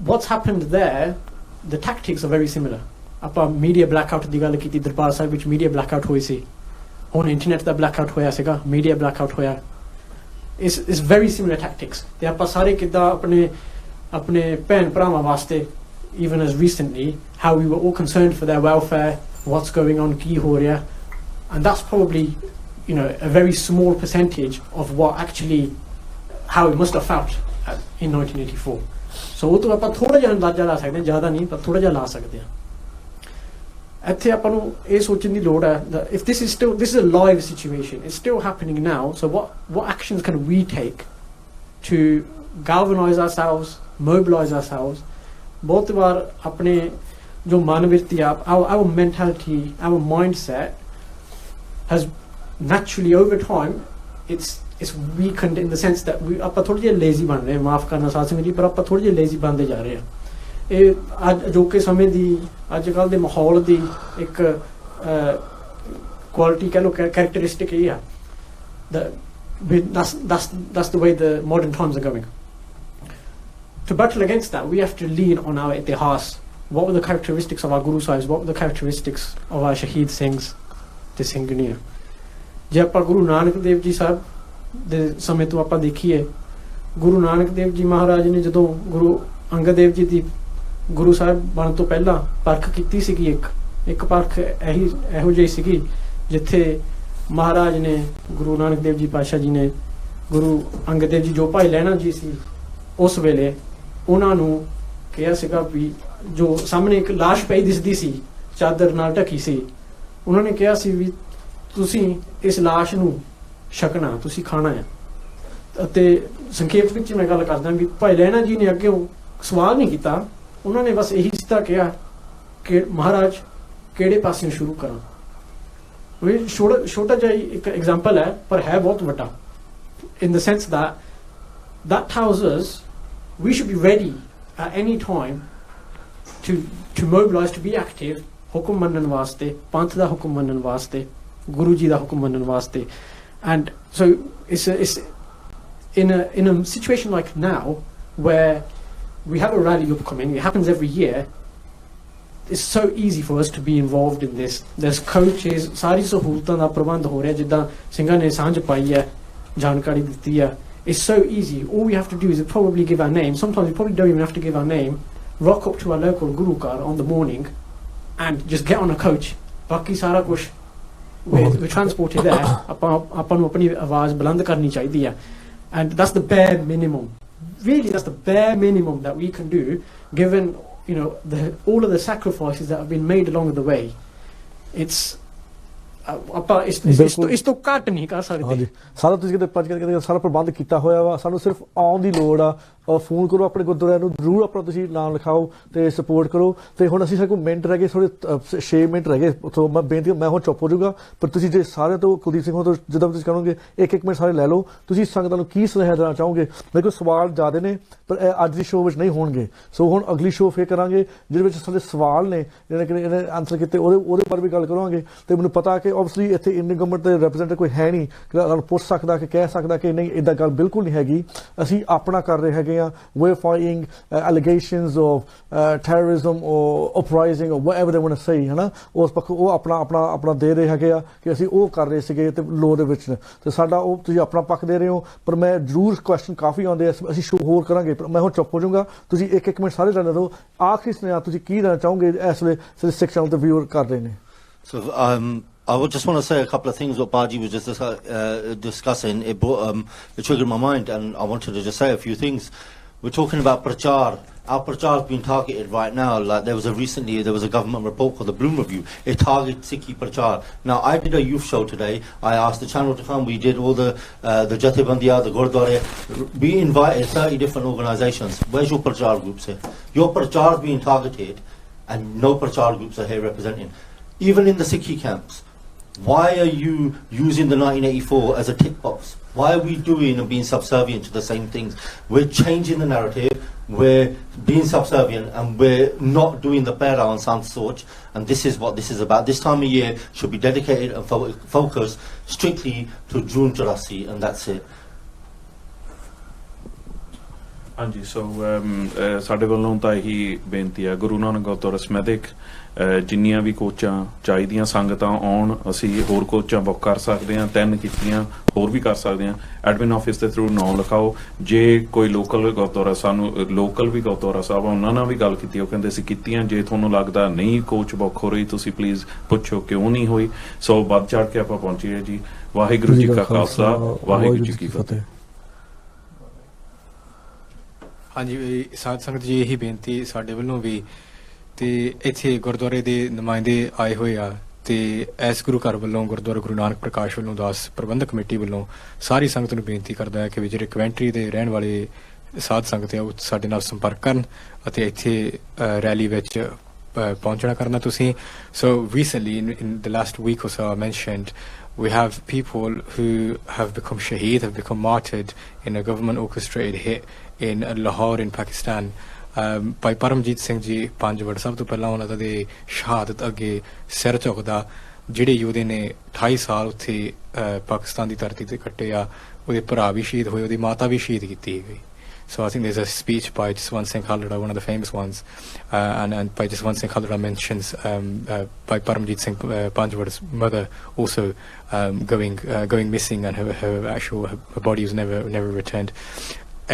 S6: What's happened there, the tactics are very similar. ਆਪਾਂ media blackout ਦੀ ਗੱਲ ਕੀਤੀ, ਦਰਬਾਰ ਸਾਹਿਬ ਵਿੱਚ media blackout ਹੋਈ ਸੀ, ਹੁਣ internet ਦਾ blackout ਹੋਇਆ ਸੀਗਾ, media blackout ਹੋਇਆ. It's very similar tactics. ਤੇ ਆਪਾਂ ਸਾਰੇ ਕਿੱਦਾਂ ਆਪਣੇ ਭੈਣ ਭਰਾਵਾਂ ਵਾਸਤੇ, even as recently, how we were all concerned for their welfare, what's going on, ਕੀ ਹੋ ਰਿਹਾ, and that's probably a very small percentage of what actually, how it must have felt in 1984. So ਉਹ ਤੋਂ ਆਪਾਂ ਥੋੜਾ ਜਿਹਾ ਅੰਦਾਜ਼ਾ ਲਾ ਸਕਦੇ ਹਾਂ, ਜ਼ਿਆਦਾ ਨਹੀਂ ਪਰ ਥੋੜਾ ਜਿਹਾ ਲਾ ਸਕਦੇ ਹਾਂ. ਇੱਥੇ ਆਪਾਂ ਨੂੰ ਇਹ ਸੋਚਣ ਦੀ ਲੋੜ ਹੈ that if this is a live situation, it's still happening now, so what actions can we take to galvanize ourselves, mobilize ourselves. ਬਹੁਤ ਵਾਰ ਆਪਣੇ ਜੋ ਮਨਵਿਰਤੀ ਆ, our mentality, our mindset has naturally over time it's weakened in the sense that ਆਪਾਂ ਥੋੜੇ ਜਿਹੇ lazy ਬਣ ਰਹੇ, ਮਾਫ ਕਰਨਾ ਸਾਥ ਮੇਰੀ, ਪਰ ਆਪਾਂ ਥੋੜੇ ਜਿਹੇ lazy ਬਣਦੇ ਜਾ ਰਹੇ ਹਾਂ. ਇਹ ਅੱਜ ਅਜੋਕੇ ਸਮੇਂ ਦੀ, ਅੱਜ ਕੱਲ੍ਹ ਦੇ ਮਾਹੌਲ ਦੀ ਇੱਕ ਕੁਆਲਿਟੀ ਕਹਿ ਲਓ, characteristic ਇਹ ਆ. That's the way the modern times are going. To battle against that, we have to lean on our itihas. What were the characteristics of our Guru Sahibs? What were the characteristics of our Shaheed Singhs, the Singhaniya? ਜੇ ਆਪਾਂ ਗੁਰੂ ਨਾਨਕ ਦੇਵ ਜੀ ਸਾਹਿਬ ਦੇ ਸਮੇਂ ਤੋਂ ਆਪਾਂ ਦੇਖੀਏ, ਗੁਰੂ ਨਾਨਕ ਦੇਵ ਜੀ ਮਹਾਰਾਜ ਨੇ ਜਦੋਂ ਗੁਰੂ ਅੰਗਦ ਦੇਵ ਜੀ ਦੀ ਗੁਰੂ ਸਾਹਿਬ ਬਣਨ ਤੋਂ ਪਹਿਲਾਂ ਪਰਖ ਕੀਤੀ ਸੀਗੀ, ਇੱਕ ਪਰਖ ਇਹੋ ਜਿਹੀ ਸੀਗੀ ਜਿੱਥੇ ਮਹਾਰਾਜ ਨੇ, ਗੁਰੂ ਨਾਨਕ ਦੇਵ ਜੀ ਪਾਤਸ਼ਾਹ ਜੀ ਨੇ, ਗੁਰੂ ਅੰਗਦ ਦੇਵ ਜੀ ਜੋ ਭਾਈ ਲਹਿਣਾ ਜੀ ਸੀ ਉਸ ਵੇਲੇ, ਉਹਨਾਂ ਨੂੰ ਕਿਹਾ ਸੀਗਾ ਵੀ ਜੋ ਸਾਹਮਣੇ ਇੱਕ ਲਾਸ਼ ਪਈ ਦਿਸਦੀ ਸੀ, ਚਾਦਰ ਨਾਲ ਢਕੀ ਸੀ, ਉਹਨਾਂ ਨੇ ਕਿਹਾ ਸੀ ਵੀ ਤੁਸੀਂ ਇਸ ਲਾਸ਼ ਨੂੰ ਛਕਣਾ, ਤੁਸੀਂ ਖਾਣਾ ਹੈ. ਅਤੇ ਸੰਖੇਪ ਵਿੱਚ ਮੈਂ ਗੱਲ ਕਰਦਾ ਵੀ ਭਾਈ ਲਹਿਣਾ ਜੀ ਨੇ ਅੱਗੇ ਸਵਾਲ ਨਹੀਂ ਕੀਤਾ, ਉਹਨਾਂ ਨੇ ਬਸ ਇਹੀ ਸਿੱਧਾ ਕਿਹਾ ਕਿ ਮਹਾਰਾਜ ਕਿਹੜੇ ਪਾਸਿਓਂ ਸ਼ੁਰੂ ਕਰਾਂ. ਛੋਟਾ ਜਿਹਾ ਇੱਕ ਐਗਜ਼ਾਮਪਲ ਹੈ ਪਰ ਹੈ ਬਹੁਤ ਵੱਡਾ, in the sense that tells us we should be ready at any time to mobilize, to be active, ਹੁਕਮ ਮੰਨਣ ਵਾਸਤੇ, ਪੰਥ ਦਾ ਹੁਕਮ ਮੰਨਣ ਵਾਸਤੇ, ਗੁਰੂ ਜੀ ਦਾ ਹੁਕਮ ਮੰਨਣ ਵਾਸਤੇ. And so it's in a situation like now where we have a rally upcoming, it happens every year, it's so easy for us to be involved in this. There's coaches, ਸਾਰੀ ਸਹੂਲਤਾਂ ਦਾ ਪ੍ਰਬੰਧ ਹੋ ਰਿਹਾ, ਜਿੱਦਾਂ ਸਿੰਘਾਂ ਨੇ ਸਾਂਝ ਪਾਈ ਹੈ, ਜਾਣਕਾਰੀ ਦਿੱਤੀ ਹੈ. It's so easy. All we have to do is probably give our name. Sometimes we probably don't even have to give our name. Rock up to our local Guru Car on the morning and just get on a coach. ਬਾਕੀ ਸਾਰਾ ਕੁਝ we're transported there. ਆਪਾਂ ਨੂੰ ਆਪਣੀ ਆਵਾਜ਼ ਬੁਲੰਦ ਕਰਨੀ ਚਾਹੀਦੀ ਹੈ. And that's the bare minimum really that's the bare minimum that we can do, given all of the sacrifices that have been made along the way. It's ਆਪਾਂ ਇਸ ਤੋਂ ਘੱਟ ਨਹੀਂ ਕਰ ਸਕਦੇ।
S1: ਹਾਂਜੀ, ਸਾਰਾ ਤੁਸੀਂ ਕਿਤੇ ਸਾਰਾ ਪ੍ਰਬੰਧ ਕੀਤਾ ਹੋਇਆ ਵਾ, ਸਾਨੂੰ ਸਿਰਫ ਆਉਣ ਦੀ ਲੋੜ ਆ। ਔਰ ਫੋਨ ਕਰੋ ਆਪਣੇ ਗੁਰਦੁਆਰਿਆਂ ਨੂੰ, ਜ਼ਰੂਰ ਆਪਣਾ ਤੁਸੀਂ ਨਾਮ ਲਿਖਾਓ ਤੇ ਸਪੋਰਟ ਕਰੋ। ਤੇ ਹੁਣ ਅਸੀਂ ਸਾਡੇ ਕੋਲ ਮਿੰਟ ਰਹਿ ਗਏ, ਥੋੜੇ 6 ਮਿੰਟ ਰਹਿ ਗਏ, ਉੱਥੋਂ ਮੈਂ ਬੇਨਤੀ ਮੈਂ ਹੁਣ ਚੁੱਪ ਹੋ ਜਾਊਗਾ। ਪਰ ਤੁਸੀਂ ਜੇ ਸਾਰੇ ਤੋਂ ਕੁਲਦੀਪ ਸਿੰਘ ਹੋ ਤੋਂ ਜਿੱਦਾਂ ਤੁਸੀਂ ਕਹੋਗੇ 1-1 ਮਿੰਟ ਸਾਰੇ ਲੈ ਲਓ। ਤੁਸੀਂ ਸੰਗਤਾਂ ਨੂੰ ਕੀ ਸੁਨੇਹਾ ਦੇਣਾ ਚਾਹੋਗੇ? ਮੇਰੇ ਕੋਲ ਸਵਾਲ ਜ਼ਿਆਦਾ ਨੇ ਪਰ ਇਹ ਅੱਜ ਦੀ ਸ਼ੋਅ ਵਿੱਚ ਨਹੀਂ ਹੋਣਗੇ। ਸੋ ਹੁਣ ਅਗਲੀ ਸ਼ੋਅ ਫੇਰ ਕਰਾਂਗੇ ਜਿਹਦੇ ਵਿੱਚ ਸਾਡੇ ਸਵਾਲ ਨੇ ਜਿਹੜੇ ਕਿ ਇਹਨੇ ਆਨਸਰ ਕੀਤੇ, ਉਹਦੇ ਬਾਰੇ ਵੀ ਗੱਲ ਕਰਾਂਗੇ। ਤੇ ਮੈਨੂੰ ਪਤਾ ਕਿ ਓਬਵੀਅਸਲੀ ਇੱਥੇ ਇੰਡੀਅਨ ਗਵਰਨਮੈਂਟ ਦੇ ਰੈਪਰੈਜ਼ੈਂਟੇਟਿਵ ਕੋਈ ਹੈ ਨਹੀਂ ਕਿ ਪੁੱਛ ਸਕਦਾ ਕਿ ਕਹਿ ਸਕਦਾ ਕਿ ਨਹੀਂ ਇੱਦਾਂ ਗੱਲ ਬਿਲਕੁਲ ਨਹੀਂ ਹੈਗੀ। ਅਸੀਂ ਆਪਣਾ ਕਰ ਰਹੇ ਹੈਗੇ ਆ, verifying allegations of terrorism or uprising or whatever they want to say, ਹੈ ਨਾ। ਉਸ ਪੱਖ ਉਹ ਆਪਣਾ ਦੇ ਰਹੇ ਹੈਗੇ ਆ ਕਿ ਅਸੀਂ ਉਹ ਕਰ ਰਹੇ ਸੀਗੇ ਤੇ ਲੋ ਦੇ ਵਿੱਚ ਤੇ ਸਾਡਾ ਉਹ ਤੁਸੀਂ ਆਪਣਾ ਪੱਖ ਦੇ ਰਹੇ ਹੋ। ਪਰ ਮੈਂ ਜ਼ਰੂਰ ਕੁਐਸਚਨ ਕਾਫੀ ਆਉਂਦੇ ਆ, ਅਸੀਂ ਸ਼ੋਅ ਹੋਰ ਕਰਾਂਗੇ। ਮੈਂ ਹੁਣ ਚੁੱਪ ਹੋ ਜਾਊਂਗਾ, ਤੁਸੀਂ 1-1 ਮਿੰਟ ਸਾਰੇ ਲੈਣ ਦਿਓ। ਆਖਰੀ ਸੁਨੇਹਾ ਤੁਸੀਂ ਕੀ ਦੇਣਾ ਚਾਹੋਗੇ ਇਸ ਵੇਲੇ ਸਿੱਖ ਚੈਨਲ ਤੇ ਵਿਊਅਰ ਕਰ ਰਹੇ ਨੇ?
S4: So I would just want to say a couple of things what Baji was just discussing. It triggered my mind, and I wanted to just say a few things. We're talking about prachar. Our prachar has been targeted right now. Like there was a government report called the Bloom Review. It targets Sikhi prachar. Now I did a youth show today. I asked the channel to come. We did all the Jathebandiya, the Gurdwara. We invited 30 different organisations. Where's your prachar groups here? Your prachar is being targeted, and no prachar groups are here representing. Even in the Sikhi camps, why are you using the 1984 as a tick box? Why are we doing and being subservient to the same things? We're changing the narrative, we're being subservient, and we're not doing the Pera on Sant Soch, and this is what this is about. This time of year should be dedicated and focused strictly to June 84, and that's it.
S5: ਹਾਂਜੀ, ਸੋ ਸਾਡੇ ਵੱਲੋਂ ਤਾਂ ਇਹੀ ਬੇਨਤੀ ਹੈ, ਗੁਰੂ ਨਾਨਕ ਗੁਰਦੁਆਰਾ ਸਮੈਦਿਕ ਜਿੰਨੀਆਂ ਵੀ ਕੋਚਾਂ ਚਾਹੀਦੀਆਂ ਸੰਗਤਾਂ ਆਉਣ, ਅਸੀਂ ਹੋਰ ਕੋਚਾਂ ਬੁੱਕ ਕਰ ਸਕਦੇ ਹਾਂ, 3 ਕੀਤੀਆਂ, ਹੋਰ ਵੀ ਕਰ ਸਕਦੇ ਹਾਂ। ਐਡਮਿਨ ਆਫਿਸ ਦੇ ਥਰੂ ਨਾਮ ਲਿਖਾਓ। ਜੇ ਕੋਈ ਲੋਕਲ ਗੁਰਦੁਆਰਾ, ਸਾਨੂੰ ਲੋਕਲ ਵੀ ਗੁਰਦੁਆਰਾ ਸਾਹਿਬ ਆ, ਉਹਨਾਂ ਨਾਲ ਵੀ ਗੱਲ ਕੀਤੀ, ਉਹ ਕਹਿੰਦੇ ਅਸੀਂ ਕੀਤੀਆਂ। ਜੇ ਤੁਹਾਨੂੰ ਲੱਗਦਾ ਨਹੀਂ ਕੋਚ ਬੁੱਕ ਹੋ ਰਹੀ, ਤੁਸੀਂ ਪਲੀਜ਼ ਪੁੱਛੋ ਕਿਉਂ ਨਹੀਂ ਹੋਈ। ਸੋ ਵੱਧ ਚੜ ਕੇ ਆਪਾਂ ਪਹੁੰਚੀਏ ਜੀ। ਵਾਹਿਗੁਰੂ ਜੀ ਕਾ ਖਾਲਸਾ, ਵਾਹਿਗੁਰੂ ਜੀ ਕੀ ਫਤਿਹ।
S3: ਹਾਂਜੀ, ਸਾਧ ਸੰਗਤ ਜੀ ਇਹੀ ਬੇਨਤੀ ਸਾਡੇ ਵੱਲੋਂ ਵੀ, ਤੇ ਇੱਥੇ ਗੁਰਦੁਆਰੇ ਦੇ ਨੁਮਾਇੰਦੇ ਆਏ ਹੋਏ ਆ, ਤੇ ਇਸ ਗੁਰੂ ਘਰ ਵੱਲੋਂ ਗੁਰਦੁਆਰਾ ਗੁਰੂ ਨਾਨਕ ਪ੍ਰਕਾਸ਼ ਵੱਲੋਂ ਦਾਸ ਪ੍ਰਬੰਧਕ ਕਮੇਟੀ ਵੱਲੋਂ ਸਾਰੀ ਸੰਗਤ ਨੂੰ ਬੇਨਤੀ ਕਰਦਾ ਹੈ ਕਿ ਵੀ ਜਿਹੜੇ ਕਵੈਂਟਰੀ ਦੇ ਰਹਿਣ ਵਾਲੇ ਸਾਧ ਸੰਗਤ ਆ ਉਹ ਸਾਡੇ ਨਾਲ ਸੰਪਰਕ ਕਰਨ ਅਤੇ ਇੱਥੇ ਰੈਲੀ ਵਿੱਚ ਪਹੁੰਚਣਾ ਕਰਨਾ ਤੁਸੀਂ। ਸੋ recently in the last week or so I mentioned we have people who have become shaheed, have become martyred in a government orchestrated hit in Lahore in Pakistan. ਭਾਈ ਪਰਮਜੀਤ ਸਿੰਘ ਜੀ 5 ਵੜ, ਸਭ ਤੋਂ ਪਹਿਲਾਂ ਉਹਨਾਂ ਦੇ ਸ਼ਹਾਦਤ ਅੱਗੇ ਸਿਰ ਝੁਕਦਾ। ਜਿਹੜੇ ਯੋਧੇ ਨੇ 28 ਸਾਲ ਉੱਥੇ ਪਾਕਿਸਤਾਨ ਦੀ ਧਰਤੀ ਤੇ ਕੱਟੇ ਆ, ਉਹਦੇ ਭਰਾ ਵੀ ਸ਼ਹੀਦ ਹੋਏ, ਉਹਦੀ ਮਾਤਾ ਵੀ ਸ਼ਹੀਦ ਕੀਤੀ ਗਈ। So I think there's a speech by Jaswant Singh Khalda, one of the famous ones, and by Jaswant Singh Khalda mentions by Paramjit Singh Panjwad's mother also going missing, and her body was never returned.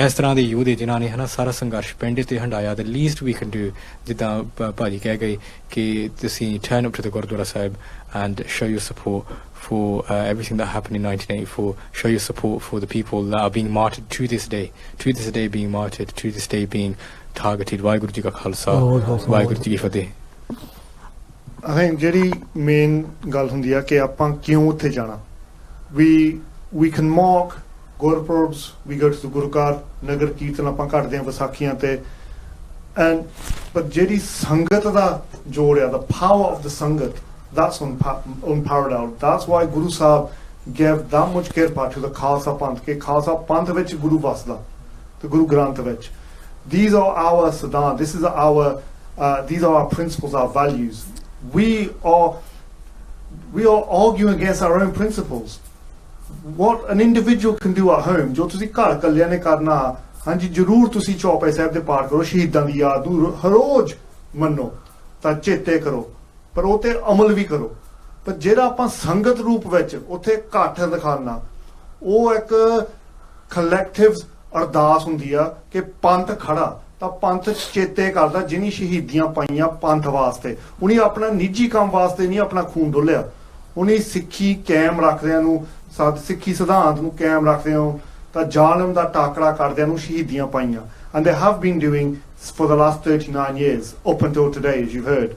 S3: ਇਸ ਤਰ੍ਹਾਂ ਦੇ ਯੋਧੇ ਜਿਨ੍ਹਾਂ ਨੇ ਹਨਾ ਸਾਰਾ ਸੰਘਰਸ਼ ਪਿੰਡ ਤੇ ਹੰਡਾਇਆ, the least we can do, ਜਿੱਦਾਂ ਭਾਜੀ ਕਹਿ ਗਏ ਕਿ ਤੁਸੀਂ turn up to the Gurdwara Sahib and show your support for everything that happened in 1984, show your support for the people that are being martyred to this day being martyred, to this day being targeted. Waheguru ji ਕਾ ਖਾਲਸਾ, ਵਾਹਿਗੁਰੂ ਜੀ ਕੀ ਫਤਿਹ।
S2: I think ਜਿਹੜੀ main ਗੱਲ ਹੁੰਦੀ ਆ ਕਿ ਆਪਾਂ ਕਿਉਂ ਉੱਥੇ ਜਾਣਾ। we can mock ਗੁਰਪੁਰਬs, we go to the ਗੁਰੂਘਰ, ਨਗਰ ਕੀਰਤਨ ਆਪਾਂ ਕਰਦੇ ਹਾਂ ਵਿਸਾਖੀਆਂ ਤੇ, but ਜਿਹੜੀ ਸੰਗਤ ਦਾ ਜੋੜ ਆ, the power of the ਸੰਗਤ, that's unparalleled. That's why Guru Sahib gave that much kirpa to the Khalsa Panth, ਕਿ ਖਾਲਸਾ ਪੰਥ ਵਿੱਚ ਗੁਰੂ ਵਸਦਾ ਤੇ ਗੁਰੂ ਗ੍ਰੰਥ ਵਿੱਚ। These are our siddhant, these are our principles, our values. We are arguing against our own principles. What an individual can do at home, ਜੋ ਤੁਸੀਂ ਘਰ ਇਕੱਲਿਆਂ ਨੇ ਕਰਨਾ, ਹਾਂਜੀ ਜ਼ਰੂਰ ਤੁਸੀਂ ਚੌਪਈ ਸਾਹਿਬ ਦੇ ਪਾਠ ਕਰੋ, ਸ਼ਹੀਦਾਂ ਦੀ ਯਾਦ ਨੂੰ ਹਰ ਰੋਜ਼ ਮੰਨੋ ਤਾਂ ਚੇਤੇ ਕਰੋ, ਪਰ ਉਹ ਤੇ ਅਮਲ ਵੀ ਕਰੋ। ਪਰ ਜਿਹੜਾ ਆਪਾਂ ਸੰਗਤ ਰੂਪ ਵਿੱਚ ਉੱਥੇ ਇਕੱਠ ਦਿਖਾਉਣਾ, ਉਹ ਇੱਕ ਕਲੈਕਟਿਵ ਅਰਦਾਸ ਹੁੰਦੀ ਆ ਕਿ ਪੰਥ ਖੜਾ ਤਾਂ ਪੰਥ ਚੇਤੇ ਕਰਦਾ ਜਿਹਨੀ ਸ਼ਹੀਦੀਆਂ ਪਾਈਆਂ ਪੰਥ ਵਾਸਤੇ। ਉਹਨੇ ਆਪਣਾ ਨਿੱਜੀ ਕੰਮ ਵਾਸਤੇ ਨਹੀਂ ਆਪਣਾ ਖੂਨ ਡੋਲਿਆ, ਉਹਨੇ ਸਿੱਖੀ ਕਾਇਮ ਰੱਖਦਿਆਂ ਨੂੰ, ਸਿੱਖੀ ਸਿਧਾਂਤ ਨੂੰ ਕਾਇਮ ਰੱਖਦਿਆਂ ਤਾਂ ਜ਼ਾਲਮ ਦਾ ਟਾਕਰਾ ਕਰਦਿਆਂ ਨੂੰ ਸ਼ਹੀਦੀਆਂ ਪਾਈਆਂ, and they have been doing for the last 39 years up until today, as you've heard.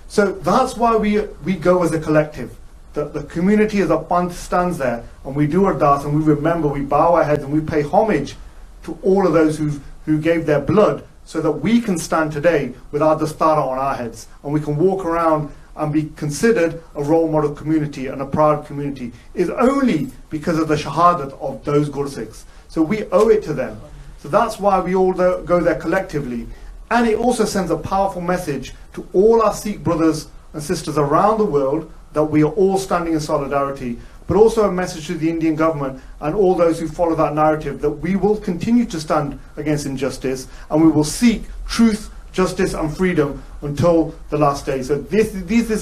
S2: So that's why we go as a collective. The community as a panth stands there, and we do ardas, and we remember, we bow our heads, and we pay homage to all of those who gave their blood so that we can stand today with our dastara on our heads, and we can walk around and be considered a role model community and a proud community, is only because of the shahadat of those Gursikhs. So we owe it to them. So that's why we all go there collectively. And it also sends a powerful message to all our Sikh brothers and sisters around the world that we are all standing in solidarity, but also a message to the Indian government and all those who follow that narrative that we will continue to stand against injustice, and we will seek truth, justice and freedom until the last day. So these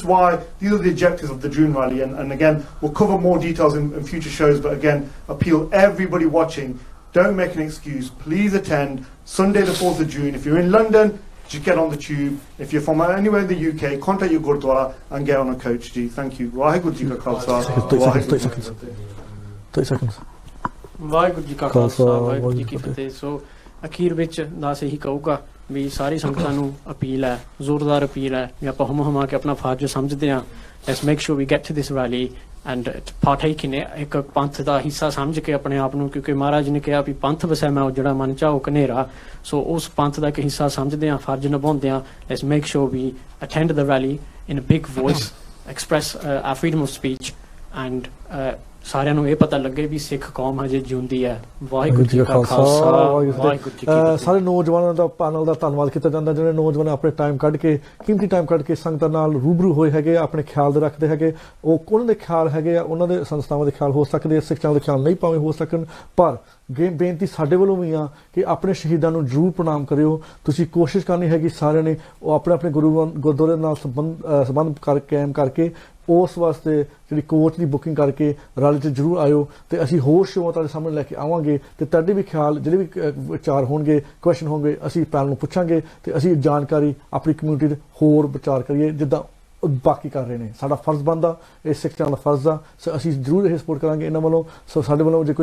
S2: are the objectives of the June rally, and again we'll cover more details in future shows, but again appeal everybody watching, don't make an excuse, please attend Sunday the 4th of June. If you're in London, just get on the tube. If you're from anywhere in the UK, contact your Gurdwara and get on a coach. Ji, thank you. Waheguru Ji ka Khalsa, Waheguru Ji ki Fateh.
S1: 30 seconds.
S6: Waheguru ji ਕਾ ਖਾਲਸਾ ਵਾਹਿਗੁਰੂ ਜੀ ਕੀ ਫਤਿਹ। ਸੋ ਅਖੀਰ ਵਿੱਚ ਦਾਸ ਇਹੀ ਕਹੂਗਾ ਵੀ ਸਾਰੀ ਸੰਗਤਾਂ ਨੂੰ appeal ਹੈ, ਜ਼ੋਰਦਾਰ appeal ਹੈ ਵੀ ਆਪਾਂ ਹਮਾ ਕੇ ਆਪਣਾ ਫਰਜ਼ ਸਮਝਦੇ ਹਾਂ। Let's make sure we get to this rally and partake in ਇੱਕ ਪੰਥ ਦਾ ਹਿੱਸਾ ਸਮਝ ਕੇ ਆਪਣੇ ਆਪ ਨੂੰ, ਕਿਉਂਕਿ ਮਹਾਰਾਜ ਨੇ ਕਿਹਾ ਵੀ ਪੰਥ ਵਸੈ ਮੈਂ ਉਹ ਜਿਹੜਾ ਮਨ ਚਾਹੋ ਕਨੇਰਾ। ਸੋ ਉਸ ਪੰਥ ਦਾ ਇੱਕ ਹਿੱਸਾ ਸਮਝਦੇ ਹਾਂ, ਫਰਜ਼ ਨਿਭਾਉਂਦੇ ਹਾਂ। Let's make sure we attend the rally in a big voice, express our freedom of speech, and ਸਾਰਿਆਂ ਨੂੰ ਇਹ ਪਤਾ ਲੱਗੇ ਵੀ ਸਿੱਖ ਕੌਮ ਹਜੇ ਜਿਉਂਦੀ ਹੈ। ਵਾਹਿਗੁਰੂ ਜੀ ਕਾ ਖਾਲਸਾ ਵਾਹਿਗੁਰੂ ਜੀ ਕੀ ਫਤਿਹ।
S1: ਸਾਰੇ ਨੌਜਵਾਨਾਂ ਦਾ ਪੈਨਲ ਦਾ ਧੰਨਵਾਦ ਕੀਤਾ ਜਾਂਦਾ, ਜਿਹੜੇ ਨੌਜਵਾਨ ਆਪਣੇ ਟਾਈਮ ਕੱਢ ਕੇ, ਕੀਮਤੀ ਟਾਈਮ ਕੱਢ ਕੇ ਸੰਗਤਾਂ ਨਾਲ ਰੂਬਰੂ ਹੋਏ ਹੈਗੇ, ਆਪਣੇ ਖਿਆਲ ਦੇ ਰੱਖਦੇ ਹੈਗੇ। ਉਹ ਉਹਨਾਂ ਦੇ ਖਿਆਲ ਹੈਗੇ ਆ, ਉਹਨਾਂ ਦੇ ਸੰਸਥਾਵਾਂ ਦੇ ਖਿਆਲ ਹੋ ਸਕਦੇ, ਸਿੱਖ ਚੈਨਲ ਦੇ ਖਿਆਲ ਨਹੀਂ ਭਾਵੇਂ ਹੋ ਸਕਣ, ਪਰ ਬੇਨਤੀ ਸਾਡੇ ਵੱਲੋਂ ਵੀ ਆ ਕਿ ਆਪਣੇ ਸ਼ਹੀਦਾਂ ਨੂੰ ਜ਼ਰੂਰ ਪ੍ਰਣਾਮ ਕਰਿਓ। ਤੁਸੀਂ ਕੋਸ਼ਿਸ਼ ਕਰਨੀ ਹੈਗੀ ਸਾਰਿਆਂ ਨੇ ਉਹ ਆਪਣੇ ਗੁਰਦੁਆਰੇ ਨਾਲ ਸੰਬੰਧ ਕਾਇਮ ਕਰਕੇ, ਉਸ ਵਾਸਤੇ ਜਿਹੜੀ ਕੋਚ ਦੀ ਬੁਕਿੰਗ ਕਰਕੇ ਰੈਲੀ 'ਚ ਜ਼ਰੂਰ ਆਇਓ, ਤੇ ਅਸੀਂ ਹੋਰ ਸ਼ੋਅ ਤੁਹਾਡੇ ਸਾਹਮਣੇ ਲੈ ਕੇ ਆਵਾਂਗੇ, ਤੇ ਤੁਹਾਡੇ ਵੀ ਖਿਆਲ ਜਿਹੜੇ ਵੀ ਵਿਚਾਰ ਹੋਣਗੇ, ਕੁਐਸਚਨ ਹੋਣਗੇ, ਅਸੀਂ ਪੈਨਲ ਨੂੰ ਪੁੱਛਾਂਗੇ, ਤੇ ਅਸੀਂ ਜਾਣਕਾਰੀ ਆਪਣੀ ਕਮਿਊਨਿਟੀ ਦੇ ਹੋਰ ਵਿਚਾਰ ਕਰੀਏ ਜਿੱਦਾਂ ਬਾਕੀ ਕਰ ਰਹੇ ਨੇ। ਸਾਡਾ ਫਰਜ਼ ਬਣਦਾ, ਇਹ ਸਿੱਖ ਚੈਨਲ ਦਾ ਫਰਜ਼ ਆ। ਸੋ ਅਸੀਂ ਜ਼ਰੂਰ ਇਹ ਸਪੋਰਟ ਕਰਾਂਗੇ ਇਹਨਾਂ ਵੱਲੋਂ। ਸੋ ਸਾਡੇ ਵੱਲੋਂ ਜੇ ਕੋਈ